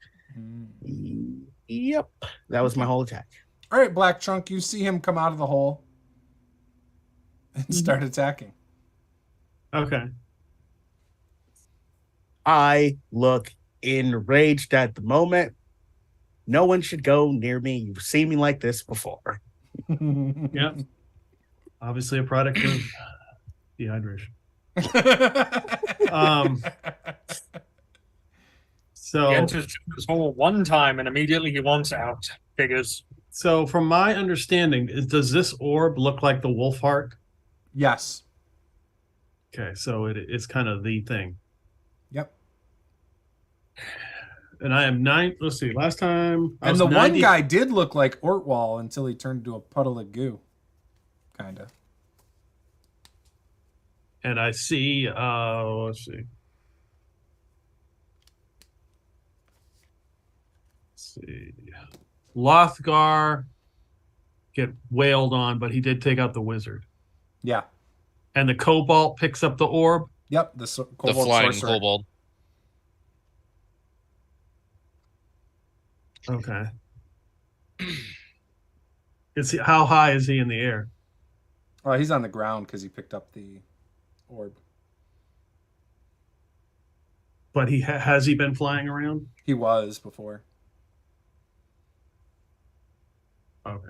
Yep, that was my whole attack. All right, Black Trunk, you see him come out of the hole and start attacking. Okay. I look enraged at the moment. No one should go near me. You've seen me like this before. Yep. Obviously a product of dehydration. So He enters this hole one time and immediately he wants out. Figures. So from my understanding, does this orb look like the wolf heart? Yes. Okay, so it's kind of the thing. Yep. And I am 9. Let's see. Last time, And the 90... one guy did look like Ortwall until he turned into a puddle of goo, kind of. And I see. Let's see. Let's see. Lothgar get wailed on, but he did take out the wizard. Yeah. And the kobold picks up the orb. Yep, the flying kobold. Okay. How high is he in the air? Oh, he's on the ground because he picked up the orb. But has he been flying around? He was before. Okay.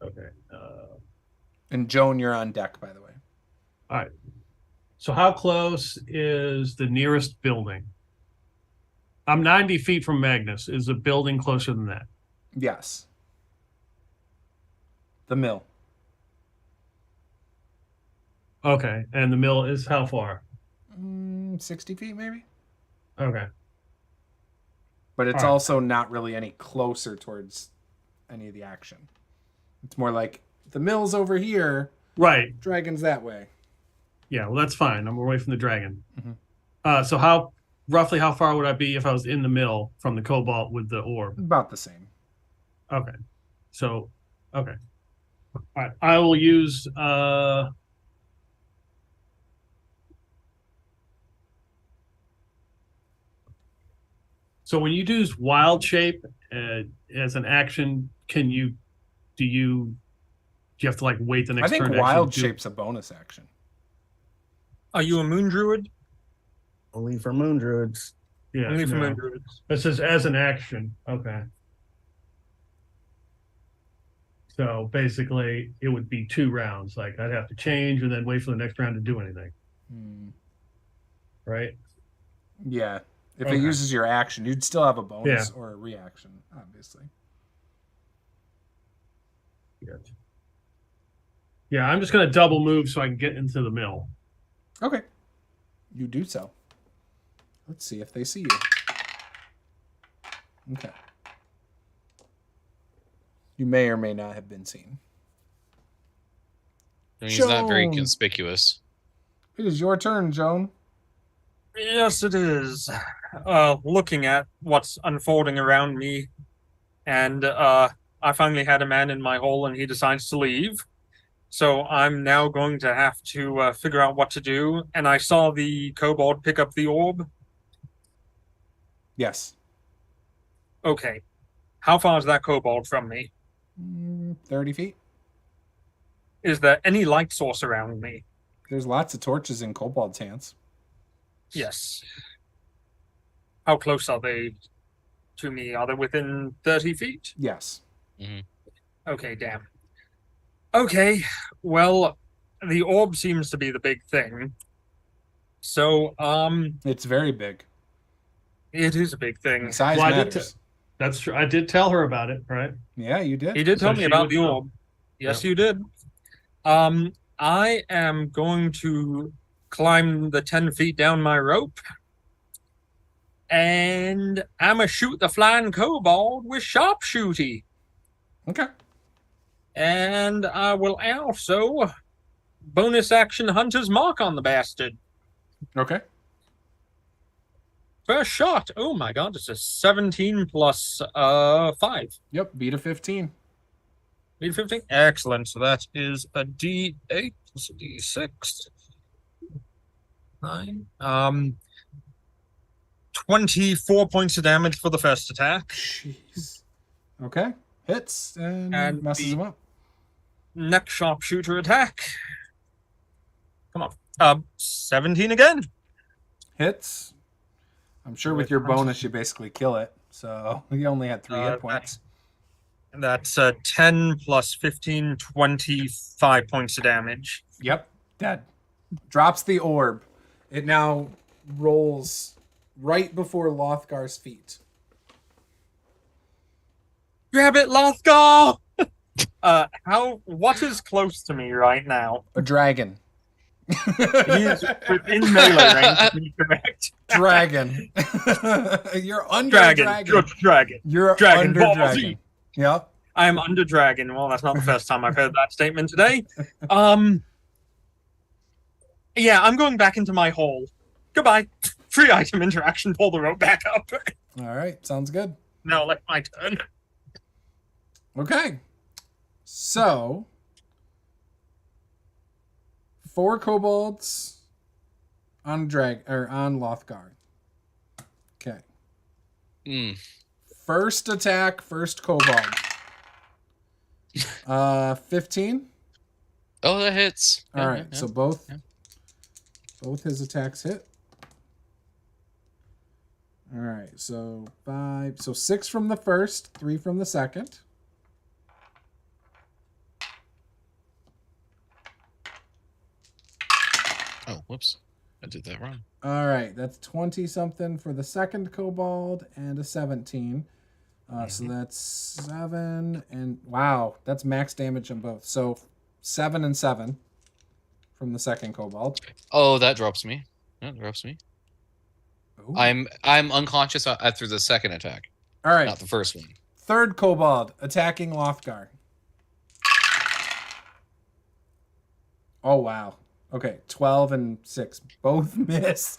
Okay. And Joan, you're on deck, by the way. All right. So how close is the nearest building? I'm 90 feet from Magnus. Is the building closer than that? Yes. The mill. Okay. And the mill is how far? 60 feet, maybe? Okay. But it's also not really any closer towards any of the action. It's more like the mill's over here. Right. Dragon's that way. Yeah, well, that's fine. I'm away from the dragon. Mm-hmm. So roughly how far would I be if I was in the mill from the cobalt with the orb? About the same. Okay. So, okay. All right. I will use... So when you do wild shape as an action, do you have to like wait the next turn? I think wild shape's a bonus action. Are you a moon druid? Only for moon druids. Yeah, only for moon druids. It says as an action. Okay. So basically, it would be 2 rounds. Like I'd have to change and then wait for the next round to do anything. Right? Yeah. If it uses your action, you'd still have a bonus or a reaction, obviously. Yeah, I'm just going to double move so I can get into the mill. Okay. You do so. Let's see if they see you. Okay. You may or may not have been seen. He's not very conspicuous. It is your turn, Joan. Yes, it is. Looking at what's unfolding around me, and I finally had a man in my hole and he decides to leave. So I'm now going to have to figure out what to do. And I saw the kobold pick up the orb. Yes. Okay. How far is that kobold from me? 30 feet. Is there any light source around me? There's lots of torches in kobold's hands. Yes. How close are they to me? Are they within 30 feet? Yes. Okay, damn. Okay, well, the orb seems to be the big thing. So, It's very big. it is a big thing. And size Well, matters. That's true. I did tell her about it, right? Yeah, you did. He did tell So me she about would the know. orb. Yes, you did. I am going to climb the 10 feet down my rope. And I'ma shoot the flying kobold with sharpshooty. Okay. And I will also bonus action Hunter's Mark on the bastard. Okay. First shot. Oh my god, it's a 17 plus 5. Yep. Beat a 15. Beat 15. Excellent. So that is a D8 plus a D6. 9. 24 points of damage for the first attack. Jeez. Okay. Hits and, And messes the- him up. Next sharpshooter attack. Come on. 17 again. Hits. I'm sure with With your punches. bonus, you basically kill it. So you only had 3 hit points. That's 10 plus 15, 25 points of damage. Yep. Dead. Drops the orb. It now rolls right before Lothgar's feet. Grab it, Lothgar! What is close to me right now? A dragon. He's within melee range, to be correct. Dragon. You're under Dragon. dragon. Just dragon. You're Dragon under Ball dragon. Z. Yep. I am under dragon. Well, that's not the first time I've heard that statement today. Yeah, I'm going back into my hole. Goodbye. Free item interaction. Pull the rope back up. All right. Sounds good. Now, like my turn. Okay. So 4 kobolds on on Lothgar. Okay. Mm. First attack, first kobold. 15. Oh, that hits. All Yeah, right. yeah, So yeah. both his attacks hit. All right. So 5. So 6 from the first, 3 from the second. Oh, whoops. I did that wrong. All right, that's 20 something for the second kobold and a 17. So that's 7 and wow, that's max damage on both. So 7 and 7 from the second kobold. Oh, that drops me. That drops me. Ooh. I'm unconscious after the second attack, All right, not the first one. third kobold attacking Lothgar. Oh wow. Okay, 12 and 6 both miss.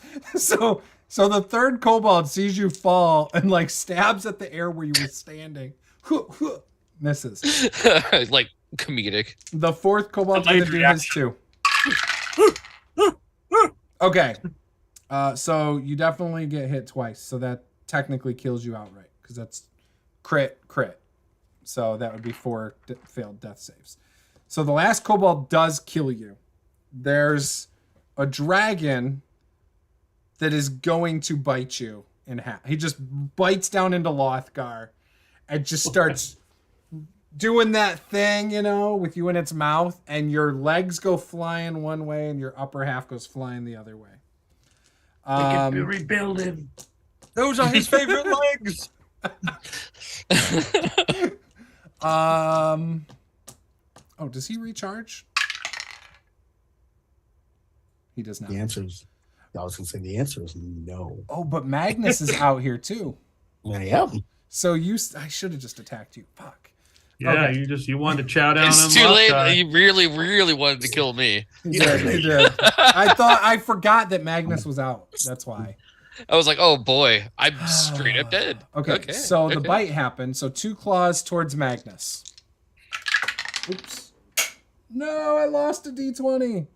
So the third kobold sees you fall and like stabs at the air where you were standing. Misses. Like comedic. The fourth kobold's gonna Delayed do his too. Okay. So you definitely get hit twice. So that technically kills you outright because that's crit. So that would be 4 failed death saves. So the last kobold does kill you. There's a dragon that is going to bite you in half. He just bites down into Lothgar and just starts doing that thing, you know, with you in its mouth, and your legs go flying one way and your upper half goes flying the other way. Rebuilding. Those are his favorite legs. Oh, does he recharge? He does not. The answer is, I was going to say the answer is no. Oh, but Magnus is out here too. I am. So I should have just attacked you. Fuck. Yeah, Okay. you wanted to chow down on It's too late. Lothgar. He really wanted to kill me. He did. I forgot that Magnus was out. That's why. I was like, oh boy, I'm straight up dead. Okay, so the bite happened. So 2 claws towards Magnus. Oops. No, I lost a d20.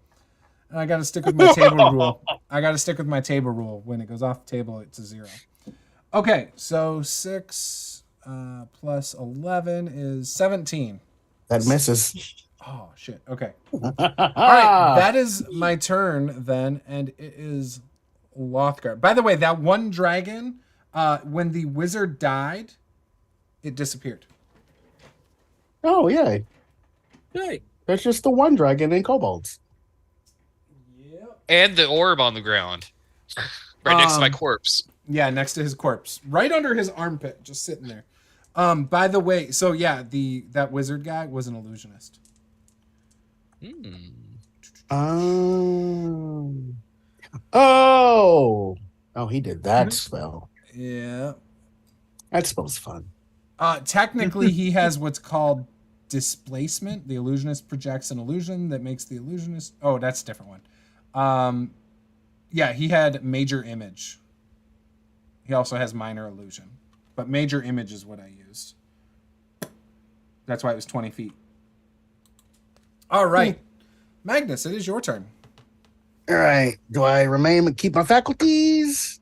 And I got to stick with my table rule. When it goes off the table, it's a 0. Okay, so 6 plus 11 is 17. That misses. Oh, shit. Okay. All right, that is my turn then, and it is Lothgar. By the way, that one dragon, when the wizard died, it disappeared. Oh, yeah. Hey, There's just the one dragon and kobolds. Yep. And the orb on the ground. Right next to my corpse. Yeah, next to his corpse. Right under his armpit, just sitting there. By the way, so yeah, that wizard guy was an illusionist. Oh, he did that spell. Yeah. That spell's fun. Technically, he has what's called displacement. The illusionist projects an illusion that makes the illusionist. Oh, that's a different one. Yeah, he had major image. He also has minor illusion, but major image is what I used. That's why it was 20 feet. All right, Magnus, it is your turn. All right. Do I remain and keep my faculties?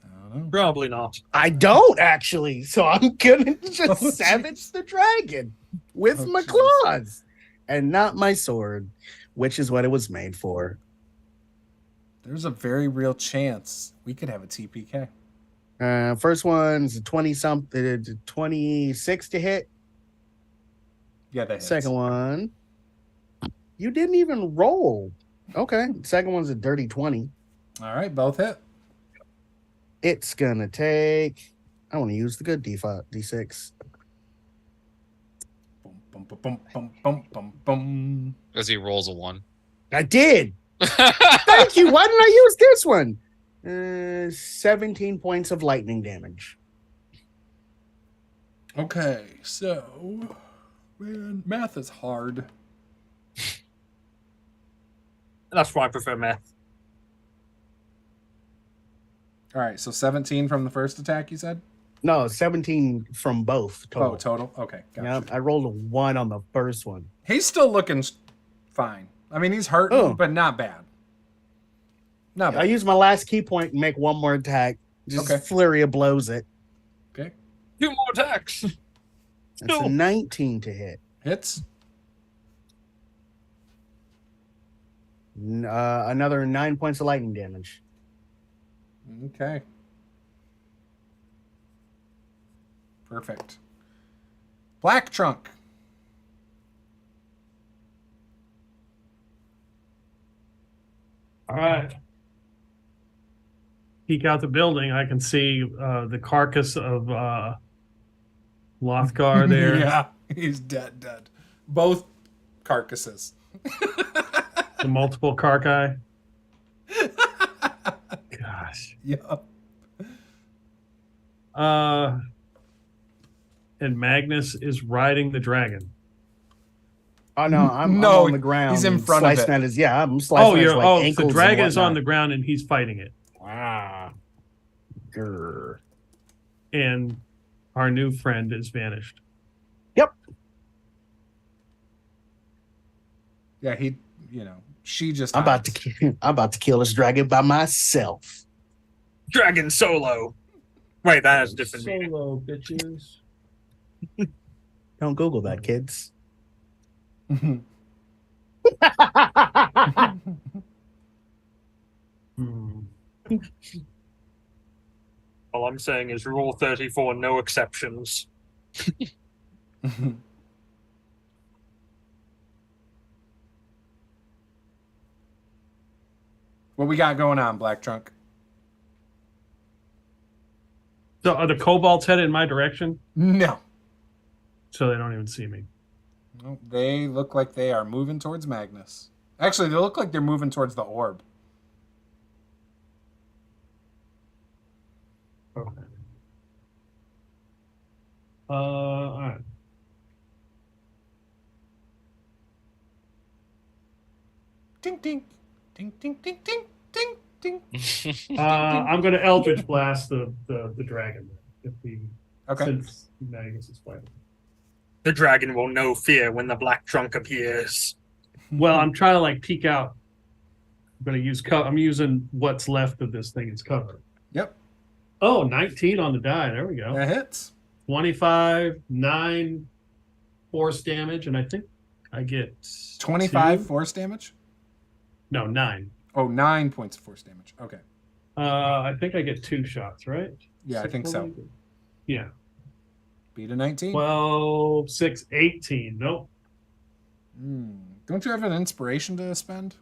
I don't know. Probably not. I don't actually. So I'm gonna just savage the dragon with my claws and not my sword, which is what it was made for. There's a very real chance we could have a TPK. First one's a 20-something, 26 to hit. Yeah, that hits. Second one, you didn't even roll. Okay. Second one's a dirty 20. All right, both hit. It's gonna take. I want to use the good D5, D6. Bum, bum, bum, bum, bum, bum, bum. As he rolls a 1. I did. Thank you. Why didn't I use this one? 17 points of lightning damage. Okay, so man, math is hard. That's why I prefer math. All right, so 17 from the first attack, you said? No, 17 from both total. Oh, total? Okay, gotcha. Yep, I rolled a 1 on the first one. He's still looking fine. I mean, he's hurting, but not bad. Not bad. I use my last key point and make one more attack. Just flurry of blows it. Okay. 2 more attacks. That's a 19 to hit. Hits. Another 9 points of lightning damage. Okay. Perfect. Black Trunk. All right. Peek out the building. I can see the carcass of Lothgar there. Yeah, he's dead. Both carcasses. The multiple carcae. Gosh. Yep. And Magnus is riding the dragon. Oh no, I'm on the ground. He's in front of it. I'm slicing his ankles. The dragon is on the ground and he's fighting it. Wow. Grr. And our new friend is vanished. Yep. Yeah, she just. I'm about to kill this dragon by myself. Dragon solo. Wait, that has different meaning. Solo, bitches. Don't Google that, kids. All I'm saying is Rule 34, no exceptions. What we got going on, Black Trunk? So are the kobolds headed in my direction? No. So they don't even see me. No, they look like they are moving towards Magnus. Actually, they look like they're moving towards the orb. Okay. All right. Ding, ding. Ding, ding, ding, ding, ding, ding. I'm going to Eldritch Blast the dragon. Since Magnus is fighting. The dragon will know fear when the black trunk appears. Well, I'm trying to peek out. I'm using what's left of this thing as cover. Yep. Oh, 19 on the die. There we go. That hits. 25, 9 force damage, and I think I get 25 2? force damage? No, 9. Oh, 9 points of force damage. Okay. I think I get 2 shots, right? Yeah, I think so. Yeah. Beat a 19. 12, 6, 18. Nope. Don't you have an inspiration to spend?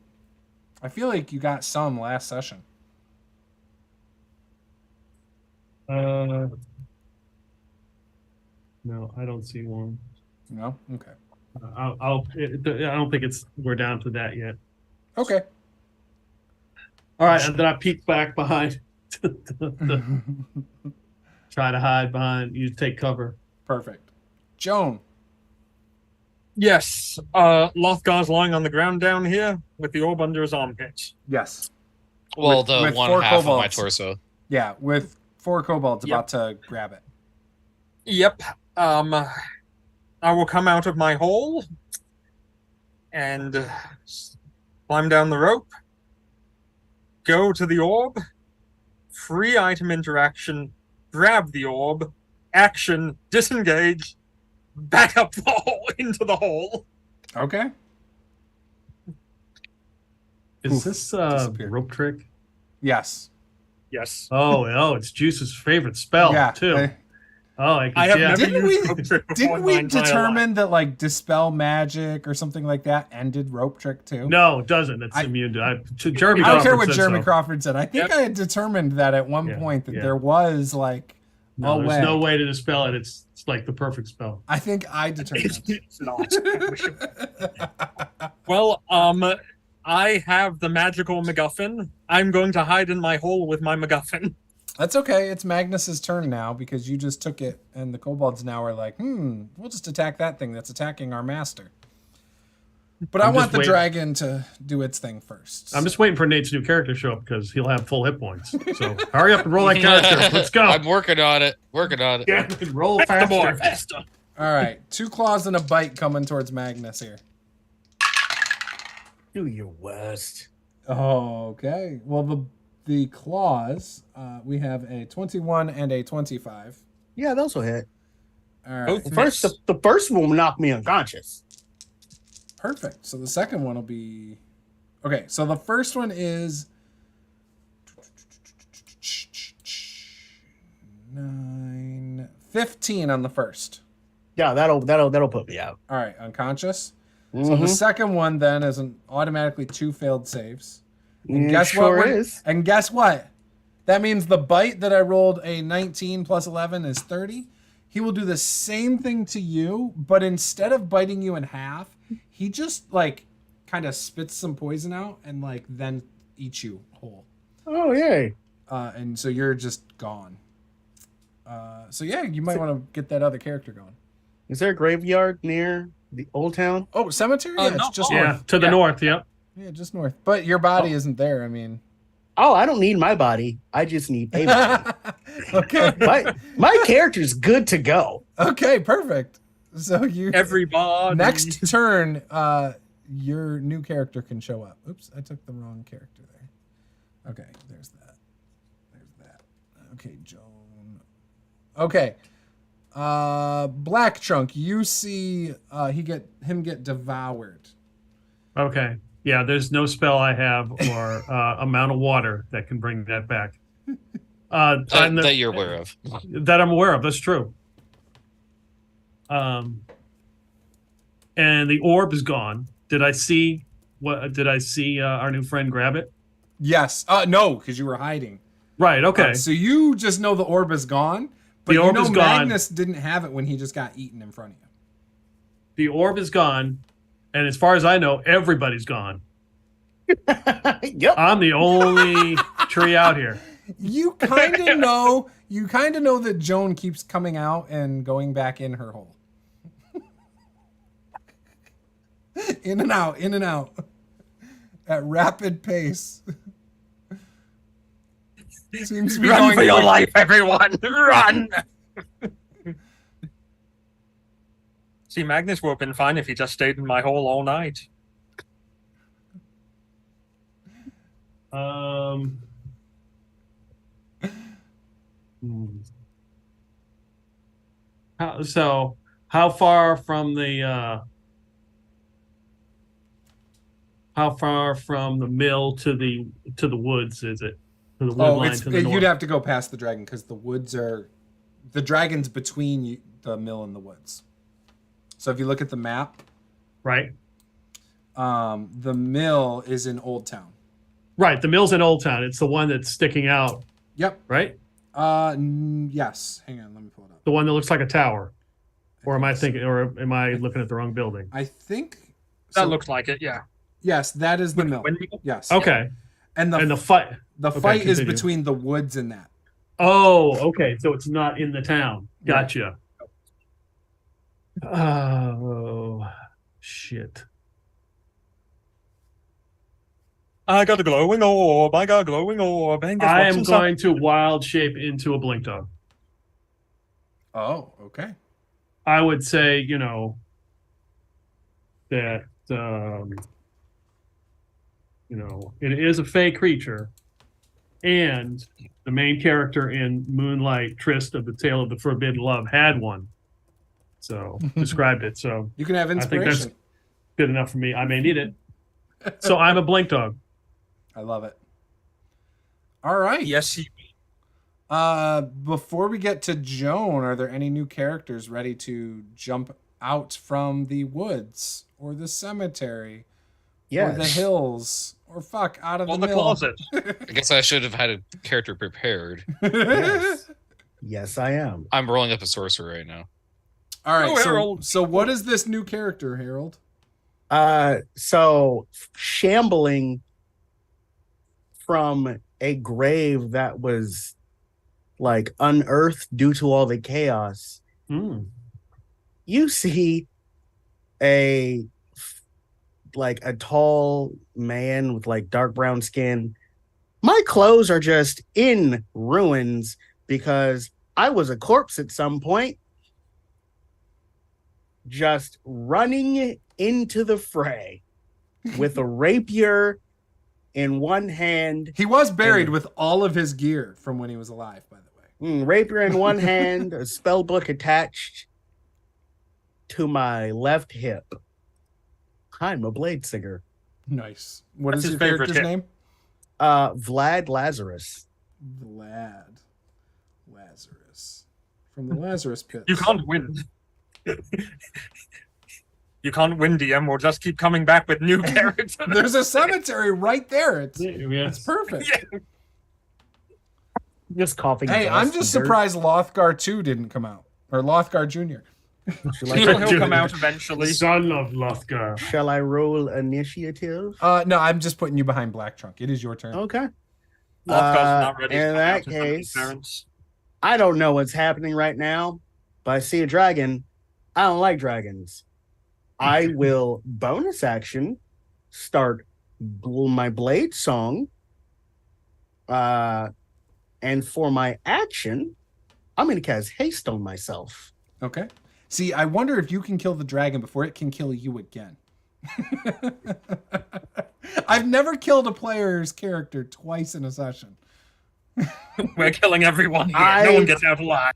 I feel like you got some last session. No, I don't see one. No? Okay. I don't think we're down to that yet. Okay. All right, and then I peek back behind. Try to hide behind. You take cover. Perfect. Joan. Yes, Lothgar's lying on the ground down here with the orb under his armpit. Yes. Well, With- the with one 4 half of my kobolds. torso. Yeah, with 4 kobolds Yep. about to grab it. Yep. I will come out of my hole and climb down the rope, go to the orb, free item interaction, grab the orb, action, disengage, back up the hole into the hole. Okay. Is Oof, this disappeared. rope trick? Yes. Yes. Oh, it's Juice's favorite spell yeah. too. I I have yeah. never Didn't used we- rope trick before Didn't in we my entire determine life. that like dispel magic or something like that ended rope trick too? No, it doesn't. It's I- immune to Jeremy. I don't care Crawford what said Jeremy so. Crawford said. I think Yep. I had determined that at one Yeah, point that yeah. there was like No, a there's way. no way to dispel it. It's like the perfect spell. I think I determined. It's not. Well, I have the magical MacGuffin. I'm going to hide in my hole with my MacGuffin. That's okay. It's Magnus's turn now because you just took it, and the kobolds now are like, we'll just attack that thing that's attacking our master. But I I'm want just the waiting. dragon to do its thing first. I'm just waiting for Nate's new character to show up because he'll have full hit points. So hurry up and roll that character. Let's go. I'm working on it. Working on it. Yeah, roll Faster, more, faster. faster. All right, 2 claws and a bite coming towards Magnus here. Do your worst. Oh, okay. Well, the claws, we have a 21 and a 25. Yeah, those will hit. All right, Both First, miss. the first one will knock me unconscious. perfect. So the second one will be okay. So the first one is 9, 15 on the first. Yeah, that'll put me out. All right, unconscious. So the second one then is an automatically 2 failed saves. And guess sure what? is. And guess what? That means the bite that I rolled a 19 plus 11 is 30. He will do the same thing to you, but instead of biting you in half, he just like kind of spits some poison out and like then eats you whole. Oh yay! And so you're just gone. So yeah, you might want to get that other character going. Is there a graveyard near the old town? Oh, cemetery? Yeah, it's no. just Yeah, north. to the Yeah. north. Yep. Yeah, just north. But your body isn't there. I mean, Oh, I don't need my body. I just need a body. okay. my character's good to go. Okay, perfect. So you Everybody. next turn, your new character can show up. Oops, I took the wrong character there. Okay, there's that. There's that. Okay, Joan. Okay. Black Trunk, you see him get devoured. Okay. Yeah, there's no spell I have or amount of water that can bring that back. That you're aware of. That I'm aware of. That's true. And the orb is gone. Did I see our new friend grab it? Yes. No, because you were hiding. Right. Okay. So you just know the orb is gone, but The orb you know is gone. Magnus didn't have it when he just got eaten in front of you. The orb is gone, and as far as I know, everybody's gone. Yep. I'm the only tree out here. You kind of know. You kind of know that Joan keeps coming out and going back in her hole. In and out, in and out, at rapid pace. Seems to be Run going for your quick. life, everyone! Run! See, Magnus would have been fine if he just stayed in my hole all night. How far from the mill to the woods is it? To the wood Oh, line to the north. you'd have to go past the dragon because the dragon's between the mill and the woods. So if you look at the map, Right. The mill is in Old Town. Right, the mill's in Old Town. It's the one that's sticking out, Yep. right? Yes. Hang on, let me pull it up. The one that looks like a tower. Or am I think thinking, or am I looking at the wrong building? I think That looks like it, yeah. yes, that is the mill. Windmill? Yes. Okay. And And the fight. the okay, fight is continue. between the woods and that. Oh, okay. So it's not in the town. Gotcha. Oh, shit. I got a glowing orb. I got a glowing orb. And guess I what's am inside? going to wild shape into a blink dog. Oh, okay. I would say, that, it is a fey creature. And the main character in Moonlight Tryst of the Tale of the Forbidden Love had one. So described it. So You can have I think inspiration. that's good enough for me. I may need it. So I'm a blink dog. I love it. All right. Yes, Before we get to Joan, are there any new characters ready to jump out from the woods or the cemetery or the Yes. hills or out of or the the mill? closet. I guess I should have had a character prepared. Yes. Yes, I am. I'm rolling up a sorcerer right now. All right. Oh, Harold. So what is this new character, Harold? So shambling from a grave that was like unearthed due to all the chaos, you see a tall man with like dark brown skin. My clothes are just in ruins because I was a corpse at some point. Just running into the fray with a rapier in one hand. He was buried with all of his gear from when he was alive, by the way. Rapier in one hand, a spell book attached to my left hip. I'm a blade singer. Nice. What That's is his your favorite character's hit. name? Vlad Lazarus. Vlad Lazarus. From the Lazarus Pit. You can't win. You can't win, DM. We'll just keep coming back with new characters. There's a cemetery right there. It's Yes. perfect. Yeah. Just coughing. Hey, I'm dust just and dirt. surprised Lothgar 2 didn't come out. Or Lothgar Jr. He'll come out eventually. Son of Lothgar. Shall I roll initiative? No, I'm just putting you behind Black Trunk. It is your turn. Okay. Lothgar's not ready to in come that out to some of his case- parents. I don't know what's happening right now, but I see a dragon. I don't like dragons. I will bonus action start my blade song. And for my action, I'm going to cast haste on myself. Okay. See, I wonder if you can kill the dragon before it can kill you again. I've never killed a player's character twice in a session. We're killing everyone here. No one gets out alive.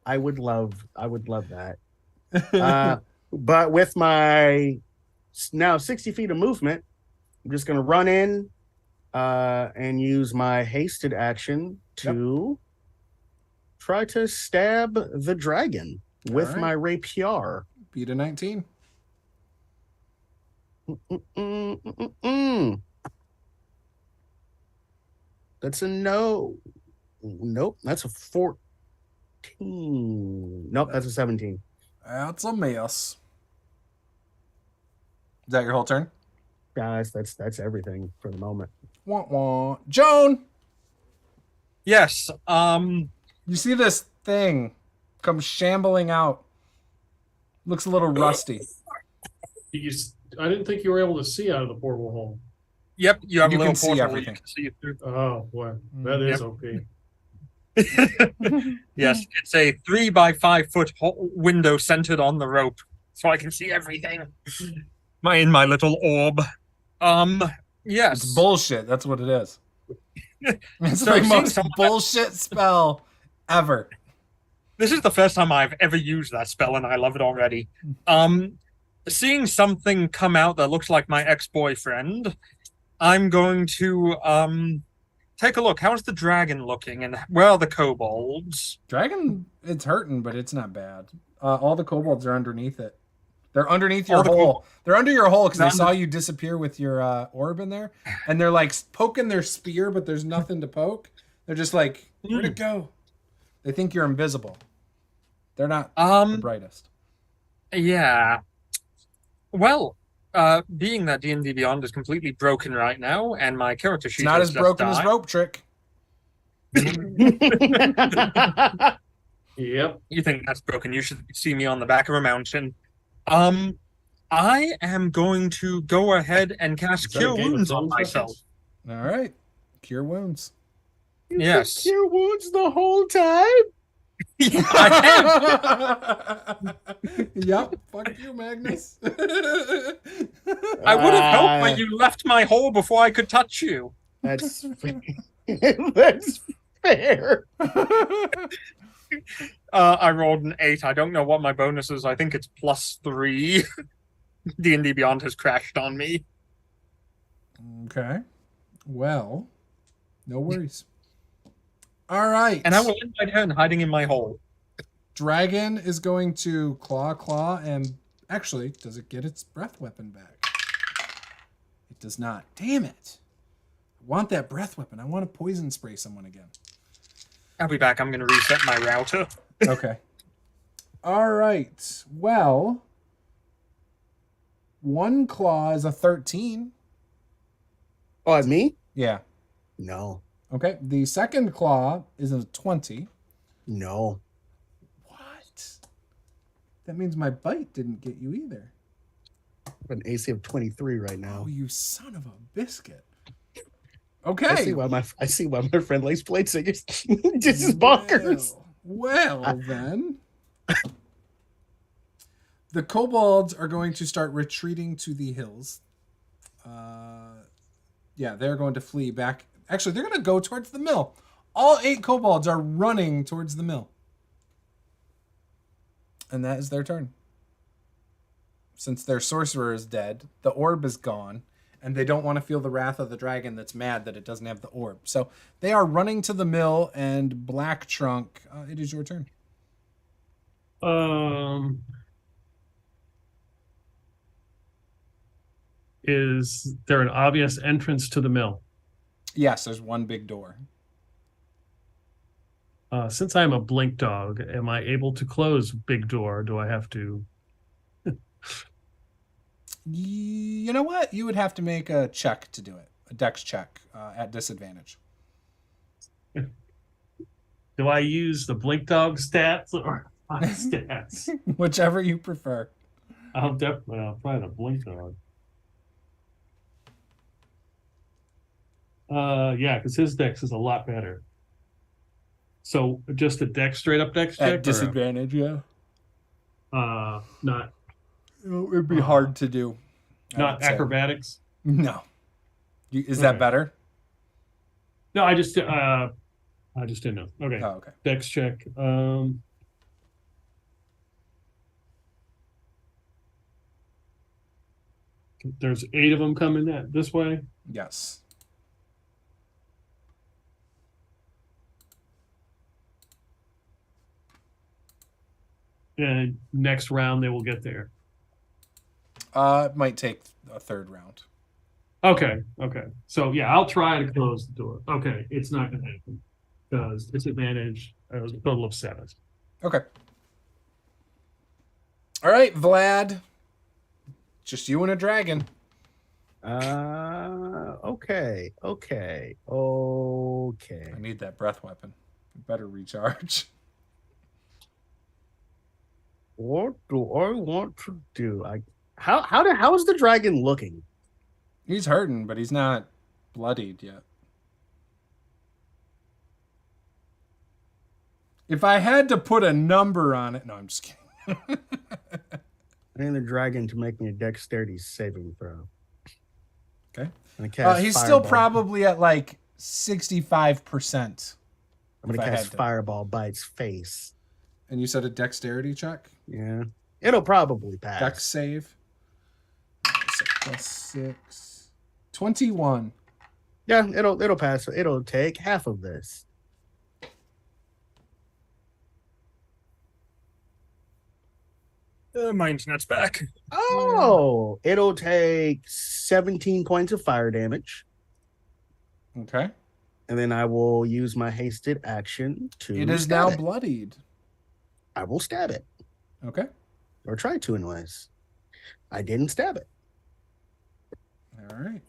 I would love that. But with my now 60 feet of movement, I'm just going to run in and use my hasted action to try to stab the dragon with right. my rapier. Beat a 19. That's a no. Nope, that's a 14. Nope, that's a 17. That's a miss. Is that your whole turn? Guys, that's everything for the moment. Wah, wah. Joan! Yes. You see this thing come shambling out. Looks a little rusty. I didn't think you were able to see out of the portal hole. Yep. You have You a little can see portal everything. You can see it through. Oh, boy. That is okay. Yes, it's a 3 by 5 foot window centered on the rope, so I can see everything. In my little orb. Yes. It's bullshit. That's what it is. It's So the seeing most someone- bullshit spell ever. This is the first time I've ever used that spell, and I love it already. Seeing something come out that looks like my ex-boyfriend, I'm going to take a look. How's the dragon looking, and where are the kobolds? Dragon, it's hurting, but it's not bad. All the kobolds are underneath it. They're underneath All your the hole. They're under your hole because they They're saw under- you disappear with your orb in there, and they're like poking their spear, but there's nothing to poke. They're just like, where'd it go? They think you're invisible. They're not the brightest. Yeah. Well, being that D&D Beyond is completely broken right now, and my character sheet It's not has as just broken as died, rope trick. Yep. you think that's broken, you should see me on the back of a mountain. I am going to go ahead and cast Is that a Cure Game of Wounds on Thrones myself. reference? All right, cure wounds. Yes. Cure wounds the whole time. I Yep. Fuck you, Magnus. would have helped, but you left my hole before I could touch you. That's that's fair. I rolled an 8. I don't know what my bonus is. I think it's +3. D&D Beyond has crashed on me. Okay. Well, no worries. All right. And I will end my turn hiding in my hole. Dragon is going to claw, and actually, does it get its breath weapon back? It does not. Damn it. I want that breath weapon. I want to poison spray someone again. I'll be back. I'm going to reset my router. Okay. All right. Well, one claw is a 13. Oh, at me? Yeah. No. Okay. The second claw is a 20. No. What? That means my bite didn't get you either. I have an AC of 23 right now. Oh, you son of a biscuit. I Okay. see why my friend likes plate singers. This is bonkers. Well, then. The kobolds are going to start retreating to the hills. Yeah, they're going to flee back. Actually, they're going to go towards the mill. All 8 kobolds are running towards the mill. And that is their turn. Since their sorcerer is dead, the orb is gone, and they don't want to feel the wrath of the dragon that's mad that it doesn't have the orb. So they are running to the mill, and Black Trunk, it is your turn. Is there an obvious entrance to the mill? Yes, there's one big door. Since I'm a blink dog, am I able to close big door? Do I have to? You know what? You would have to make a check to do it. A dex check at disadvantage. Do I use the blink dog stats or my stats? Whichever you prefer. I'll probably the blink dog. Yeah, because his dex is a lot better. So just a dex, straight up dex check? At disadvantage, yeah. Not It would be hard to do. I not would say. acrobatics. No. Is that Okay. better? No, I just didn't know. Okay, Oh, okay. dex check. There's 8 of them coming this way. Yes. And next round they will get there. It might take a third round. Okay. So yeah, I'll try to close the door. Okay, it's not gonna happen because disadvantage. It was a total of 7. Okay. All right, Vlad. Just you and a dragon. Okay. I need that breath weapon. You better recharge. What do I want to do? How is the dragon looking? He's hurting, but he's not bloodied yet. If I had to put a number on it, no, I'm just kidding. I need the dragon to make me a dexterity saving throw. Okay. I'm gonna cast He's still Fireball. probably at like 65%. I'm gonna if I cast had to. Fireball by its face. And you said a dexterity check? Yeah, it'll probably pass. Dex save. So +6. 21. Yeah, it'll pass. It'll take half of this. My internet's back. Oh, it'll take 17 points of fire damage. Okay. And then I will use my hasted action to It is stab now it. bloodied. I will stab it. Okay. Or try to, anyways. I didn't stab it. All right.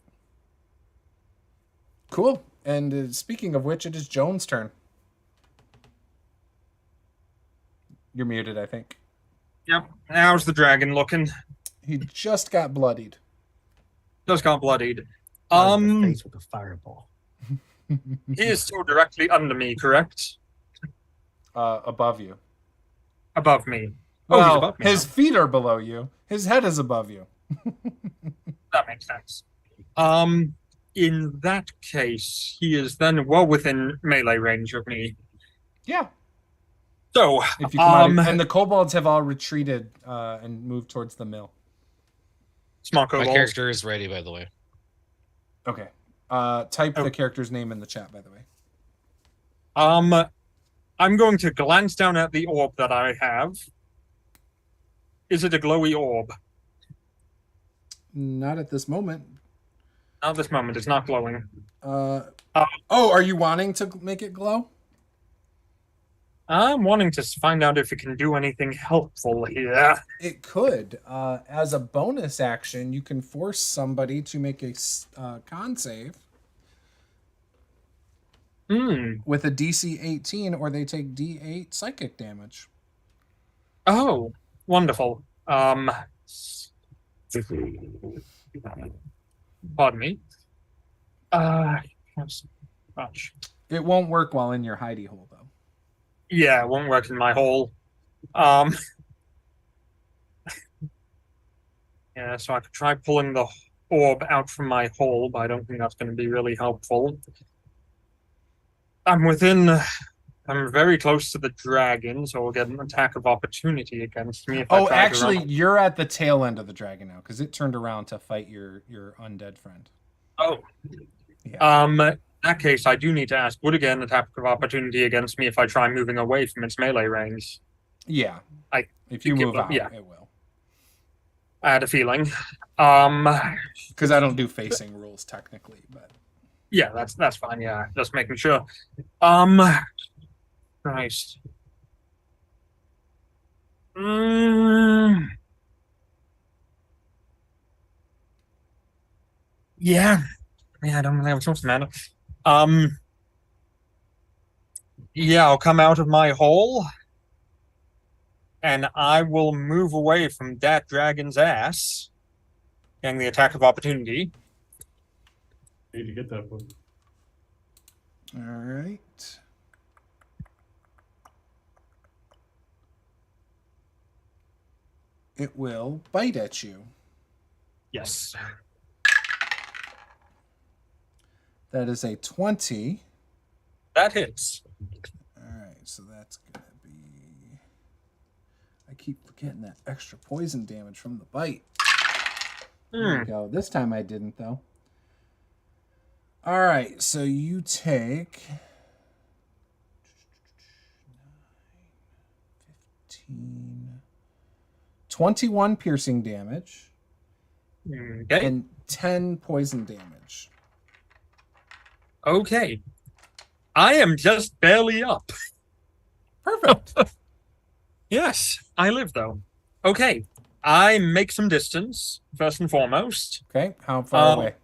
Cool. And speaking of which, it is Joan's turn. You're muted, I think. Yep. How's the dragon looking? He just got bloodied. Just got bloodied. Right in the face with a fireball. He is still directly under me, correct? Above you. Above me. Oh, he's Well, above me. his feet are below you. His head is above you. That makes sense. In that case, he is then well within melee range of me. Yeah. So, If you come out, and the kobolds have all retreated and moved towards the mill. smart My kobolds. character is ready, by the way. Okay. Type the character's name in the chat, by the way. I'm going to glance down at the orb that I have. Is it a glowy orb? Not at this moment. Not at this moment. It's not glowing. Are you wanting to make it glow? I'm wanting to find out if it can do anything helpful here. It could. As a bonus action, you can force somebody to make a con save with a DC 18, or they take D8 psychic damage. Oh, wonderful. Pardon me. Gosh. It won't work while in your hidey hole, though. Yeah, it won't work in my hole. Yeah, so I could try pulling the orb out from my hole, but I don't think that's going to be really helpful. I'm very close to the dragon, so we'll get an attack of opportunity against me. If I try to Actually, run. you're at the tail end of the dragon now, because it turned around to fight your undead friend. Oh. Yeah. In that case, I do need to ask, would again attack of opportunity against me if I try moving away from its melee range? Yeah. I if you think it move will, out, yeah. it will. I had a feeling. Because I don't do facing rules technically, but Yeah, that's fine. Yeah, just making sure. Christ. Yeah, I don't really have a choice, man. Yeah, I'll come out of my hole, and I will move away from that dragon's ass, getting the attack of opportunity. Need to get that one. all right. It will bite at you. Yes. That is a 20. That hits. All right, so that's going to be... I keep forgetting that extra poison damage from the bite. There we go. This time I didn't, though. All right, so you take 15, 21 piercing damage Okay. and 10 poison damage. Okay. I am just barely up. Perfect. Yes, I live though. Okay. I make some distance, first and foremost. Okay, how far away?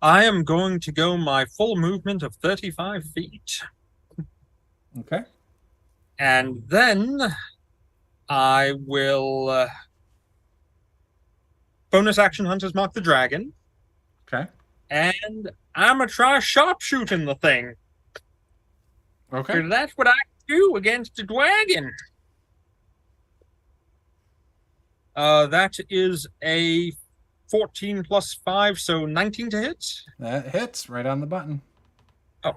I am going to go my full movement of 35 feet. Okay. And then I will bonus action Hunter's Mark the Dragon. Okay. And I'm going to try sharpshooting the thing. Okay. Because that's what I do against the dragon. That is a 14 plus 5, so 19 to hit. That hits right on the button. Oh,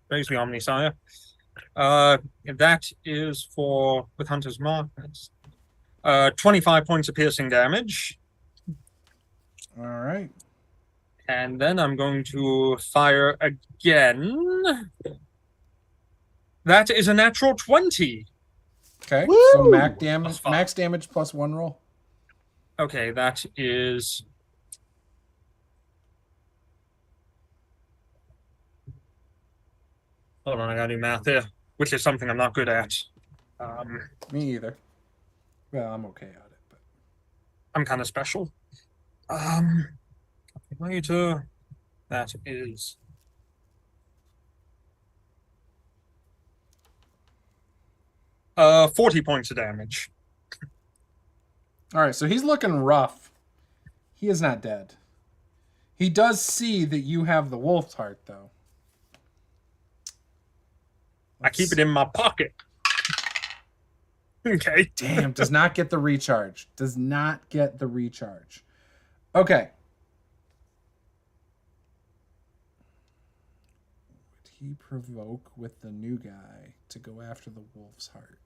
praise the Isiah. That is for, with Hunter's Mark, that's 25 points of piercing damage. All right. And then I'm going to fire again. That is a natural 20. Okay, Woo! so Plus 5. max damage plus 1 roll. Okay, that is. Hold on, I gotta do math here, which is something I'm not good at. Me either. Well, I'm okay at it, but I'm kind of special. Later, that is. Uh, 40 points of damage. all right. So he's looking rough. He is not dead. He does see that you have the wolf's heart, though. I keep it in my pocket. Okay. Damn, does not get the recharge. Does not get the recharge. Okay. Would he provoke with the new guy to go after the wolf's heart?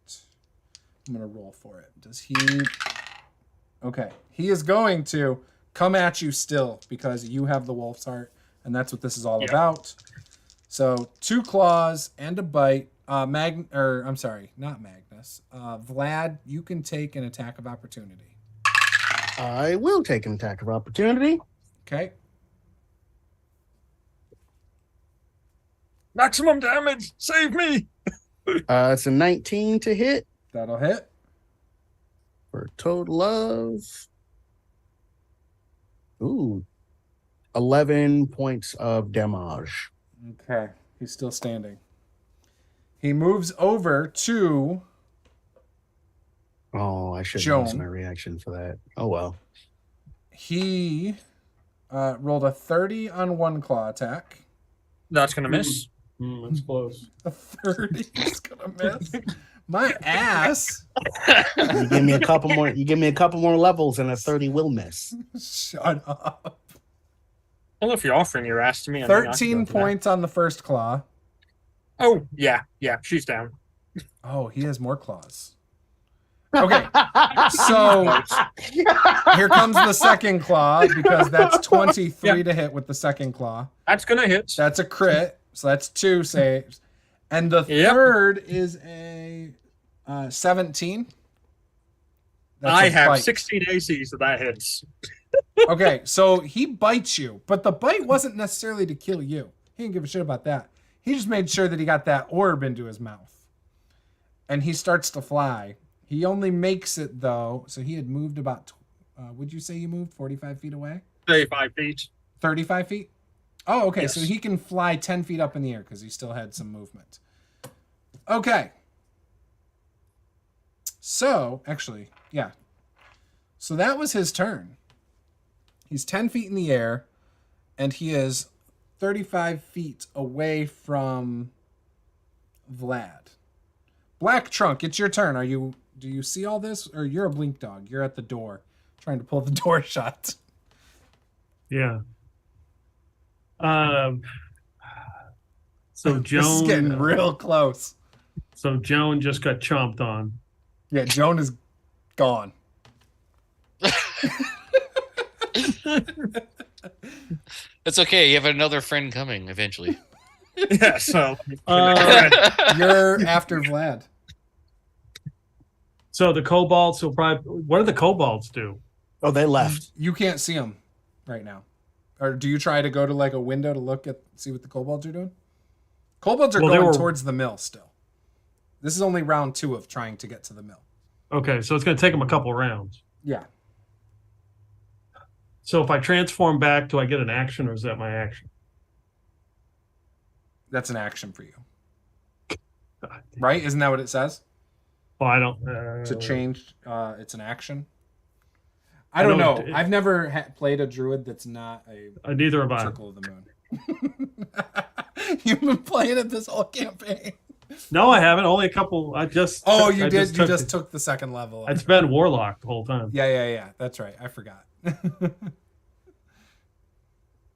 I'm going to roll for it. Does he... Okay. He is going to come at you still because you have the wolf's heart, and that's what this is all about. So 2 claws and a bite. I'm sorry, not Magnus. Vlad, you can take an attack of opportunity. I will take an attack of opportunity. Okay. Maximum damage! Save me! It's a 19 to hit That'll hit. for a total of 11 points of damage. Okay. He's still standing. He moves over to... Oh, I should Joan. use my reaction for that. Oh, well. He rolled a 30 on 1 claw attack. That's gonna miss. That's close. A 30 is going to miss. My ass. You give me a couple more. You give me a couple more levels, and a 30 will miss. Shut up. Well, if you're offering your ass to me, I mean, I can 13 go for that. points on the first claw. Oh, yeah, she's down. Oh, he has more claws. Okay, so here comes the second claw because that's 23 to hit with the second claw. That's gonna hit. That's a crit, so that's 2 saves. And the Yep. third is a 17. That's I a have bite. 16 AC, so that hits. Okay, so he bites you, but the bite wasn't necessarily to kill you. He didn't give a shit about that. He just made sure that he got that orb into his mouth. And he starts to fly. He only makes it, though, so he had moved about, would you say he moved 45 feet away? 35 feet. 35 feet? Oh, okay, Yes. so he can fly 10 feet up in the air because he still had some movement. Okay. So, actually, yeah. So that was his turn. He's 10 feet in the air, and he is 35 feet away from Vlad. Black Trunk, it's your turn. Do you see all this? Or you're a blink dog. You're at the door, trying to pull the door shut. Yeah. So Joan. This is getting real close. So Joan just got chomped on. Yeah, Joan is gone. It's okay. You have another friend coming eventually. Yeah, so. You're after Vlad. So the kobolds will probably. What do the kobolds do? Oh, they left. You can't see them right now. Or do you try to go to like a window to see what the kobolds are doing? Kobolds are going towards the mill still. This is only round 2 of trying to get to the mill. Okay, so it's going to take them a couple rounds. Yeah. So if I transform back, do I get an action, or is that my action? That's an action for you. Right? Isn't that what it says? Well, I don't. To change, it's an action. I don't know. I've never played a druid that's not a neither have I. Circle of the Moon. You've been playing it this whole campaign. No, I haven't. Only a couple. Oh, you did. You just took the second level. It's been Warlock the whole time. Yeah. That's right. I forgot.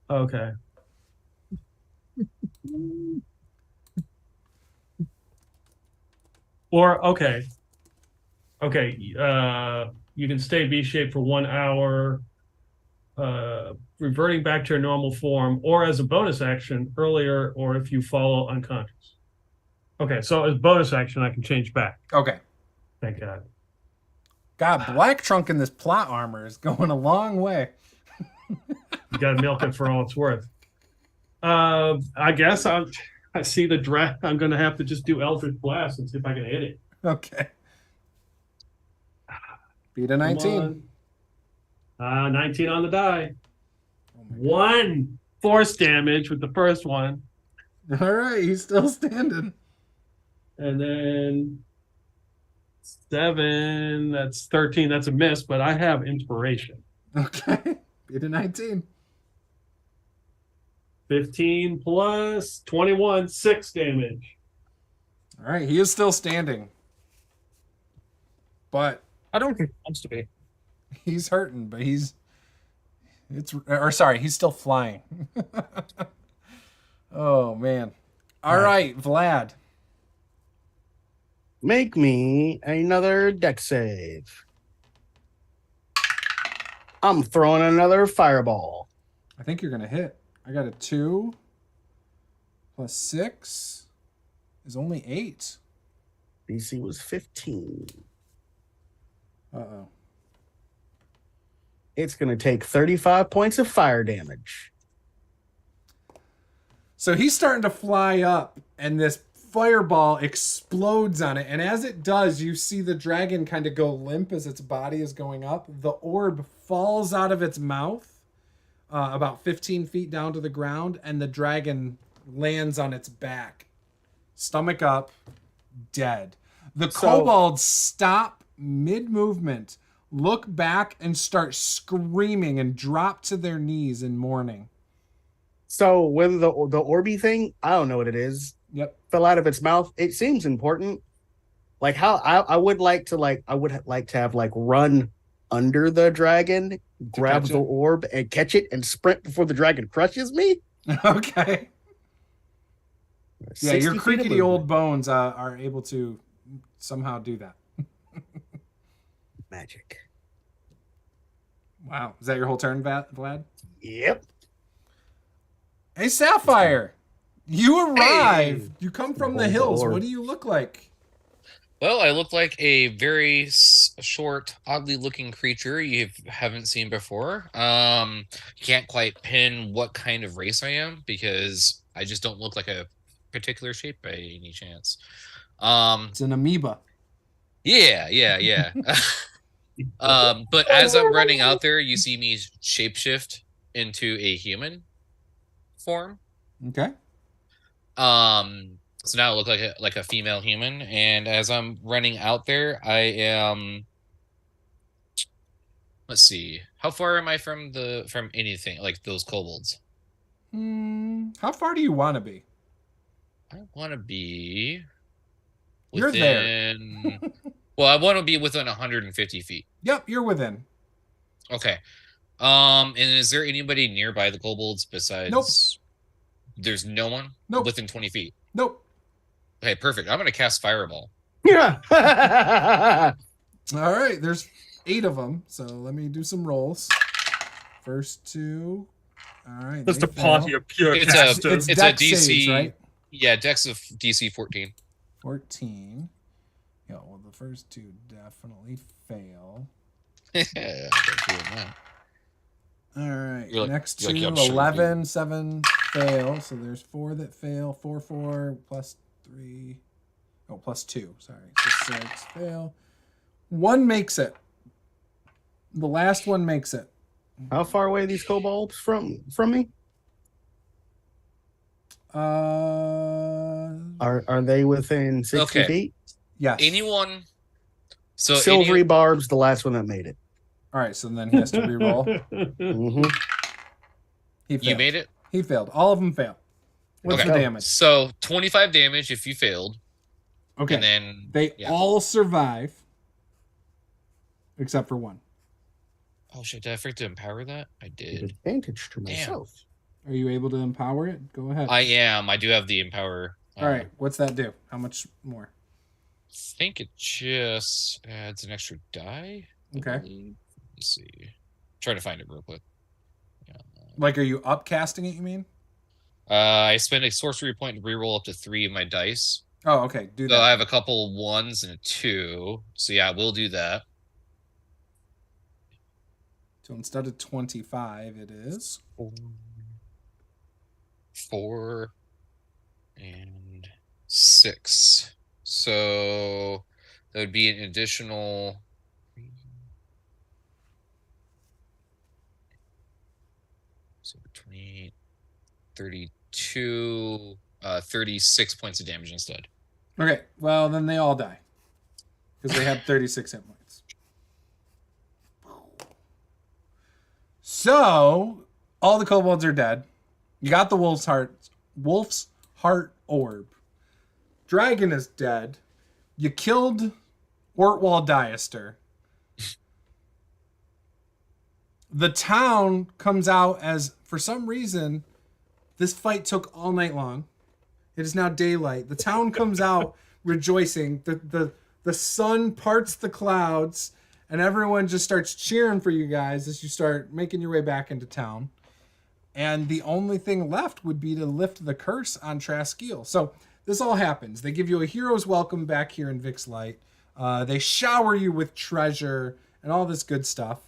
Okay. Or okay. You can stay B shape for 1 hour, reverting back to your normal form, or as a bonus action earlier, or if you fall unconscious. Okay, so as bonus action, I can change back. Okay. Thank God. God, Black Trunk in this plot armor is going a long way. You got to milk it for all it's worth. I guess I see the draft. I'm going to have to just do Eldritch Blast and see if I can hit it. Okay. Beat a Come 19. on. 19 on the die. Oh my God. 1 force damage with the first one. All right, he's still standing. And then 7, that's 13. That's a miss, but I have inspiration. Okay. Beat a 19. 15 plus 21, 6 damage. All right, he is still standing. But I don't think he wants to be. he's hurting, but he's still flying. Oh man. All right, Vlad. Make me another deck save. I'm throwing another fireball. I think you're gonna hit. I got a 2 plus 6 is only 8. DC was 15. Uh-oh. It's going to take 35 points of fire damage. So he's starting to fly up, and this fireball explodes on it. And as it does, you see the dragon kind of go limp as its body is going up. The orb falls out of its mouth about 15 feet down to the ground, and the dragon lands on its back, stomach up, dead. The kobolds stop mid-movement, look back, and start screaming and drop to their knees in mourning. So when the Orby thing, I don't know what it is, Yep. fell out of its mouth, it seems important. Like how I would like to have run under the dragon, grab catch the it? orb and catch it and sprint before the dragon crushes me. Okay. Yeah, 60 your feet of creaky movement. old bones are able to somehow do that. Magic. Wow. Is that your whole turn, Vlad? Yep. Hey, Sapphire. You arrive. Hey. You come from the Hold the hills. orb. What do you look like? Well, I look like a very short, oddly looking creature you haven't seen before. Can't quite pin what kind of race I am because I just don't look like a particular shape by any chance. It's an amoeba. Yeah. But as I'm running out there, you see me shapeshift into a human form. Okay. So now I look like a female human, and as I'm running out there, I am. Let's see, how far am I from anything like those kobolds? How far do you want to be? I want to be You're there. within. Well, I want to be within 150 feet. Yep, you're within. Okay. And is there anybody nearby the kobolds besides? Nope. There's no one. Nope. Within 20 feet. Nope. Okay, perfect. I'm gonna cast Fireball. Yeah. All right, there's 8 of them, so let me do some rolls. First 2. All right. Just they a party fail. of pure It's casters. It's a dex DC, saves, right? Yeah, Dex of DC 14. 14. Yeah, well, the first 2 definitely fail. Yeah, All right, You're like- next you're 2, like, I'm sure 11, 7 fail. So there's 4 that fail. 4 plus 3. Oh, plus 2. Sorry. So 6 fail. 1 makes it. The last one makes it. How far away are these kobolds from me? Are they within 60 Okay. feet? Yes. Anyone? So Silvery Barb's the last one that made it. All right, so then he has to re-roll. Mm-hmm. He failed. you made it. He failed. All of them fail. What's Okay. the damage? So 25 damage if you failed, Okay. and then They yeah. all survive except for 1. Oh shit! Did I forget to empower that? I did. Advantage to Damn. myself. Are you able to empower it? Go ahead. I am. I do have the empower. All right. What's that do? How much more? I think it just adds an extra die. I Okay. believe. Let's see. Trying to find it real quick. Yeah. Like, are you upcasting it, you mean? I spend a sorcery point to reroll up to 3 of my dice, Oh, okay. Do So I that. have a couple 1s and a 2. So yeah, we'll do that. So instead of 25, it is 4 and 6. So that would be an additional. So between 32, 36 points of damage instead. okay. Well, then they all die because they had 36 hit points. So all the kobolds are dead. You got the wolf's heart orb. Dragon is dead. You killed Ortwall Diester. The town comes out as, for some reason, this fight took all night long. It is now daylight. The town comes out rejoicing. The sun parts the clouds, and everyone just starts cheering for you guys as you start making your way back into town. And the only thing left would be to lift the curse on Traskeel. So this all happens. They give you a hero's welcome back here in Vix Light. They shower you with treasure and all this good stuff.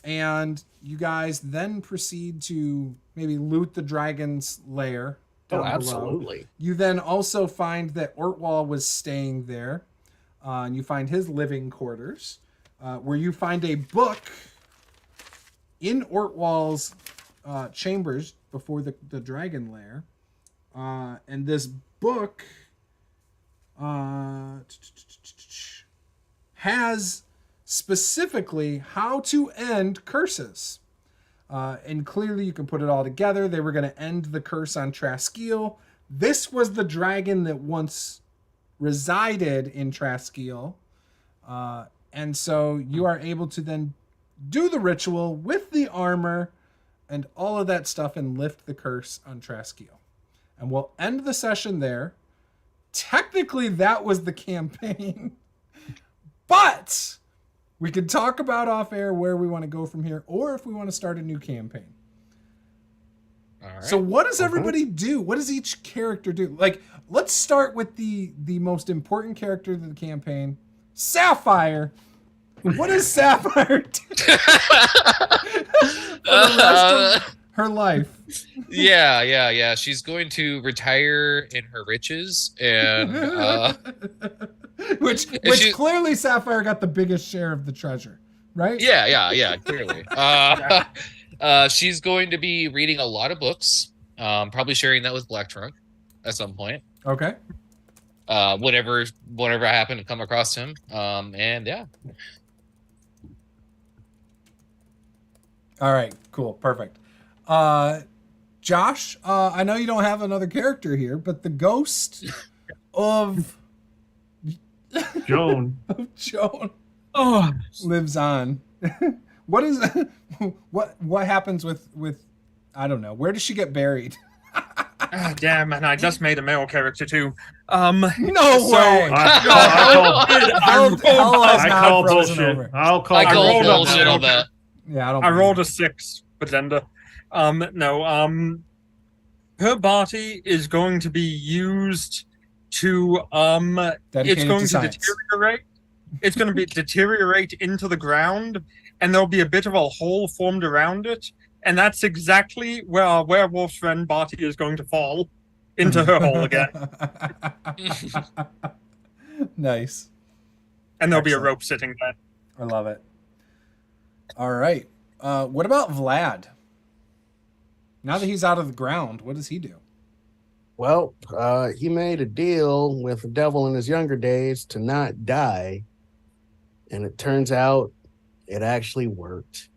And you guys then proceed to maybe loot the dragon's lair. Oh, down below. absolutely. You then also find that Ortwall was staying there. And you find his living quarters, where you find a book in Ortwall's chambers before the dragon lair. And this book has specifically how to end curses. And clearly you can put it all together. They were going to end the curse on Traskeel. This was the dragon that once resided in Traskeel. And so you are able to then do the ritual with the armor and all of that stuff and lift the curse on Traskeel. And we'll end the session there. Technically, that was the campaign. But we can talk about off air where we want to go from here, or if we want to start a new campaign. All right. So what does everybody do? What does each character do? Like, let's start with the most important character of the campaign, Sapphire. What does Sapphire do for the rest of her life? Yeah. She's going to retire in her riches, and which she- clearly Sapphire got the biggest share of the treasure, right? yeah, clearly. She's going to be reading a lot of books, probably sharing that with Black Trunk at some point. Okay. Whatever I happen to come across him, and yeah. All right. Cool. Perfect. Josh, I know you don't have another character here, but the ghost of Joan. Joan Oh, lives on. What is what happens with I don't know. Where does she get buried? damn, and I just made a male character too. No So- way. Hell has I not call frozen bullshit. over. I'll call I call rolled up bullshit on that. Yeah, I don't. I believe rolled it. a 6 for Zenda. No, her body is going to be used to it's Dedicated going to to science. deteriorate. It's going to be deteriorate into the ground, and there'll be a bit of a hole formed around it, and that's exactly where our werewolf friend Barty is going to fall into her hole again. Nice. And there'll be a Excellent. rope sitting there. I love it. All right. What about Vlad? Now that he's out of the ground, what does he do? Well, he made a deal with the devil in his younger days to not die. And it turns out it actually worked.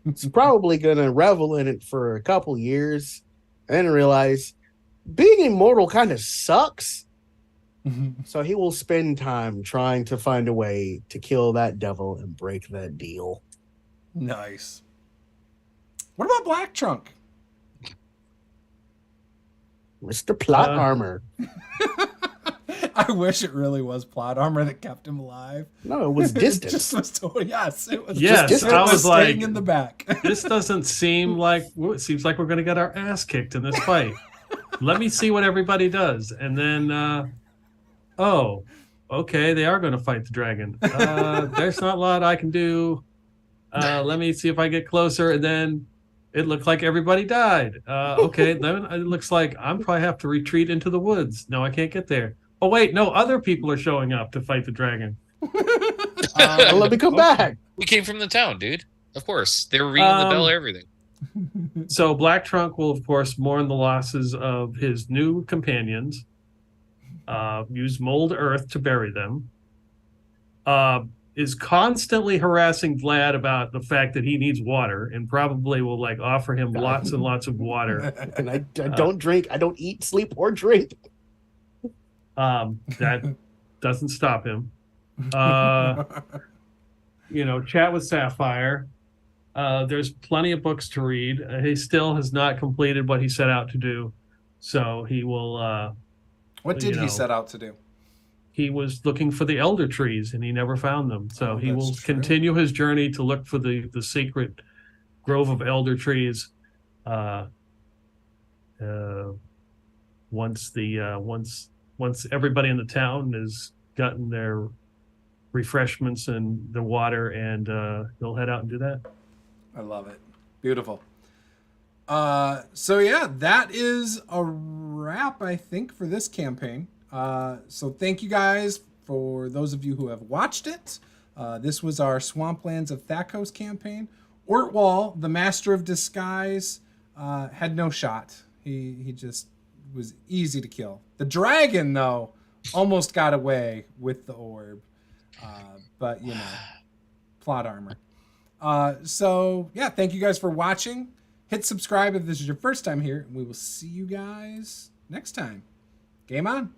He's probably going to revel in it for a couple years and then realize being immortal kind of sucks. So he will spend time trying to find a way to kill that devil and break that deal. Nice. What about Black Trunk? Mr. Plot Uh, Armor. I wish it really was plot armor that kept him alive. No, it was distance. It just was totally, yes, it was Yes, just I was staying like- in the back. This doesn't seem like it seems like we're going to get our ass kicked in this fight. Let me see what everybody does, and then oh, okay, they are going to fight the dragon. There's not a lot I can do. Let me see if I get closer. And then it looked like everybody died. Okay, then it looks like I'm probably have to retreat into the woods. No, I can't get there. Oh, wait, no, other people are showing up to fight the dragon. Let me come back. We came from the town, dude. Of course. They were ringing the bell, everything. So Black Trunk will, of course, mourn the losses of his new companions, use mold earth to bury them, is constantly harassing Vlad about the fact that he needs water and probably will like offer him lots and lots of water. And I don't drink. I don't eat, sleep, or drink. That doesn't stop him. Chat with Sapphire. There's plenty of books to read. He still has not completed what he set out to do. So he will... what did he set out to do? He was looking for the elder trees, and he never found them. So he will true. continue his journey to look for the secret grove of elder trees. Once everybody in the town has gotten their refreshments and the water, and he'll head out and do that. I love it. Beautiful. So yeah, that is a wrap, I think, for this campaign. So thank you guys for those of you who have watched it. This was our Swamplands of ThaCos campaign. Ortwall, the Master of Disguise, had no shot. He just was easy to kill. The dragon, though, almost got away with the orb. But, plot armor. So, yeah, thank you guys for watching. Hit subscribe if this is your first time here. And we will see you guys next time. Game on.